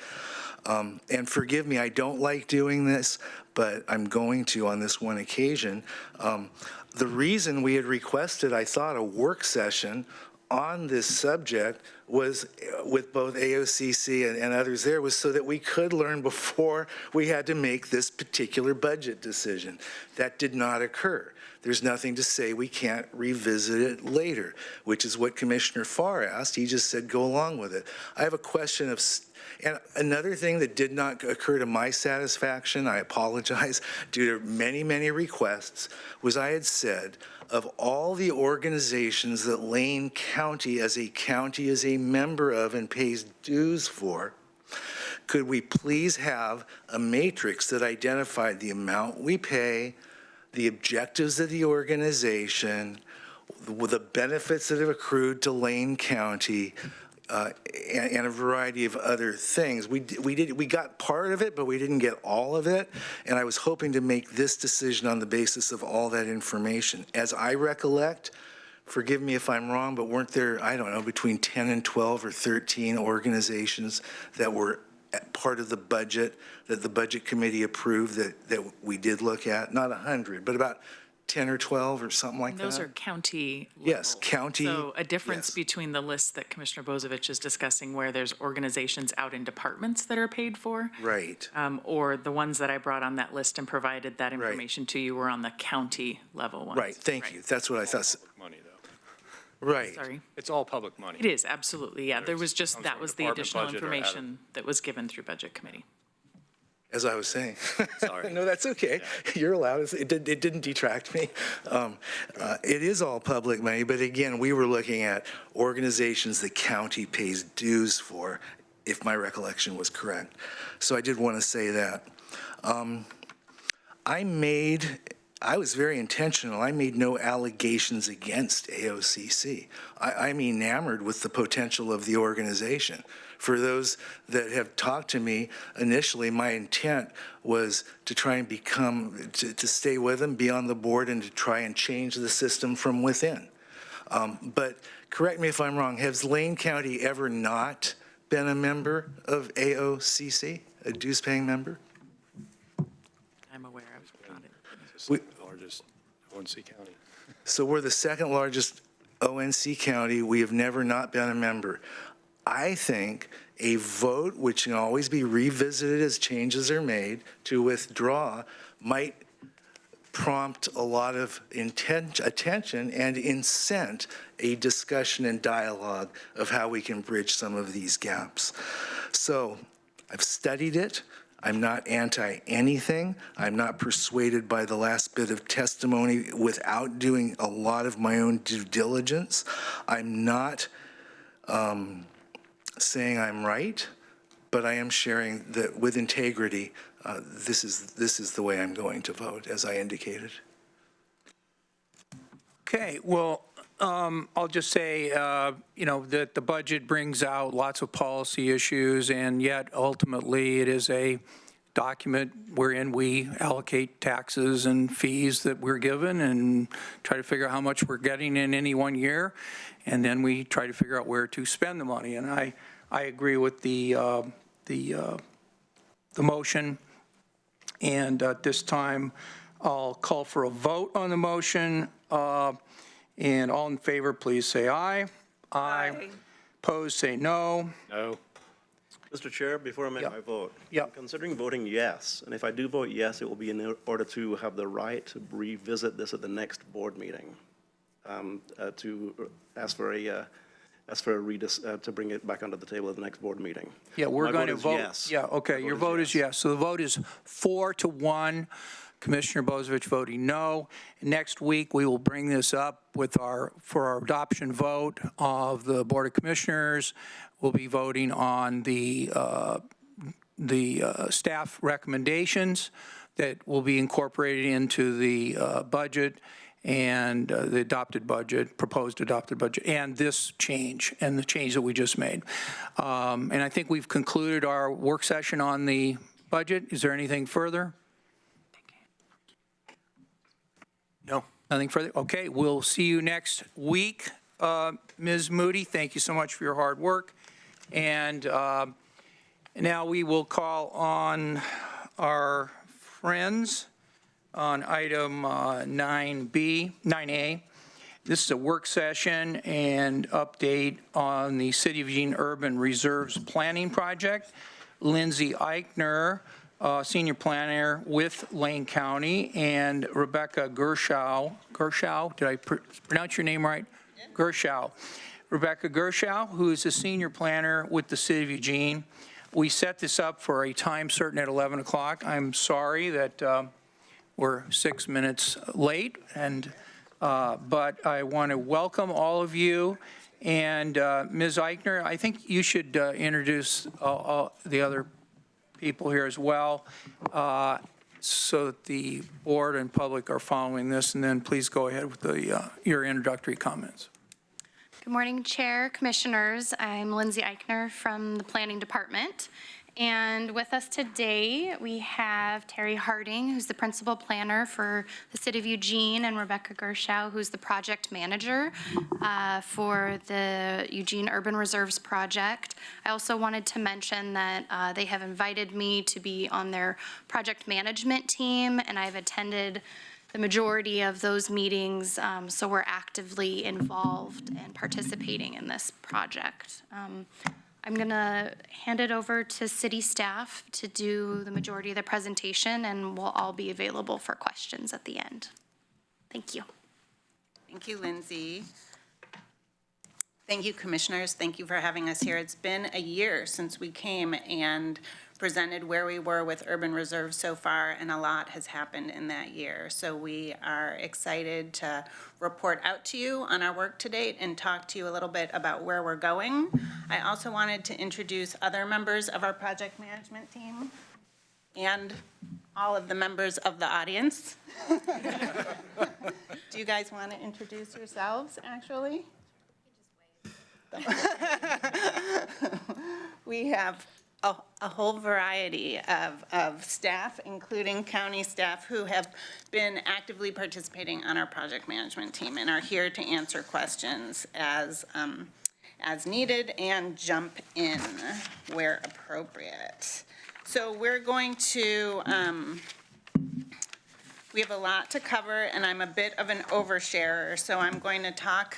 And forgive me, I don't like doing this, but I'm going to on this one occasion. The reason we had requested, I thought, a work session on this subject was with both AOCC and others there was so that we could learn before we had to make this particular budget decision. That did not occur. There's nothing to say we can't revisit it later, which is what Commissioner Farr asked. He just said go along with it. I have a question of, and another thing that did not occur to my satisfaction, I apologize, due to many, many requests, was I had said, of all the organizations that Lane County as a member of and pays dues for, could we please have a matrix that identified the amount we pay, the objectives of the organization, the benefits that have accrued to Lane County, and a variety of other things. We got part of it, but we didn't get all of it, and I was hoping to make this decision on the basis of all that information. As I recollect, forgive me if I'm wrong, but weren't there, I don't know, between 10 and 12 or 13 organizations that were part of the budget that the Budget Committee approved that we did look at? Not 100, but about 10 or 12 or something like that? Those are county level. Yes, county. So a difference yes. between the list that Commissioner Bozovich is discussing where there's organizations out in departments that are paid for. Right. Or the ones that I brought on that list and provided that information to you were on the county level ones. Right, thank you. That's what I thought. Money, though. Right. Sorry. It's all public money. It is, absolutely, yeah. There was just, comes that from was the department additional budget or out of- information that was given through Budget Committee. As I was saying. Sorry. No, that's okay. You're allowed. It didn't detract me. It is all public money, but again, we were looking at organizations the county pays dues for, if my recollection was correct. So I did want to say that. I was very intentional. I made no allegations against AOCC. I'm enamored with the potential of the organization. For those that have talked to me, initially, my intent was to try and to stay with them, be on the board, and to try and change the system from within. But correct me if I'm wrong, has Lane County ever not been a member of AOCC, a dues-paying member? I'm aware of it. We- Largest ONC county. So we're the second largest ONC county. We have never not been a member. I think a vote, which can always be revisited as changes are made, to withdraw might prompt a lot of attention and incent a discussion and dialogue of how we can bridge some of these gaps. So I've studied it. I'm not anti-anything. I'm not persuaded by the last bit of testimony without doing a lot of my own due diligence. I'm not saying I'm right, but I am sharing that with integrity, this is the way I'm going to vote, as I indicated. Okay, well, I'll just say, that the budget brings out lots of policy issues, and yet ultimately it is a document wherein we allocate taxes and fees that we're given and try to figure out how much we're getting in any one year, and then we try to figure out where to spend the money. And I agree with the motion, and at this time, I'll call for a vote on the motion. And all in favor, please say aye. Aye. Opposed, say no. No. Mr. Chair, before I make my vote, Yep. I'm considering voting yes. And if I do vote yes, it will be in order to have the right to revisit this at the next board meeting, to ask for to bring it back onto the table at the next board meeting. Yeah, we're My going to is vote. yes. Yeah, okay, your vote is yes. So the vote is 4-1. Commissioner Bozovich voting no. Next week, we will bring this up for our adoption vote of the Board of Commissioners. We'll be voting on the staff recommendations that will be incorporated into the budget and the adopted budget, proposed adopted budget, and this change, and the change that we just made. And I think we've concluded our work session on the budget. Is there anything further? No. Nothing further? Okay, we'll see you next week. Ms. Moody, thank you so much for your hard work. And now we will call on our friends on item 9A. This is a work session and update on the City of Eugene Urban Reserves Planning Project. Lindsay Eichner, Senior Planner with Lane County, and Rebecca Gershow, did I pronounce your name right? Yeah. Gershow. Rebecca Gershow, who is a Senior Planner with the City of Eugene. We set this up for a time certain at 11 o'clock. I'm sorry that we're 6 minutes late, but I want to welcome all of you. And Ms. Eichner, I think you should introduce the other people here as well, so that the board and public are following this, and then please go ahead with your introductory comments. Good morning, Chair, Commissioners. I'm Lindsay Eichner from the Planning Department. And with us today, we have Terry Harding, who's the Principal Planner for the City of Eugene, and Rebecca Gershow, who's the Project Manager for the Eugene Urban Reserves Project. I also wanted to mention that they have invited me to be on their project management team, and I've attended the majority of those meetings, so we're actively involved and participating in this project. I'm going to hand it over to city staff to do the majority of the presentation, and we'll all be available for questions at the end. Thank you. Thank you, Lindsay. Thank you, commissioners. Thank you for having us here. It's been a year since we came and presented where we were with Urban Reserve so far, and a lot has happened in that year. So we are excited to report out to you on our work to date and talk to you a little bit about where we're going. I also wanted to introduce other members of our project management team and all of the members of the audience. Do you guys want to introduce yourselves, actually? We have a whole variety of staff, including county staff, who have been actively participating on our project management team and are here to answer questions as needed and jump in where appropriate. So we're going to, we have a lot to cover, and I'm a bit of an oversharer, so I'm going to talk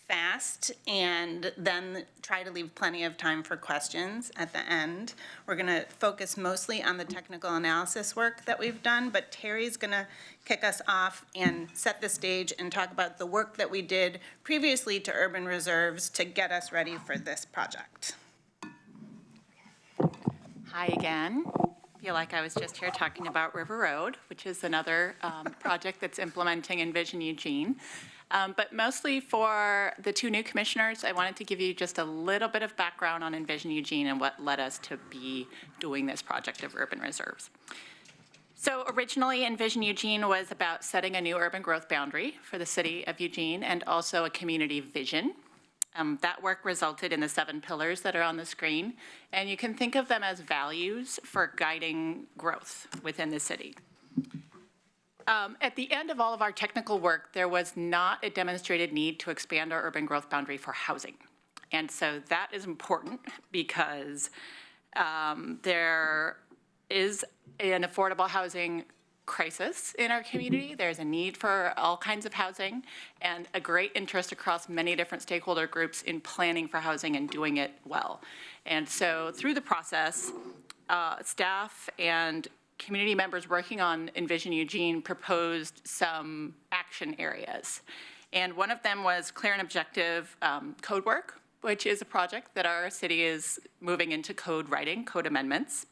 fast and then try to leave plenty of time for questions at the end. We're going to focus mostly on the technical analysis work that we've done, but Terry's going to kick us off and set the stage and talk about the work that we did previously to urban reserves to get us ready for this project. Hi again. I feel like I was just here talking about River Road, which is another project that's implementing Envision Eugene. But mostly for the two new commissioners, I wanted to give you just a little bit of background on Envision Eugene and what led us to be doing this project of urban reserves. So originally, Envision Eugene was about setting a new urban growth boundary for the city of Eugene and also a community vision. That work resulted in the 7 pillars that are on the screen, and you can think of them as values for guiding growth within the city. At the end of all of our technical work, there was not a demonstrated need to expand our urban growth boundary for housing. And so that is important because there is an affordable housing crisis in our community. There's a need for all kinds of housing and a great interest across many different stakeholder groups in planning for housing and doing it well. And so through the process, staff and community members working on Envision Eugene proposed some action areas. And one of them was clear and objective code work, which is a project that our city is moving into code writing, code amendments.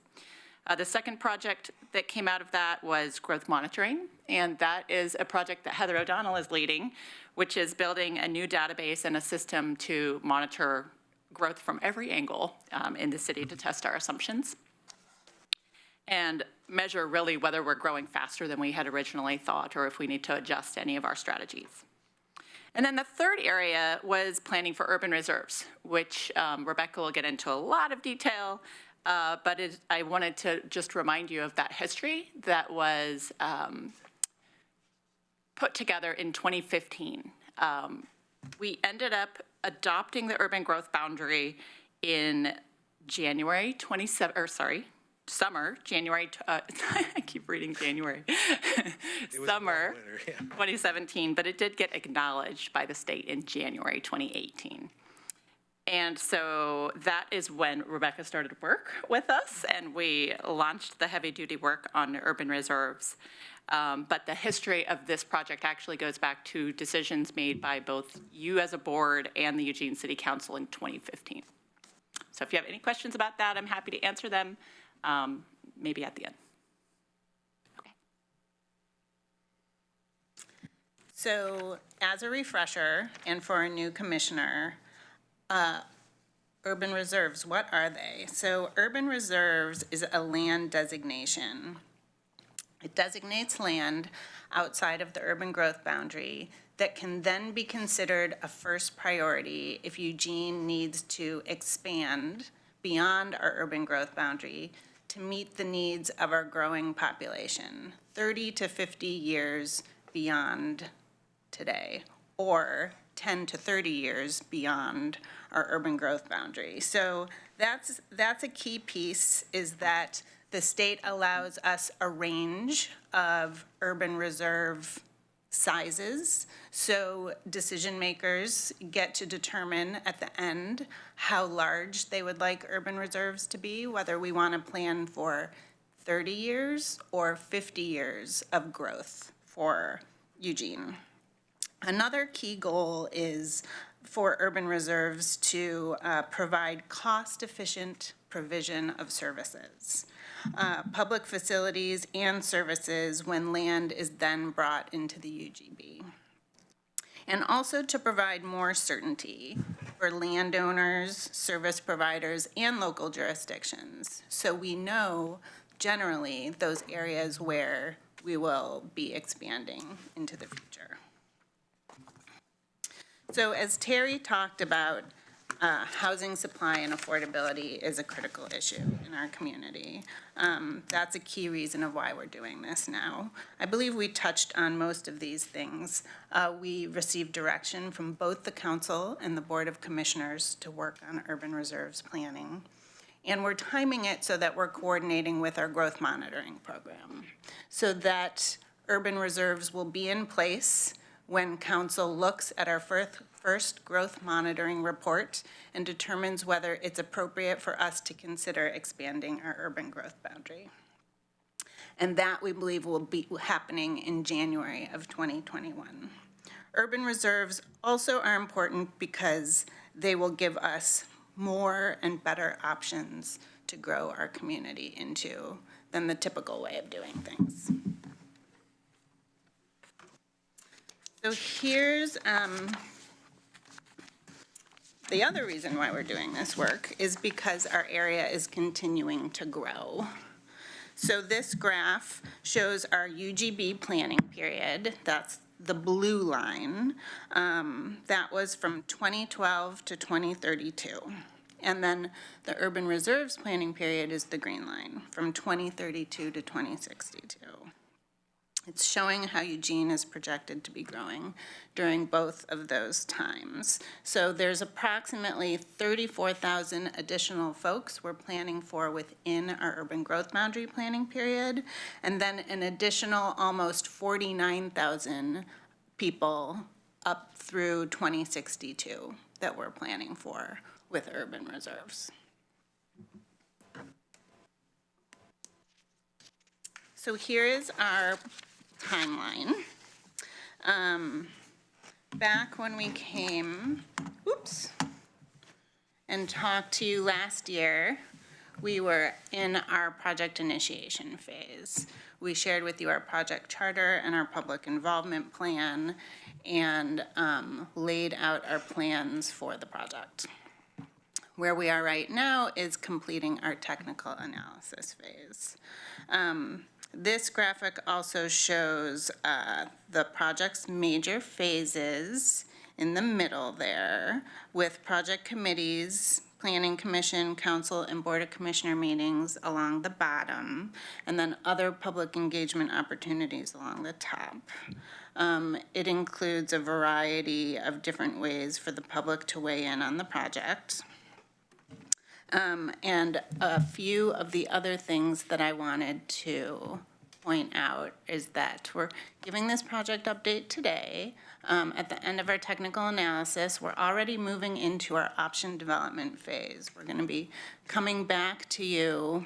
The second project that came out of that was growth monitoring, and that is a project that Heather O'Donnell is leading, which is building a new database and a system to monitor growth from every angle in the city to test our assumptions and measure really whether we're growing faster than we had originally thought or if we need to adjust any of our strategies. And then the third area was planning for urban reserves, which Rebecca will get into a lot of detail, but I wanted to just remind you of that history that was put together in 2015. We ended up adopting the urban growth boundary in summer, January, I keep reading January, summer 2017, but it did get acknowledged by the state in January 2018. And so that is when Rebecca started work with us, and we launched the heavy-duty work on urban reserves. But the history of this project actually goes back to decisions made by both you as a board and the Eugene City Council in 2015. So if you have any questions about that, I'm happy to answer them, maybe at the end. Okay. So as a refresher, and for a new commissioner, urban reserves, what are they? So urban reserves is a land designation. It designates land outside of the urban growth boundary that can then be considered a first priority if Eugene needs to expand beyond our urban growth boundary to meet the needs of our growing population, 30 to 50 years beyond today, or 10 to 30 years beyond our urban growth boundary. So that's a key piece, is that the state allows us a range of urban reserve sizes. So decision makers get to determine at the end how large they would like urban reserves to be, whether we want to plan for 30 years or 50 years of growth for Eugene. Another key goal is for urban reserves to provide cost-efficient provision of services, public facilities and services when land is then brought into the UGB. And also to provide more certainty for landowners, service providers, and local jurisdictions. So we know generally those areas where we will be expanding into the future. So as Terry talked about, housing supply and affordability is a critical issue in our community. That's a key reason of why we're doing this now. I believe we touched on most of these things. We received direction from both the council and the Board of Commissioners to work on urban reserves planning. And we're timing it so that we're coordinating with our growth monitoring program, so that urban reserves will be in place when council looks at our first growth monitoring report and determines whether it's appropriate for us to consider expanding our urban growth boundary. And that, we believe, will be happening in January of 2021. Urban reserves also are important because they will give us more and better options to grow our community into than the typical way of doing things. So here's the other reason why we're doing this work is because our area is continuing to grow. So this graph shows our UGB planning period. That's the blue line. That was from 2012 to 2032. And then the urban reserves planning period is the green line, from 2032 to 2062. It's showing how Eugene is projected to be growing during both of those times. So there's approximately 34,000 additional folks we're planning for within our urban growth boundary planning period, and then an additional almost 49,000 people up through 2062 that we're planning for with urban reserves. So here is our timeline. Back when we came, and talked to you last year, we were in our project initiation phase. We shared with you our project charter and our public involvement plan and laid out our plans for the project. Where we are right now is completing our technical analysis phase. This graphic also shows the project's major phases in the middle there, with project committees, planning commission, council, and board of commissioner meetings along the bottom, and then other public engagement opportunities along the top. It includes a variety of different ways for the public to weigh in on the project. And a few of the other things that I wanted to point out is that we're giving this project update today. At the end of our technical analysis, we're already moving into our option development phase. We're going to be coming back to you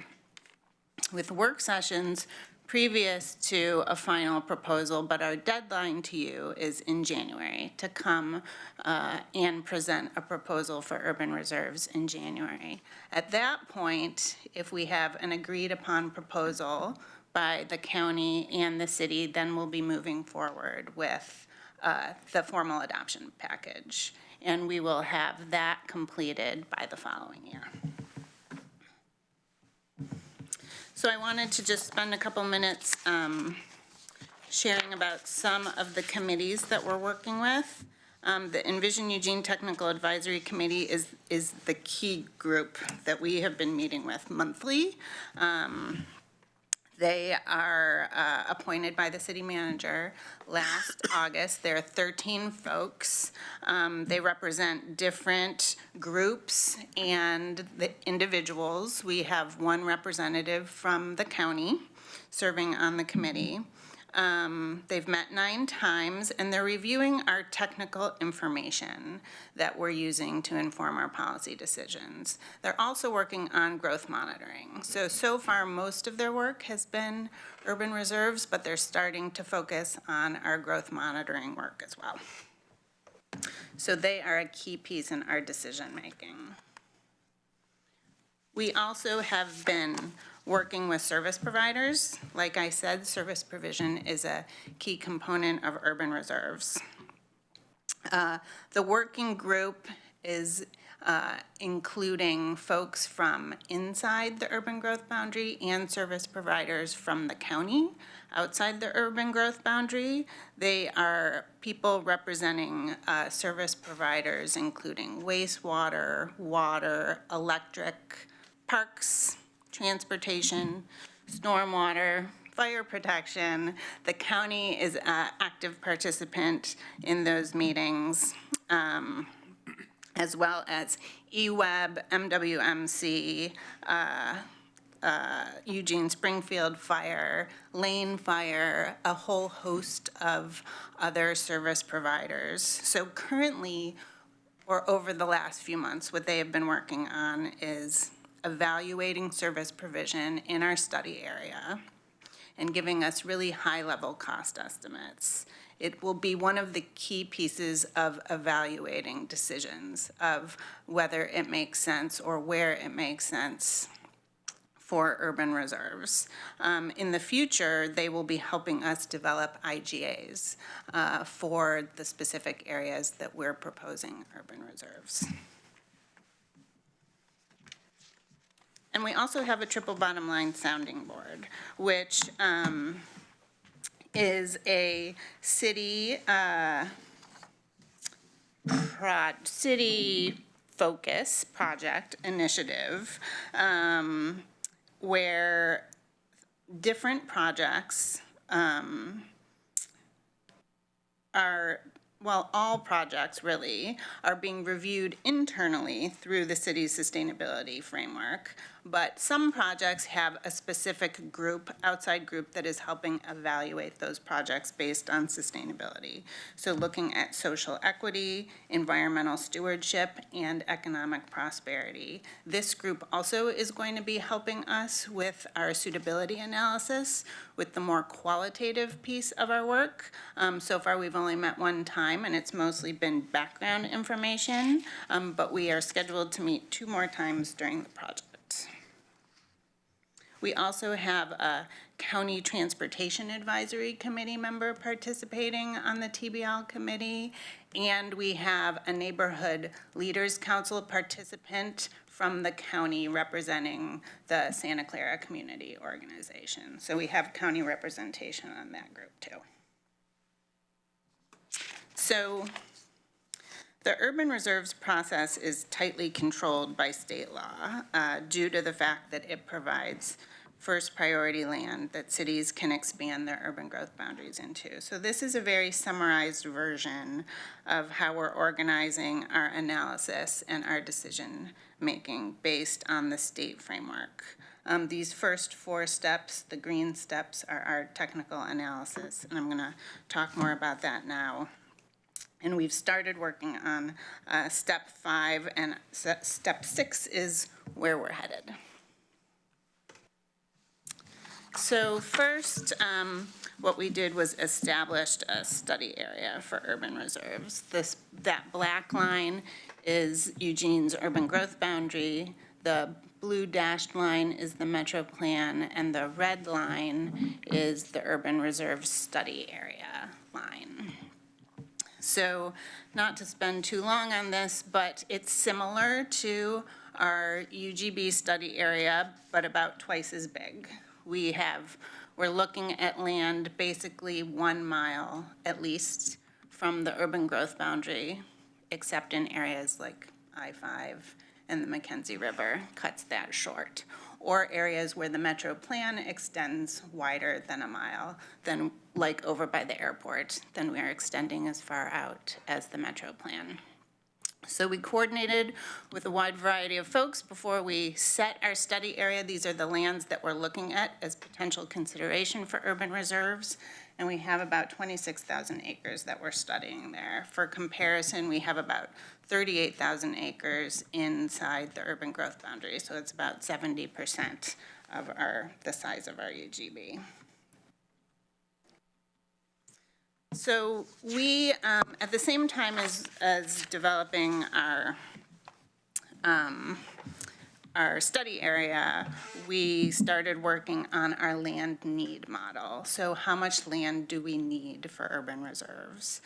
with work sessions previous to a final proposal, but our deadline to you is in January to come and present a proposal for urban reserves in January. At that point, if we have an agreed upon proposal by the county and the city, then we'll be moving forward with the formal adoption package. And we will have that completed by the following year. So I wanted to just spend a couple minutes sharing about some of the committees that we're working with. The Envision Eugene Technical Advisory Committee is the key group that we have been meeting with monthly. They are appointed by the city manager last August. There are 13 folks. They represent different groups and the individuals. We have one representative from the county serving on the committee. They've met 9 times, and they're reviewing our technical information that we're using to inform our policy decisions. They're also working on growth monitoring. So far, most of their work has been urban reserves, but they're starting to focus on our growth monitoring work as well. So they are a key piece in our decision-making. We also have been working with service providers. Like I said, service provision is a key component of urban reserves. The working group is including folks from inside the urban growth boundary and service providers from the county outside the urban growth boundary. They are people representing service providers, including wastewater, water, electric, parks, transportation, stormwater, fire protection. The county is an active participant in those meetings, as well as EWEB, MWMC, Eugene Springfield Fire, Lane Fire, a whole host of other service providers. So currently, or over the last few months, what they have been working on is evaluating service provision in our study area and giving us really high-level cost estimates. It will be one of the key pieces of evaluating decisions of whether it makes sense or where it makes sense for urban reserves. In the future, they will be helping us develop IGAs for the specific areas that we're proposing urban reserves. And we also have a triple bottom line sounding board, which is a city city focus project initiative where different projects are, well, all projects really are being reviewed internally through the city's sustainability framework, but some projects have a specific group, outside group, that is helping evaluate those projects based on sustainability. So looking at social equity, environmental stewardship, and economic prosperity. This group also is going to be helping us with our suitability analysis, with the more qualitative piece of our work. So far, we've only met one time, and it's mostly been background information, but we are scheduled to meet 2 more times during the project. We also have a County Transportation Advisory Committee member participating on the TBL committee, and we have a Neighborhood Leaders Council participant from the county representing the Santa Clara Community Organization. So we have county representation on that group too. So the urban reserves process is tightly controlled by state law due to the fact that it provides first priority land that cities can expand their urban growth boundaries into. So this is a very summarized version of how we're organizing our analysis and our decision making based on the state framework. These first 4 steps, the green steps, are our technical analysis, and I'm gonna talk more about that now. And we've started working on step 5, and step 6 is where we're headed. So first, what we did was established a study area for urban reserves. That black line is Eugene's urban growth boundary. The blue dashed line is the Metro Plan, and the red line is the urban reserve study area line. So not to spend too long on this, but it's similar to our UGB study area, but about twice as big. We're looking at land basically 1 mile at least from the urban growth boundary, except in areas like I-5 and the Mackenzie River cuts that short, or areas where the Metro Plan extends wider than 1 mile, than like over by the airport, then we are extending as far out as the Metro Plan. So we coordinated with a wide variety of folks before we set our study area. These are the lands that we're looking at as potential consideration for urban reserves. And we have about 26,000 acres that we're studying there. For comparison, we have about 38,000 acres inside the urban growth boundary. So it's about 70% of the size of our UGB. So we, at the same time as developing our our study area, we started working on our land need model. So how much land do we need for urban reserves?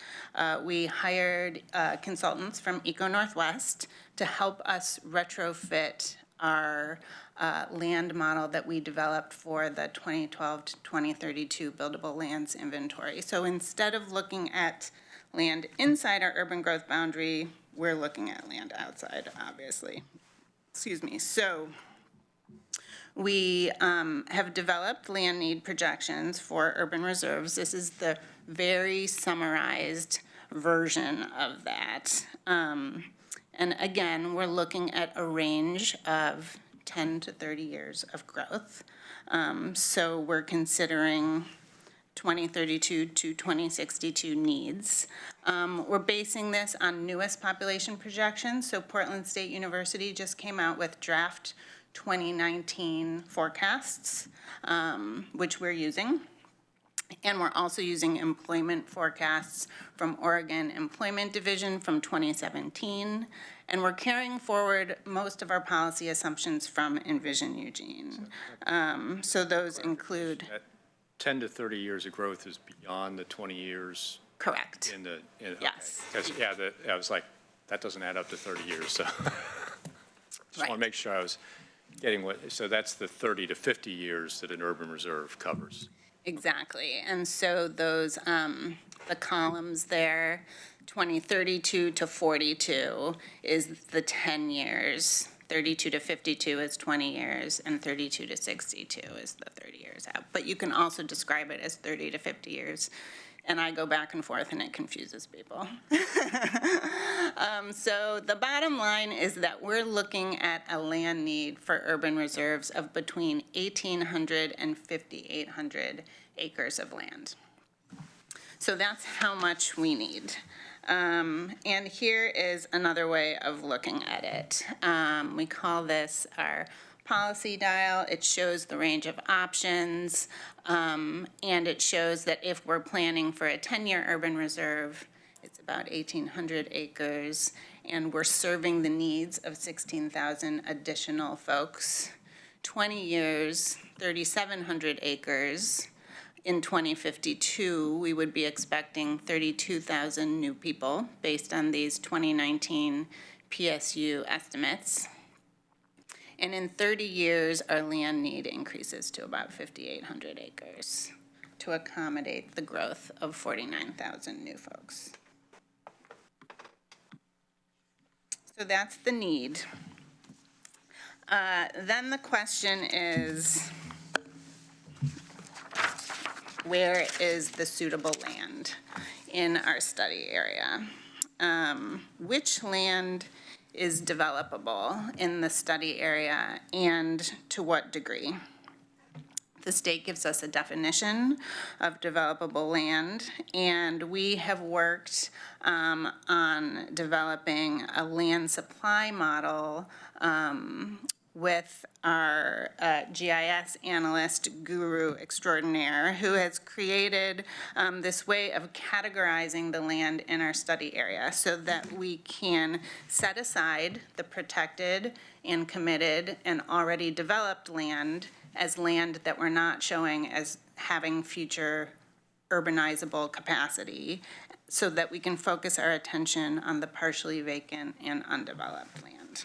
We hired consultants from Eco Northwest to help us retrofit our land model that we developed for the 2012 to 2032 buildable lands inventory. So instead of looking at land inside our urban growth boundary, we're looking at land outside, obviously. Excuse me. So we have developed land need projections for urban reserves. This is the very summarized version of that. And again, we're looking at a range of 10 to 30 years of growth. So we're considering 2032 to 2062 needs. We're basing this on newest population projections. So Portland State University just came out with draft 2019 forecasts, which we're using. And we're also using employment forecasts from Oregon Employment Division from 2017. And we're carrying forward most of our policy assumptions from Envision Eugene. So those include 10 to 30 years of growth is beyond the 20 years. Correct. Yes. Okay. I was like, that doesn't add up to 30 years, so. Just want to make sure I was getting so that's the 30 to 50 years that an urban reserve covers. Exactly. And so those, the columns there, 2032 to 42 is the 10 years. 32 to 52 is 20 years, and 32 to 62 is the 30 years out. But you can also describe it as 30 to 50 years. And I go back and forth, and it confuses people. So the bottom line is that we're looking at a land need for urban reserves of between 1,800 and 5,800 acres of land. So that's how much we need. And here is another way of looking at it. We call this our policy dial. It shows the range of options, and it shows that if we're planning for a 10-year urban reserve, it's about 1,800 acres, and we're serving the needs of 16,000 additional folks. 20 years, 3,700 acres. In 2052, we would be expecting 32,000 new people based on these 2019 PSU estimates. And in 30 years, our land need increases to about 5,800 acres to accommodate the growth of 49,000 new folks. So that's the need. Then the question is, where is the suitable land in our study area? Which land is developable in the study area, and to what degree? The state gives us a definition of developable land, and we have worked on developing a land supply model with our GIS analyst guru extraordinaire, who has created this way of categorizing the land in our study area so that we can set aside the protected and committed and already developed land as land that we're not showing as having future urbanizable capacity, so that we can focus our attention on the partially vacant and undeveloped land.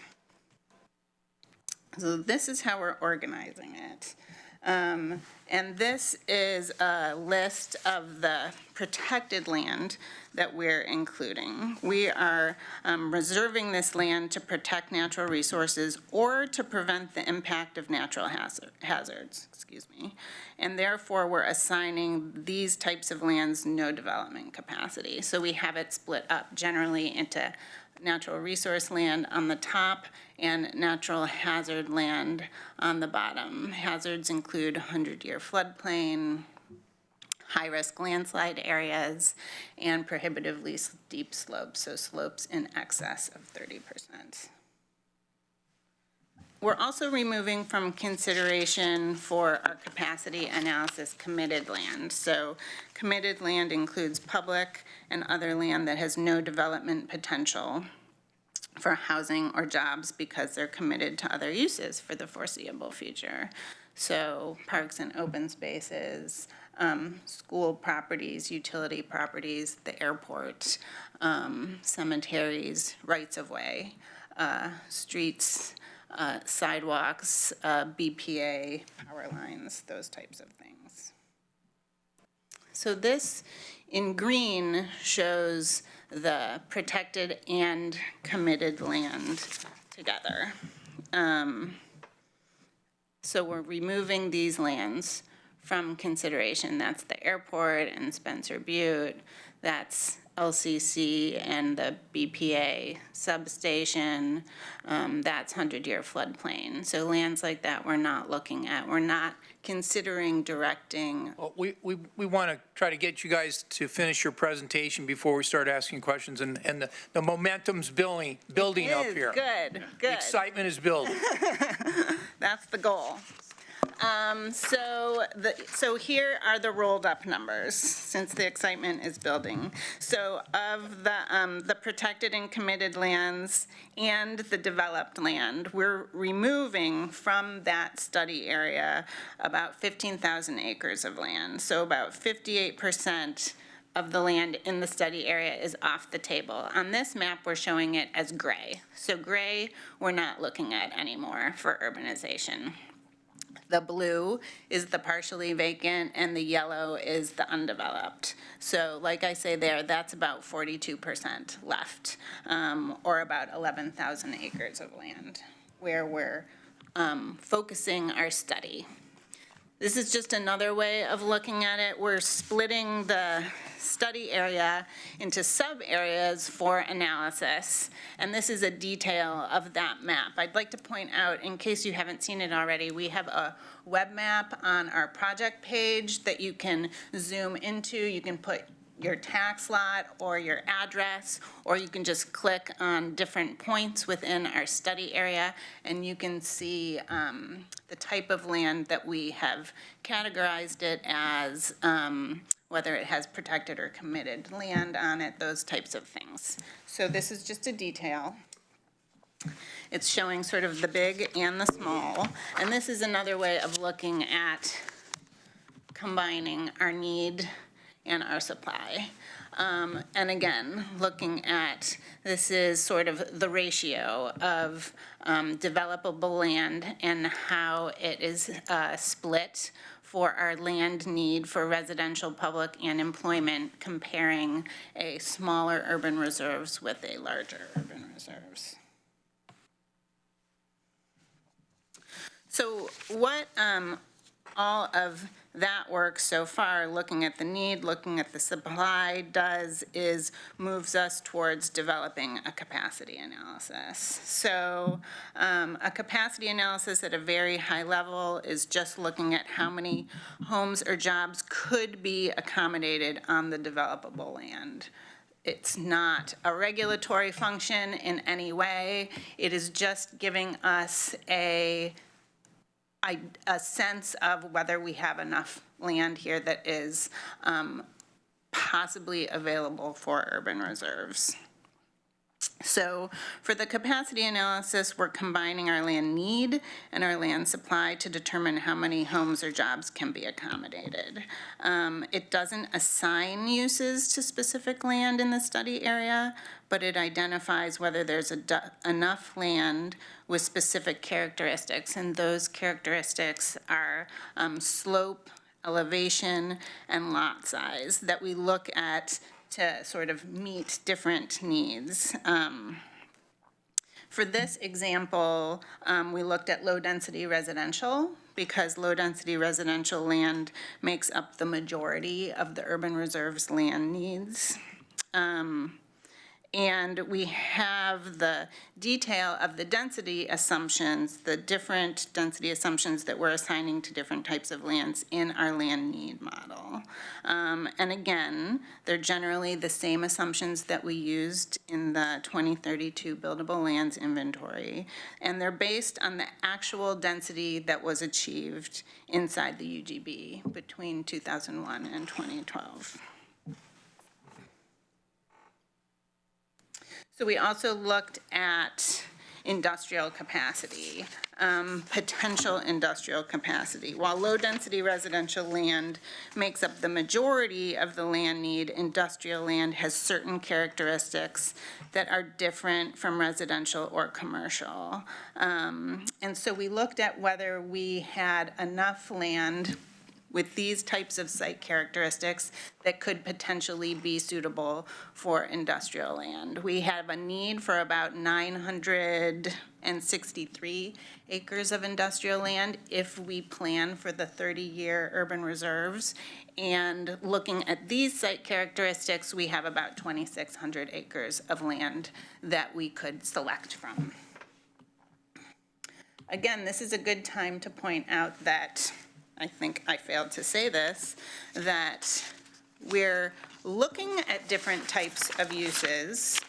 So this is how we're organizing it. And this is a list of the protected land that we're including. We are reserving this land to protect natural resources or to prevent the impact of natural hazards, and therefore we're assigning these types of lands no development capacity. So we have it split up generally into natural resource land on the top and natural hazard land on the bottom. Hazards include 100-year floodplain, high-risk landslide areas, and prohibitively steep slopes, so slopes in excess of 30%. We're also removing from consideration for our capacity analysis committed land. So committed land includes public and other land that has no development potential. for housing or jobs because they're committed to other uses for the foreseeable future. So parks and open spaces, school properties, utility properties, the airport, cemeteries, rights-of-way, streets, sidewalks, BPA, power lines, those types of things. So this in green shows the protected and committed land together. So we're removing these lands from consideration. That's the airport and Spencer Butte. That's LCC and the BPA substation. That's 100-year floodplain. So lands like that we're not looking at. We're not considering directing. Well, we want to try to get you guys to finish your presentation before we start asking questions, and the momentum's building up here. Good, The good. excitement is building. That's the goal. So here are the rolled up numbers, since the excitement is building. So of the protected and committed lands and the developed land, we're removing from that study area about 15,000 acres of land. So about 58% of the land in the study area is off the table. On this map, we're showing it as gray. So gray, we're not looking at anymore for urbanization. The blue is the partially vacant, and the yellow is the undeveloped. So like I say there, that's about 42% left, or about 11,000 acres of land where we're focusing our study. This is just another way of looking at it. We're splitting the study area into sub-areas for analysis, and this is a detail of that map. I'd like to point out, in case you haven't seen it already, we have a web map on our project page that you can zoom into. You can put your tax lot or your address, or you can just click on different points within our study area, and you can see the type of land that we have categorized it as, whether it has protected or committed land on it, those types of things. So this is just a detail. It's showing sort of the big and the small, and this is another way of looking at combining our need and our supply. And again, looking at, this is sort of the ratio of developable land and how it is split for our land need for residential, public, and employment, comparing a smaller urban reserves with a larger urban reserves. So what all of that work so far, looking at the need, looking at the supply, does is moves us towards developing a capacity analysis. So a capacity analysis at a very high level is just looking at how many homes or jobs could be accommodated on the developable land. It's not a regulatory function in any way. It is just giving us a sense of whether we have enough land here that is possibly available for urban reserves. So for the capacity analysis, we're combining our land need and our land supply to determine how many homes or jobs can be accommodated. It doesn't assign uses to specific land in the study area, but it identifies whether there's enough land with specific characteristics, and those characteristics are slope, elevation, and lot size that we look at to sort of meet different needs. For this example, we looked at low-density residential, because low-density residential land makes up the majority of the urban reserve's land needs. And we have the detail of the density assumptions, the different density assumptions that we're assigning to different types of lands in our land need model. And again, they're generally the same assumptions that we used in the 2032 buildable lands inventory. And they're based on the actual density that was achieved inside the UGB between 2001 and 2012. So we also looked at industrial capacity, potential industrial capacity. While low-density residential land makes up the majority of the land need, industrial land has certain characteristics that are different from residential or commercial. And so we looked at whether we had enough land with these types of site characteristics that could potentially be suitable for industrial land. We have a need for about 963 acres of industrial land if we plan for the 30-year urban reserves. And looking at these site characteristics, we have about 2,600 acres of land that we could select from. Again, this is a good time to point out that I think I failed to say this, that we're looking at different types of uses.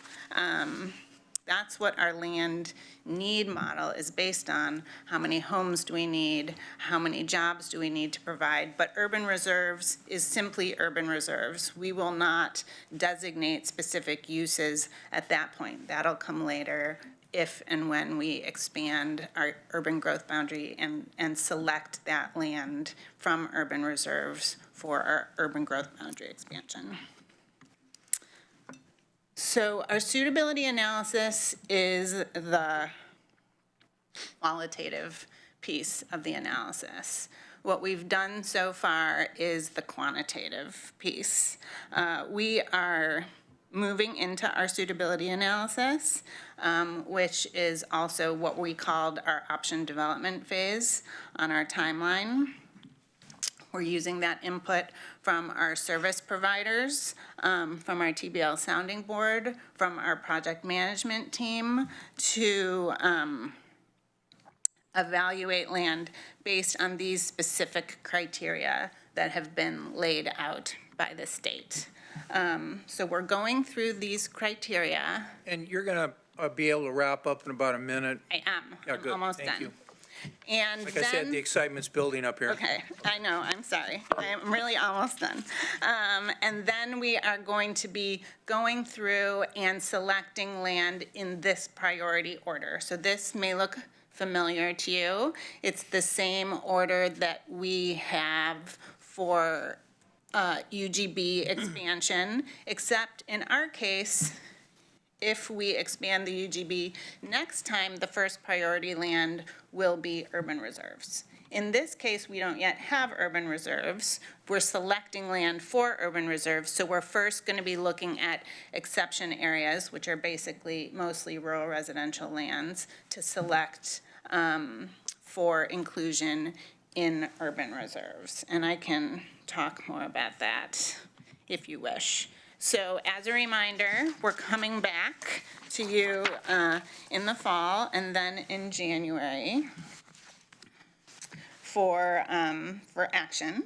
That's what our land need model is based on. How many homes do we need? How many jobs do we need to provide? But urban reserves is simply urban reserves. We will not designate specific uses at that point. That'll come later, if and when we expand our urban growth boundary and select that land from urban reserves for our urban growth boundary expansion. So our suitability analysis is the qualitative piece of the analysis. What we've done so far is the quantitative piece. We are moving into our suitability analysis, which is also what we called our option development phase on our timeline. We're using that input from our service providers, from our TBL sounding board, from our project management team to evaluate land based on these specific criteria that have been laid out by the state. So we're going through these criteria. And you're going to be able to wrap up in about a minute? I am. Yeah, good. I'm almost Thank done. you. And Like then, I said, the excitement's building up here. okay, I know, I'm sorry. I'm really almost done. And then we are going to be going through and selecting land in this priority order. So this may look familiar to you. It's the same order that we have for UGB expansion, except in our case, if we expand the UGB next time, the first priority land will be urban reserves. In this case, we don't yet have urban reserves. We're selecting land for urban reserves, so we're first going to be looking at exception areas, which are basically mostly rural residential lands, to select for inclusion in urban reserves. And I can talk more about that if you wish. So as a reminder, we're coming back to you in the fall and then in January for action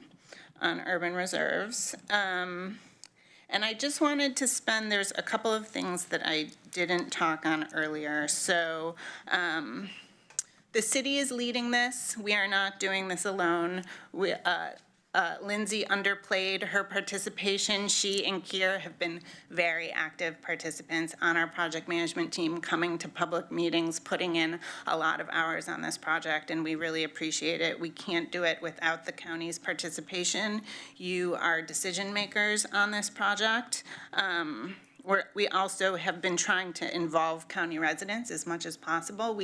on urban reserves. And I just wanted to spend, there's a couple of things that I didn't talk on earlier. So the city is leading this. We are not doing this alone. Lindsay underplayed her participation. She and Kier have been very active participants on our project management team, coming to public meetings, putting in a lot of hours on this project, and we really appreciate it. We can't do it without the county's participation. You are decision makers on this project. We also have been trying to involve county residents as much as possible.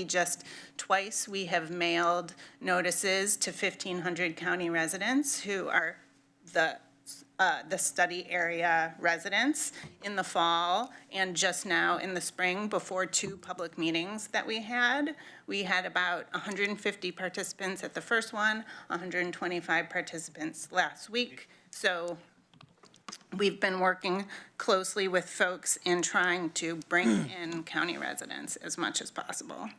Twice we have mailed notices to 1,500 county residents who are the study area residents in the fall and just now in the spring before 2 public meetings that we had. We had about 150 participants at the first one, 125 participants last week. So we've been working closely with folks in trying to bring in county residents as much as possible.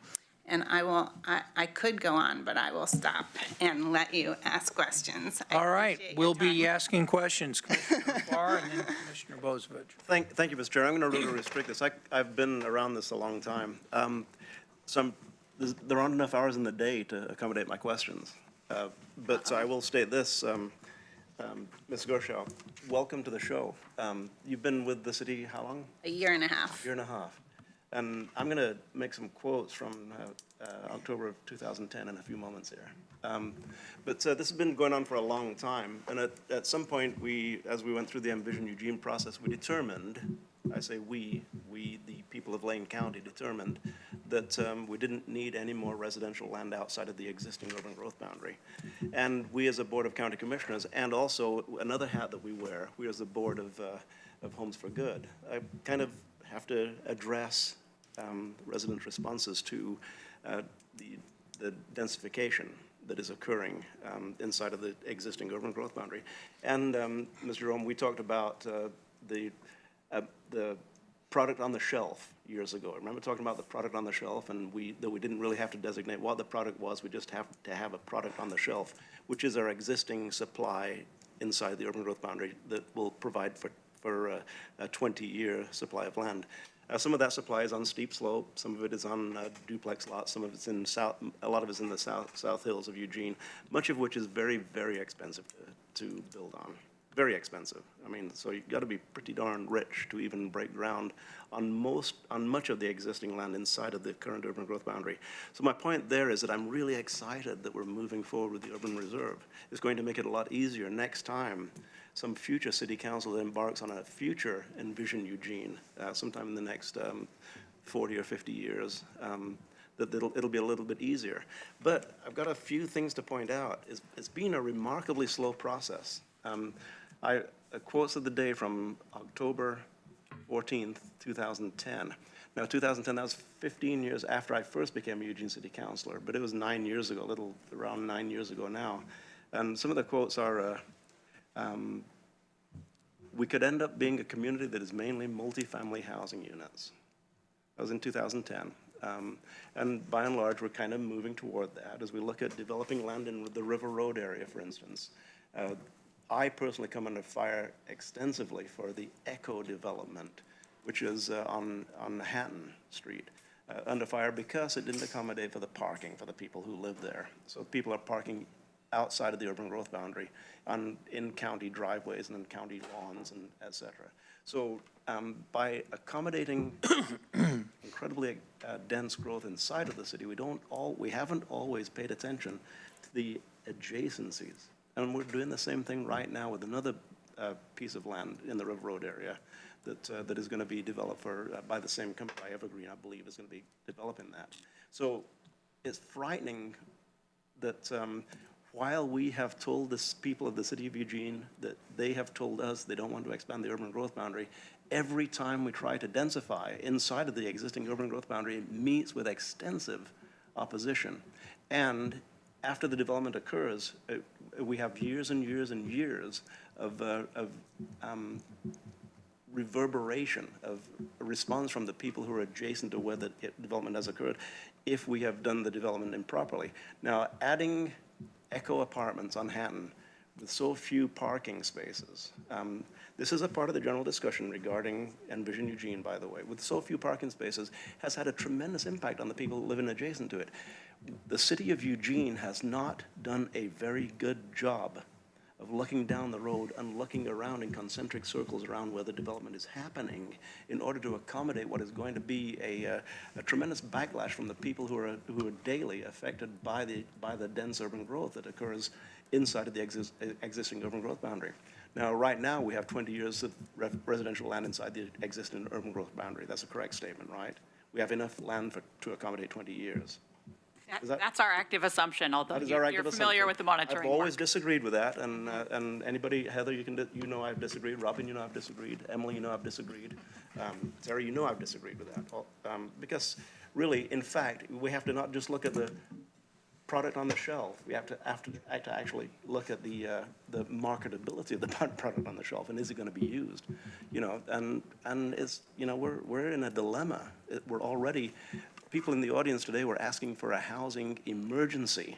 And I could go on, but I will stop and let you ask questions. All right, we'll be asking questions. Commissioner Barr and then Commissioner Bozevich. Thank you, Mr. Chair. I'm going to really restrict this. I've been around this a long time. There aren't enough hours in the day to accommodate my questions. So I will state this. Ms. Gershaw, welcome to the show. You've been with the city how long? A year and a half. Year and a half. And I'm going to make some quotes from October of 2010 in a few moments here. But this has been going on for a long time. And at some point, as we went through the Envision Eugene process, we determined, I say we, the people of Lane County, determined that we didn't need any more residential land outside of the existing urban growth boundary. And we as a Board of County Commissioners, and also another hat that we wear, we as the Board of Homes for Good, I kind of have to address resident responses to the densification that is occurring inside of the existing urban growth boundary. And Mr. Jerome, we talked about the product on the shelf years ago. I remember talking about the product on the shelf, and that we didn't really have to designate what the product was. We just have to have a product on the shelf, which is our existing supply inside the urban growth boundary that will provide for a 20-year supply of land. Some of that supply is on steep slope, some of it is on duplex lots, some of it's in a lot of it's in the south hills of Eugene, much of which is very, very expensive to build on. Very expensive. I mean, so you've got to be pretty darn rich to even break ground on much of the existing land inside of the current urban growth boundary. So my point there is that I'm really excited that we're moving forward with the urban reserve. It's going to make it a lot easier next time some future city council that embarks on a future Envision Eugene, sometime in the next 40 or 50 years, that it'll be a little bit easier. But I've got a few things to point out. It's been a remarkably slow process. Quotes of the day from October 14th, 2010. Now, 2010, that was 15 years after I first became a Eugene City Councilor, but it was 9 years ago, around 9 years ago now. And some of the quotes are, we could end up being a community that is mainly multifamily housing units. That was in 2010. And by and large, we're kind of moving toward that as we look at developing land in the River Road area, for instance. I personally come under fire extensively for the Echo development, which is on Hatton Street, under fire because it didn't accommodate for the parking for the people who live there. So people are parking outside of the urban growth boundary in county driveways and in county lawns and et cetera. So by accommodating incredibly dense growth inside of the city, we haven't always paid attention to the adjacencies. And we're doing the same thing right now with another piece of land in the River Road area that is going to be developed by the same company, by Evergreen, I believe, is going to be developing that. So it's frightening that while we have told the people of the city of Eugene that they have told us they don't want to expand the urban growth boundary, every time we try to densify inside of the existing urban growth boundary, it meets with extensive opposition. And after the development occurs, we have years and years and years of reverberation, of a response from the people who are adjacent to where the development has occurred if we have done the development improperly. Now, adding Echo apartments on Hatton with so few parking spaces, this is a part of the general discussion regarding Envision Eugene, by the way, with so few parking spaces, has had a tremendous impact on the people who live in adjacent to it. The city of Eugene has not done a very good job of looking down the road and looking around in concentric circles around where the development is happening in order to accommodate what is going to be a tremendous backlash from the people who are daily affected by the dense urban growth that occurs inside of the existing urban growth boundary. Now, right now, we have 20 years of residential land inside the existing urban growth boundary. That's a correct statement, right? We have enough land to accommodate 20 years. That's our active assumption, although you're familiar with the monitoring I've always work. disagreed with that, and anybody, Heather, you know I've disagreed. Robin, you know I've disagreed. Emily, you know I've disagreed. Sarah, you know I've disagreed with that. Because really, in fact, we have to not just look at the product on the shelf. We have to actually look at the marketability of the product on the shelf, and is it going to be used? You know, and it's, you know, we're in a dilemma. We're already. People in the audience today were asking for a housing emergency.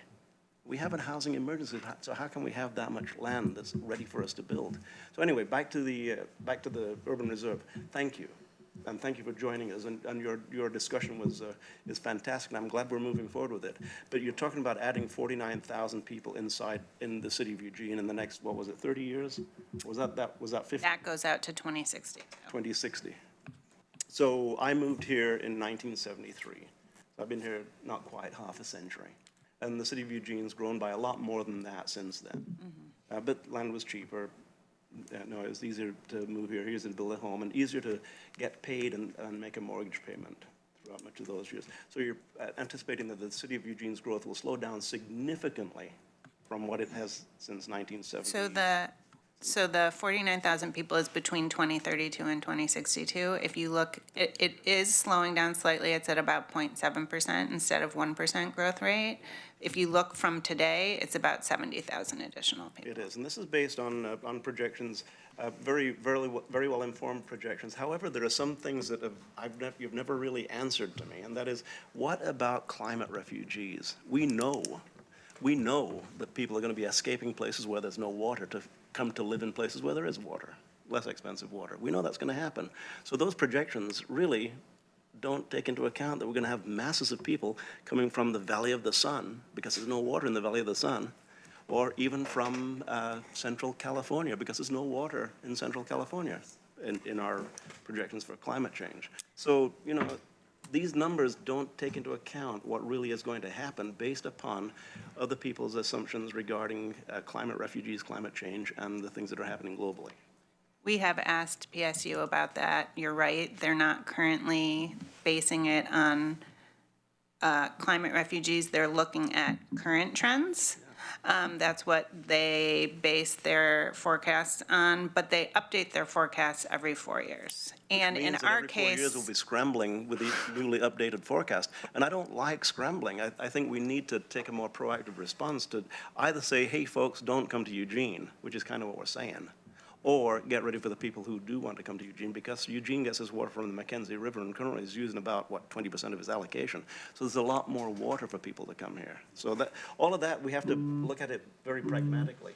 We have a housing emergency, so how can we have that much land that's ready for us to build? So anyway, back to the urban reserve. Thank you, and thank you for joining us. And your discussion is fantastic, and I'm glad we're moving forward with it. But you're talking about adding 49,000 people in the city of Eugene in the next, what was it, 30 years? Was that 50? That goes out to 2060. 2060. So I moved here in 1973. So I've been here not quite half a century. And the city of Eugene's grown by a lot more than that since then. But land was cheaper. No, it was easier to move here, easier to build a home, and easier to get paid and make a mortgage payment throughout much of those years. So you're anticipating that the city of Eugene's growth will slow down significantly from what it has since 1970. So the 49,000 people is between 2032 and 2062. If you look, it is slowing down slightly. It's at about 0.7% instead of 1% growth rate. If you look from today, it's about 70,000 additional people. It is, and this is based on projections, very well informed projections. However, there are some things that you've never really answered to me, and that is, what about climate refugees? We know that people are going to be escaping places where there's no water to come to live in places where there is water, less expensive water. We know that's going to happen. So those projections really don't take into account that we're going to have masses of people coming from the Valley of the Sun, because there's no water in the Valley of the Sun, or even from Central California, because there's no water in Central California in our projections for climate change. So, you know, these numbers don't take into account what really is going to happen based upon other people's assumptions regarding climate refugees, climate change, and the things that are happening globally. We have asked PSU about that. You're right. They're not currently basing it on climate refugees. They're looking at current trends. That's what they base their forecasts on, but they update their forecasts every 4 years. And in our case, every 4 years we'll be scrambling with the newly updated forecast. And I don't like scrambling. I think we need to take a more proactive response to either say, hey, folks, don't come to Eugene, which is kind of what we're saying, or get ready for the people who do want to come to Eugene, because Eugene gets his water from the Mackenzie River and currently is using about, 20% of his allocation. So there's a lot more water for people to come here. So that, all of that, we have to look at it very pragmatically.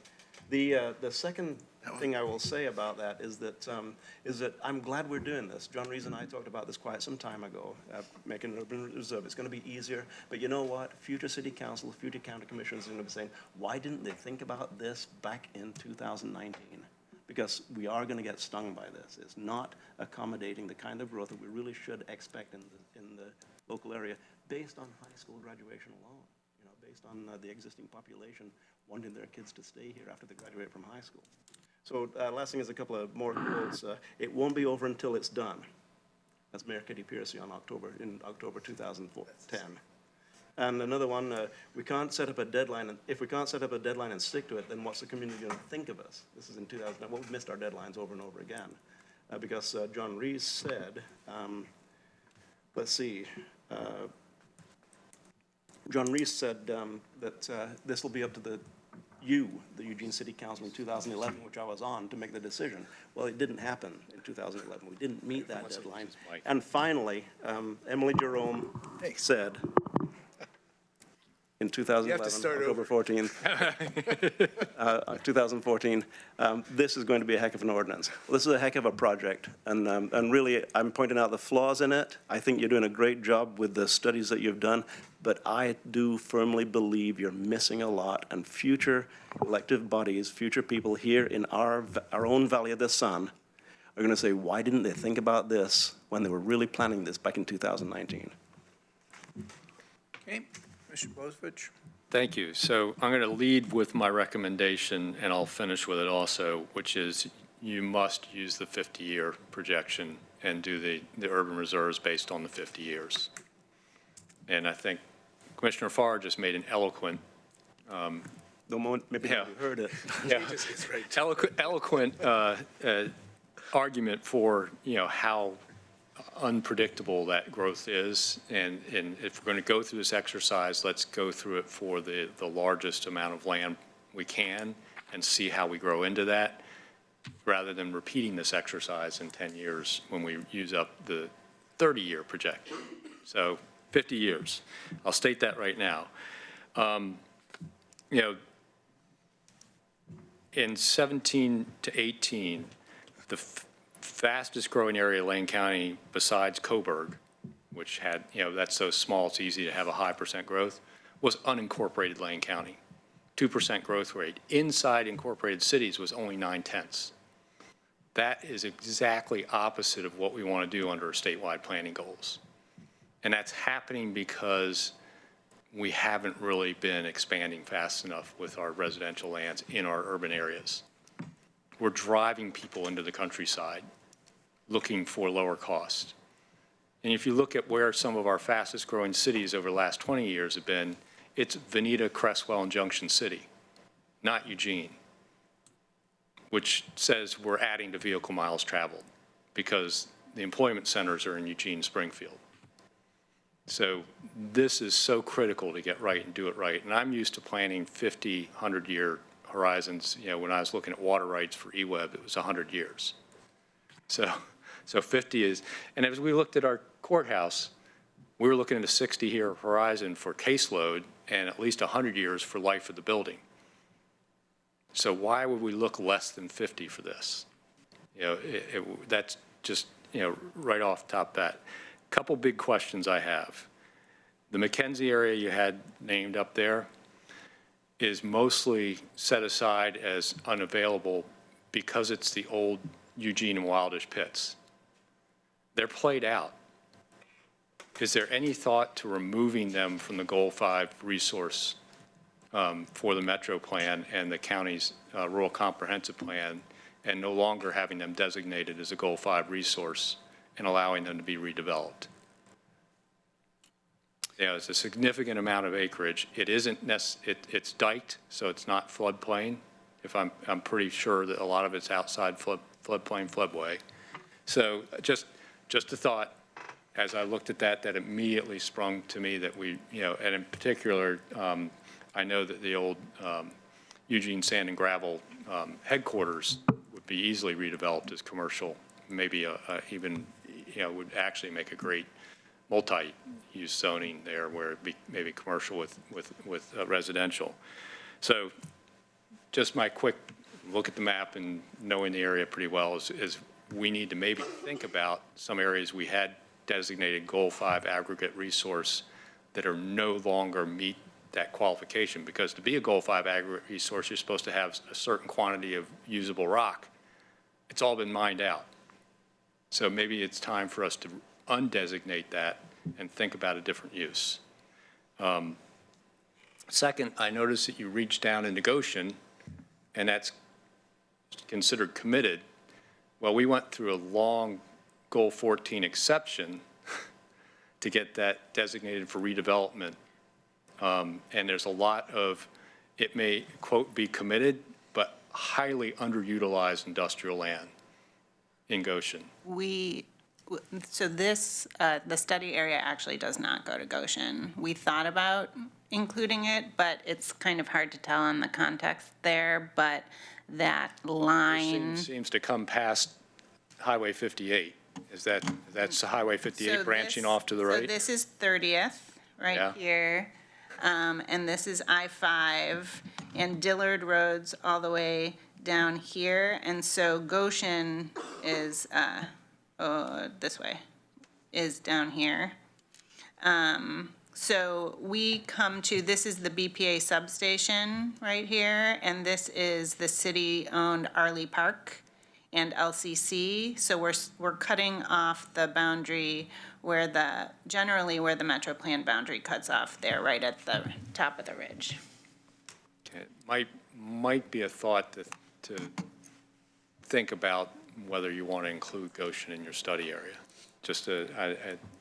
The second thing I will say about that is that I'm glad we're doing this. John Rees and I talked about this quite some time ago, making an urban reserve. It's going to be easier, but you know what? Future city council, future county commissioners are going to be saying, why didn't they think about this back in 2019? Because we are going to get stung by this. It's not accommodating the kind of growth that we really should expect in the local area based on high school graduation alone, you know, based on the existing population wanting their kids to stay here after they graduate from high school. So last thing is a couple of more quotes. It won't be over until it's done. That's Mayor Kitty Piercy in October 2010. And another one, we can't set up a deadline, and if we can't set up a deadline and stick to it, then what's the community going to think of us? This is in 2000. Well, we've missed our deadlines over and over again, because John Rees said, let's see, John Rees said that this will be up to the Eugene City Council in 2011, which I was on, to make the decision. Well, it didn't happen in 2011. We didn't meet that deadline. And finally, Emily Jerome said, in 2011, October 14th, 2014, this is going to be a heck of an ordinance. Well, this is a heck of a project, and really, I'm pointing out the flaws in it. I think you're doing a great job with the studies that you've done, but I do firmly believe you're missing a lot, and future elective bodies, future people here in our own Valley of the Sun are going to say, why didn't they think about this when they were really planning this back in 2019? Okay, Mr. Bozovich. Thank you. So I'm going to lead with my recommendation, and I'll finish with it also, which is you must use the 50-year projection and do the urban reserves based on the 50 years. And I think Commissioner Farr just made an eloquent maybe you heard it. Yeah. Eloquent argument for, you know, how unpredictable that growth is. And if we're going to go through this exercise, let's go through it for the largest amount of land we can and see how we grow into that, rather than repeating this exercise in 10 years when we use up the 30-year projection. So 50 years. I'll state that right now. You know, in 17 to 18, the fastest growing area of Lane County besides Coburg, which had, you know, that's so small it's easy to have a high % growth, was unincorporated Lane County. 2% growth rate. Inside incorporated cities was only 9/10. That is exactly opposite of what we want to do under our statewide planning goals. And that's happening because we haven't really been expanding fast enough with our residential lands in our urban areas. We're driving people into the countryside looking for lower cost. And if you look at where some of our fastest growing cities over the last 20 years have been, it's Veneta, Crestwell, and Junction City, not Eugene, which says we're adding to vehicle miles traveled because the employment centers are in Eugene, Springfield. So this is so critical to get right and do it right. And I'm used to planning 50, 100-year horizons. You know, when I was looking at water rights for EWEB, it was 100 years. So 50 is, and as we looked at our courthouse, we were looking at a 60-year horizon for caseload and at least 100 years for life of the building. So why would we look less than 50 for this? You know, that's just, you know, right off the top of that. Couple big questions I have. The McKenzie area you had named up there is mostly set aside as unavailable because it's the old Eugene and Wildish pits. They're played out. Is there any thought to removing them from the Goal 5 resource for the Metro Plan and the county's Rural Comprehensive Plan and no longer having them designated as a Goal 5 resource and allowing them to be redeveloped? You know, it's a significant amount of acreage. It isn't it's diked, so it's not floodplain. If I'm pretty sure that a lot of it's outside floodplain, floodway. So just a thought, as I looked at that, that immediately sprung to me that we, you know, and in particular, I know that the old Eugene Sand and Gravel headquarters would be easily redeveloped as commercial, maybe even, you know, would actually make a great multi-use zoning there where it'd be maybe commercial with residential. So just my quick look at the map and knowing the area pretty well is we need to maybe think about some areas we had designated Goal 5 aggregate resource that are no longer meet that qualification, because to be a Goal 5 aggregate resource, you're supposed to have a certain quantity of usable rock. It's all been mined out. So maybe it's time for us to undesignate that and think about a different use. Second, I noticed that you reached down into Goshen, and that's considered committed. Well, we went through a long Goal 14 exception to get that designated for redevelopment. And there's a lot of, it may, quote, be committed, but highly underutilized industrial land in Goshen. So this, the study area actually does not go to Goshen. We thought about including it, but it's kind of hard to tell in the context there, but that line. Seems to come past Highway 58. That's Highway 58 branching off to the right? So this is 30th, right here. And this is I-5, and Dillard Road's all the way down here. And so Goshen is, this way, is down here. So we come to, this is the BPA substation right here, and this is the city-owned Arley Park and LCC. So we're cutting off the boundary where generally where the Metro Plan boundary cuts off there, right at the top of the ridge. Okay. Might be a thought to think about whether you want to include Goshen in your study area.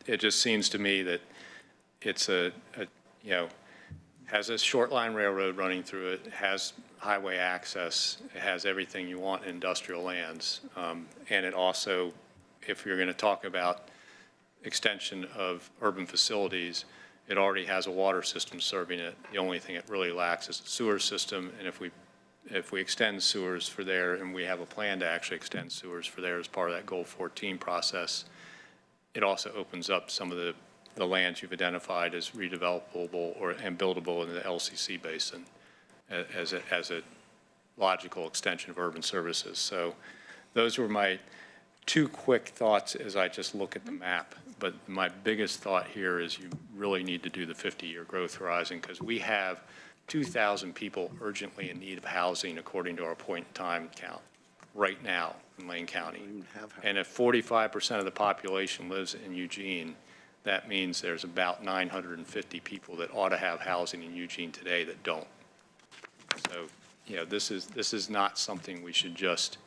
It just seems to me that it's has a short line railroad running through it, has highway access, it has everything you want in industrial lands. And it also, if you're going to talk about extension of urban facilities, it already has a water system serving it. The only thing it really lacks is a sewer system. And if we extend sewers for there, and we have a plan to actually extend sewers for there as part of that Goal 14 process, it also opens up some of the lands you've identified as redevelopable and buildable in the LCC basin as a logical extension of urban services. So those were my two quick thoughts as I just look at the map. But my biggest thought here is you really need to do the 50-year growth horizon, because we have 2,000 people urgently in need of housing according to our point in time count. right now in Lane County. And if 45% of the population lives in Eugene, that means there's about 950 people that ought to have housing in Eugene today that don't. So, you know, this is not something we should just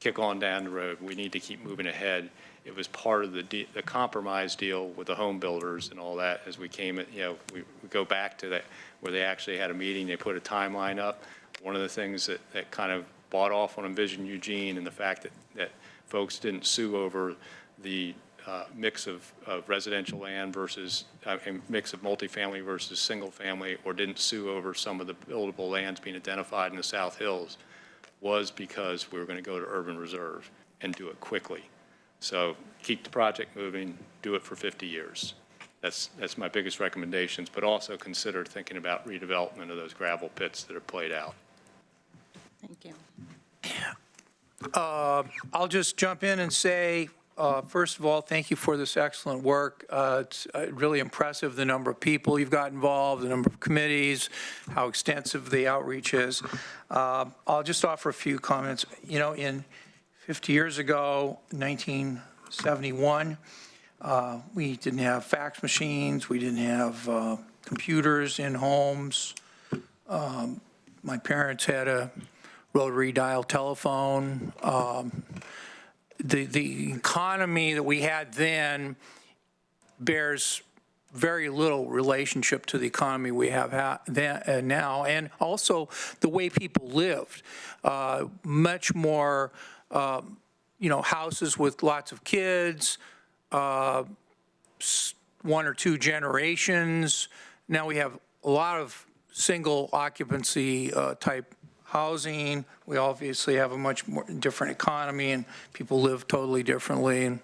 kick on down the road. We need to keep moving ahead. It was part of the compromise deal with the home builders and all that as we came, we go back to that where they actually had a meeting, they put a timeline up. One of the things that kind of bought off on Envision Eugene and the fact that folks didn't sue over the mix of residential land versus mix of multifamily versus single family, or didn't sue over some of the buildable lands being identified in the South Hills, was because we were going to go to urban reserve and do it quickly. So keep the project moving, do it for 50 years. That's my biggest recommendations, but also consider thinking about redevelopment of those gravel pits that are played out. Thank you. I'll just jump in and say, first of all, thank you for this excellent work. It's really impressive, the number of people you've got involved, the number of committees, how extensive the outreach is. I'll just offer a few comments. You know, in 50 years ago, 1971, we didn't have fax machines. We didn't have computers in homes. My parents had a rotary dial telephone. The economy that we had then bears very little relationship to the economy we have now, and also the way people lived. Much more, houses with lots of kids, 1 or 2 generations. Now we have a lot of single occupancy type housing. We obviously have a much more different economy, and people live totally differently, and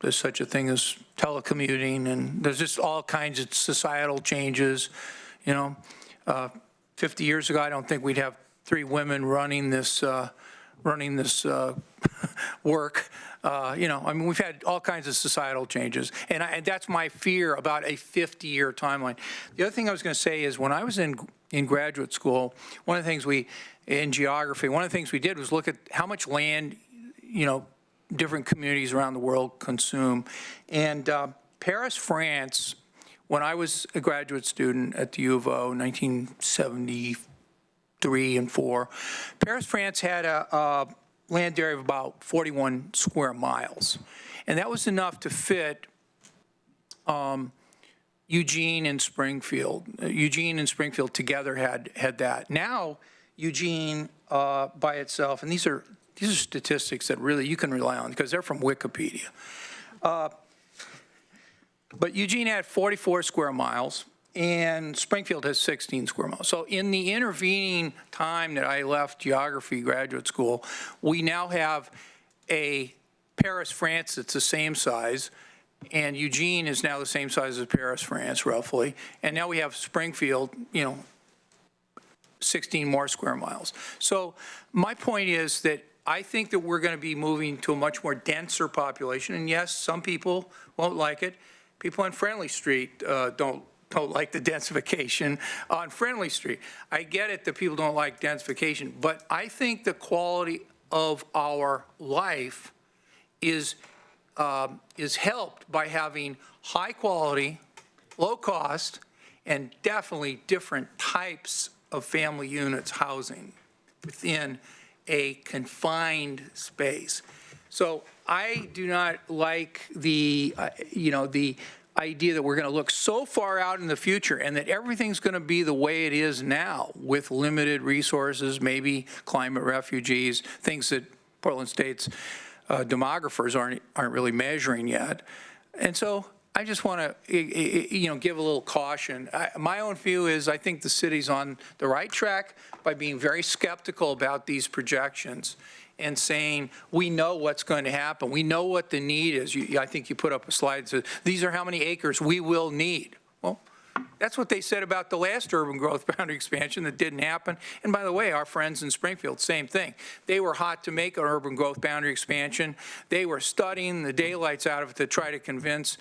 there's such a thing as telecommuting, and there's just all kinds of societal changes. 50 years ago, I don't think we'd have 3 women running this work. We've had all kinds of societal changes, and that's my fear about a 50-year timeline. The other thing I was going to say is when I was in graduate school, one of the things in geography, one of the things we did was look at how much land, different communities around the world consume. And Paris, France, when I was a graduate student at the U of O, 1973 and 4, Paris, France had a land area of about 41 square miles. And that was enough to fit Eugene and Springfield. Eugene and Springfield together had that. Now, Eugene by itself, and these are statistics that really you can rely on because they're from Wikipedia. But Eugene had 44 square miles, and Springfield has 16 square miles. So in the intervening time that I left geography graduate school, we now have a Paris, France that's the same size, and Eugene is now the same size as Paris, France, roughly. And now we have Springfield, 16 more square miles. So my point is that I think that we're going to be moving to a much more denser population. And yes, some people won't like it. People on Friendly Street don't like the densification on Friendly Street. I get it that people don't like densification, but I think the quality of our life is helped by having high quality, low cost, and definitely different types of family units housing within a confined space. So I do not like the idea that we're going to look so far out in the future and that everything's going to be the way it is now with limited resources, maybe climate refugees, things that Portland State's demographers aren't really measuring yet. And so I just want to, give a little caution. My own view is I think the city's on the right track by being very skeptical about these projections and saying, we know what's going to happen. We know what the need is. I think you put up a slide that says, these are how many acres we will need. Well, that's what they said about the last urban growth boundary expansion that didn't happen. And by the way, our friends in Springfield, same thing. They were hot to make an urban growth boundary expansion. They were studying the daylights out of it to try to convince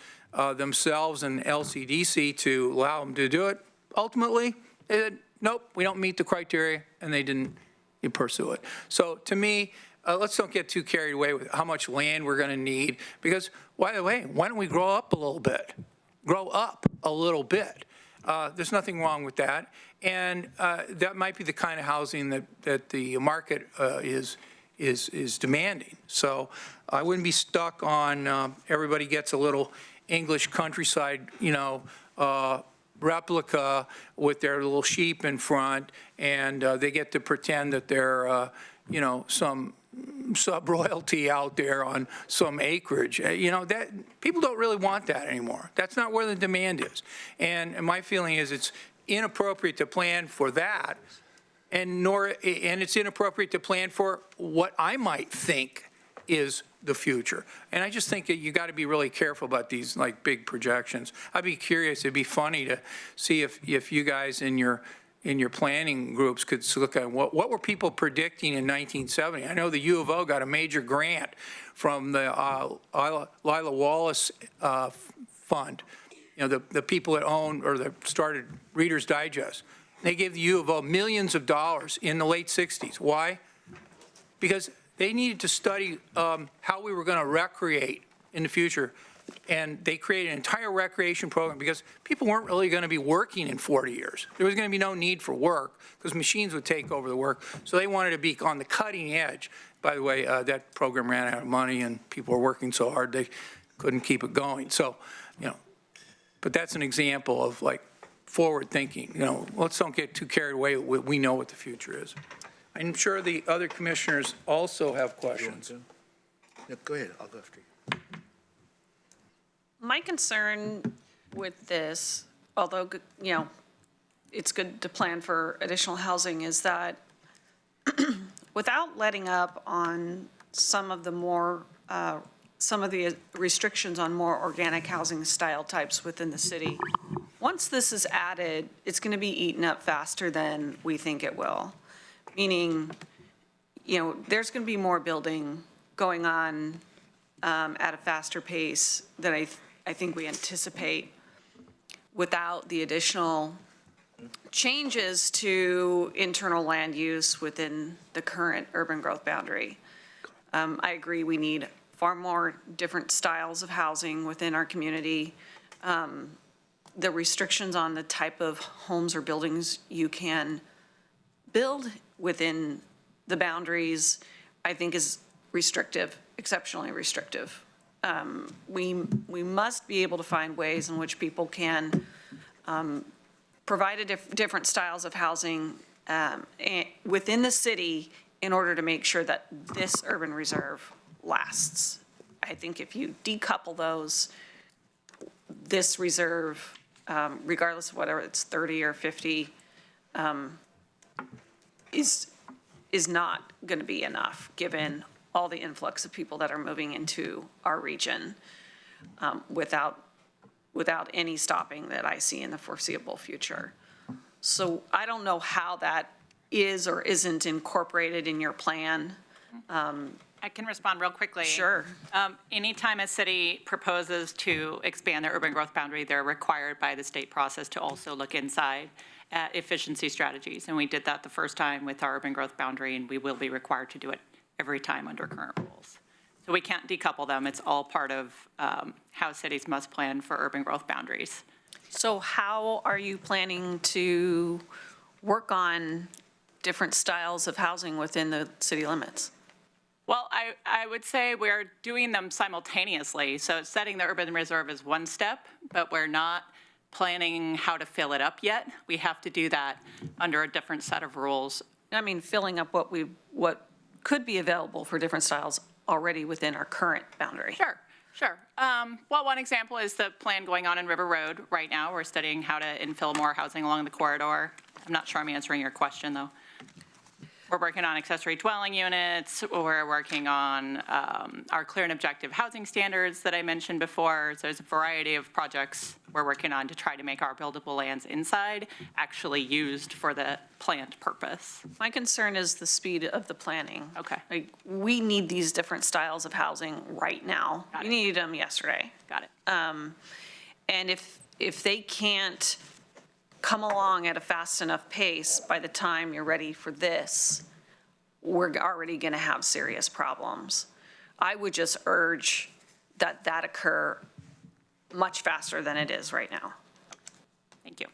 themselves and LCDC to allow them to do it. Ultimately, they said, nope, we don't meet the criteria, and they didn't pursue it. So to me, let's don't get too carried away with how much land we're going to need, because, by the way, why don't we grow up a little bit? Grow up a little bit. There's nothing wrong with that. And that might be the kind of housing that the market is demanding. So I wouldn't be stuck on everybody gets a little English countryside, replica with their little sheep in front, and they get to pretend that they're, some sub-royalty out there on some acreage. That people don't really want that anymore. That's not where the demand is. And my feeling is it's inappropriate to plan for that, and it's inappropriate to plan for what I might think is the future. And I just think that you got to be really careful about these like big projections. I'd be curious, it'd be funny to see if you guys in your planning groups could look at what were people predicting in 1970. I know the U of O got a major grant from the Lila Wallace Fund, the people that owned or that started Reader's Digest. They gave the U of O millions of dollars in the late 60s. Why? Because they needed to study how we were going to recreate in the future. And they created an entire recreation program because people weren't really going to be working in 40 years. There was going to be no need for work because machines would take over the work. So they wanted to be on the cutting edge. By the way, that program ran out of money and people were working so hard they couldn't keep it going. So, but that's an example of like forward thinking. Let's don't get too carried away with we know what the future is. I'm sure the other commissioners also have questions. No, go ahead, I'll go after you. My concern with this, although, it's good to plan for additional housing, is that without letting up on some of the restrictions on more organic housing style types within the city, once this is added, it's going to be eaten up faster than we think it will. Meaning, there's going to be more building going on at a faster pace than I think we anticipate without the additional changes to internal land use within the current urban growth boundary. I agree we need far more different styles of housing within our community. The restrictions on the type of homes or buildings you can build within the boundaries, I think is restrictive, exceptionally restrictive. We must be able to find ways in which people can provide different styles of housing within the city in order to make sure that this urban reserve lasts. I think if you decouple those, this reserve, regardless of whether it's 30 or 50, is not going to be enough, given all the influx of people that are moving into our region without any stopping that I see in the foreseeable future. So I don't know how that is or isn't incorporated in your plan. I can respond real quickly. Sure. Anytime a city proposes to expand their urban growth boundary, they're required by the state process to also look inside at efficiency strategies. And we did that the first time with our urban growth boundary, and we will be required to do it every time under current rules. So we can't decouple them. It's all part of how cities must plan for urban growth boundaries. So how are you planning to work on different styles of housing within the city limits? Well, I would say we're doing them simultaneously. So setting the urban reserve is one step, but we're not planning how to fill it up yet. We have to do that under a different set of rules. I mean, filling up what could be available for different styles already within our current boundary. Sure. Well, one example is the plan going on in River Road right now. We're studying how to infill more housing along the corridor. I'm not sure I'm answering your question, though. We're working on accessory dwelling units. We're working on our clear and objective housing standards that I mentioned before. So there's a variety of projects we're working on to try to make our buildable lands inside actually used for the planned purpose. My concern is the speed of the planning. Okay. Like, we need these different styles of housing right now. We needed them yesterday. Got it. And if they can't come along at a fast enough pace by the time you're ready for this, we're already going to have serious problems. I would just urge that that occur much faster than it is right now. Thank you.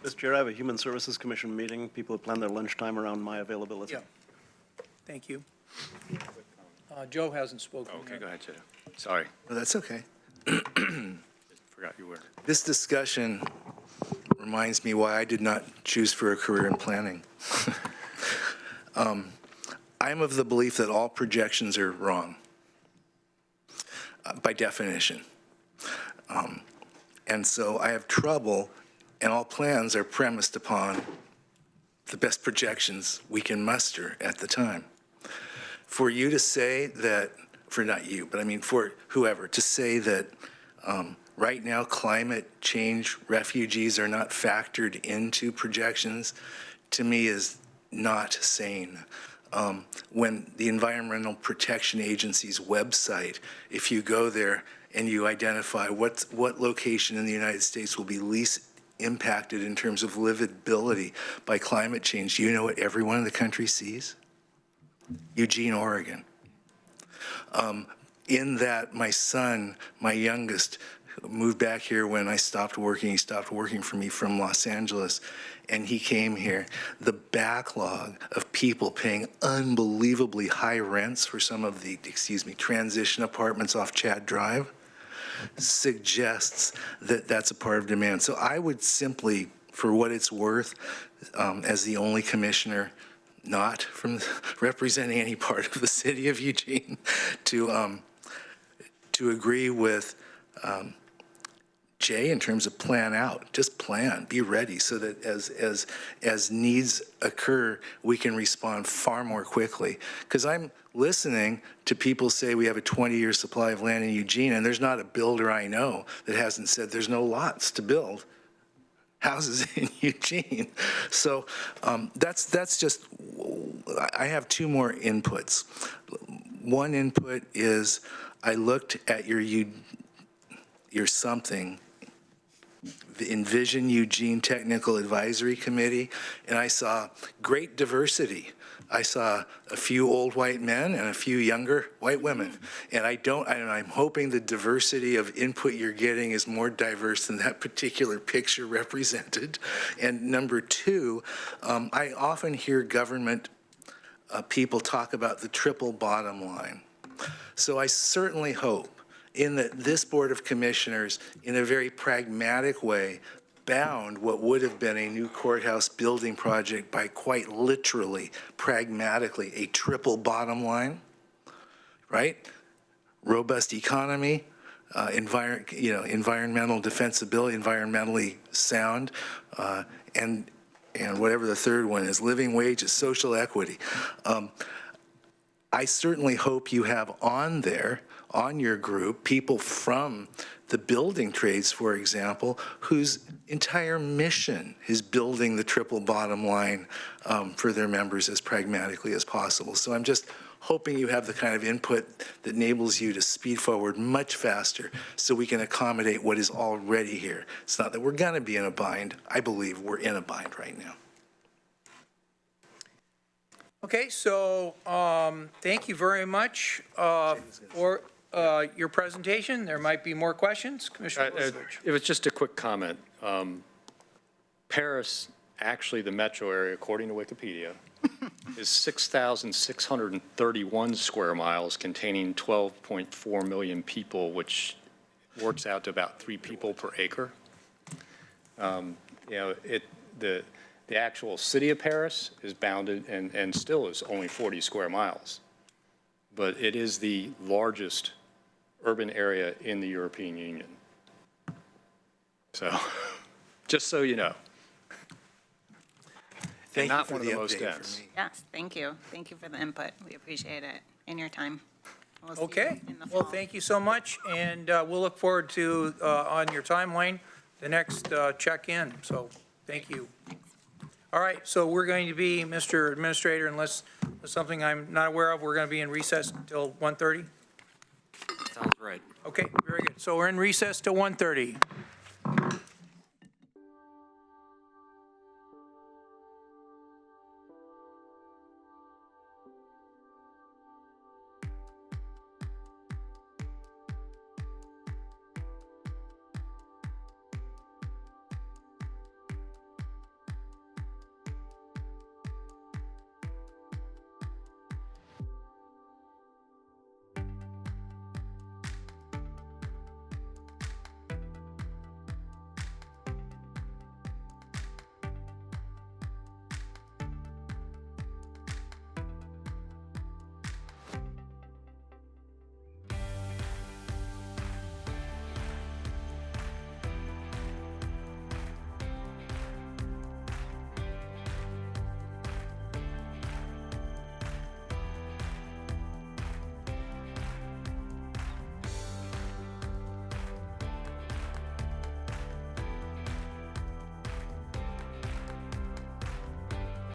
Mr. Chair, I have a Human Services Commission meeting. People have planned their lunchtime around my availability. Yeah. Thank you. Joe hasn't spoken. Okay, go ahead, Joe. Sorry, No, that's okay. forgot you were. This discussion reminds me why I did not choose for a career in planning. I'm of the belief that all projections are wrong, by definition. And so I have trouble, and all plans are premised upon the best projections we can muster at the time. For you to say that, for not you, but I mean for whoever, to say that right now climate change refugees are not factored into projections, to me is not sane. When the Environmental Protection Agency's website, if you go there and you identify what location in the United States will be least impacted in terms of livability by climate change, do you know what everyone in the country sees? Eugene, Oregon. In that, my son, my youngest, moved back here when I stopped working. He stopped working for me from Los Angeles, and he came here. The backlog of people paying unbelievably high rents for some of the, transition apartments off Chad Drive suggests that that's a part of demand. So I would simply, for what it's worth, as the only commissioner not from representing any part of the city of Eugene, to agree with Jay in terms of plan out. Just plan, be ready, so that as needs occur, we can respond far more quickly. Because I'm listening to people say we have a 20-year supply of land in Eugene, and there's not a builder I know that hasn't said there's no lots to build houses in Eugene. So that's just, I have two more inputs. One input is I looked at your something, the Envision Eugene Technical Advisory Committee, and I saw great diversity. I saw a few old white men and a few younger white women. And I'm hoping the diversity of input you're getting is more diverse than that particular picture represented. And number two, I often hear government people talk about the triple bottom line. So I certainly hope in that this Board of Commissioners, in a very pragmatic way, bound what would have been a new courthouse building project by quite literally, pragmatically, a triple bottom line, right? Robust economy, environmental defensibility, environmentally sound, and whatever the third one is, living wages, social equity. I certainly hope you have on there, on your group, people from the building trades, for example, whose entire mission is building the triple bottom line for their members as pragmatically as possible. So I'm just hoping you have the kind of input that enables you to speed forward much faster so we can accommodate what is already here. It's not that we're going to be in a bind. I believe we're in a bind right now. Okay, so thank you very much for your presentation. There might be more questions. Commissioner Bozievich. It was just a quick comment. Paris, actually the metro area, according to Wikipedia, is 6,631 square miles containing 12.4 million people, which works out to about 3 people per acre. The actual city of Paris is bounded and still is only 40 square miles. But it is the largest urban area in the European Union. So, just so you know. Thank not you for one of the the most update dense. for me. Yes, thank you. Thank you for the input. We appreciate it and your time. We'll see you Okay, in the well, fall. thank you so much, and we'll look forward to, on your timeline, the next check-in, so thank you. All right, so we're going to be, Mr. Administrator, unless there's something I'm not aware of, we're going to be in recess until 1:30? Sounds right. Okay, very good. So we're in recess till 1:30.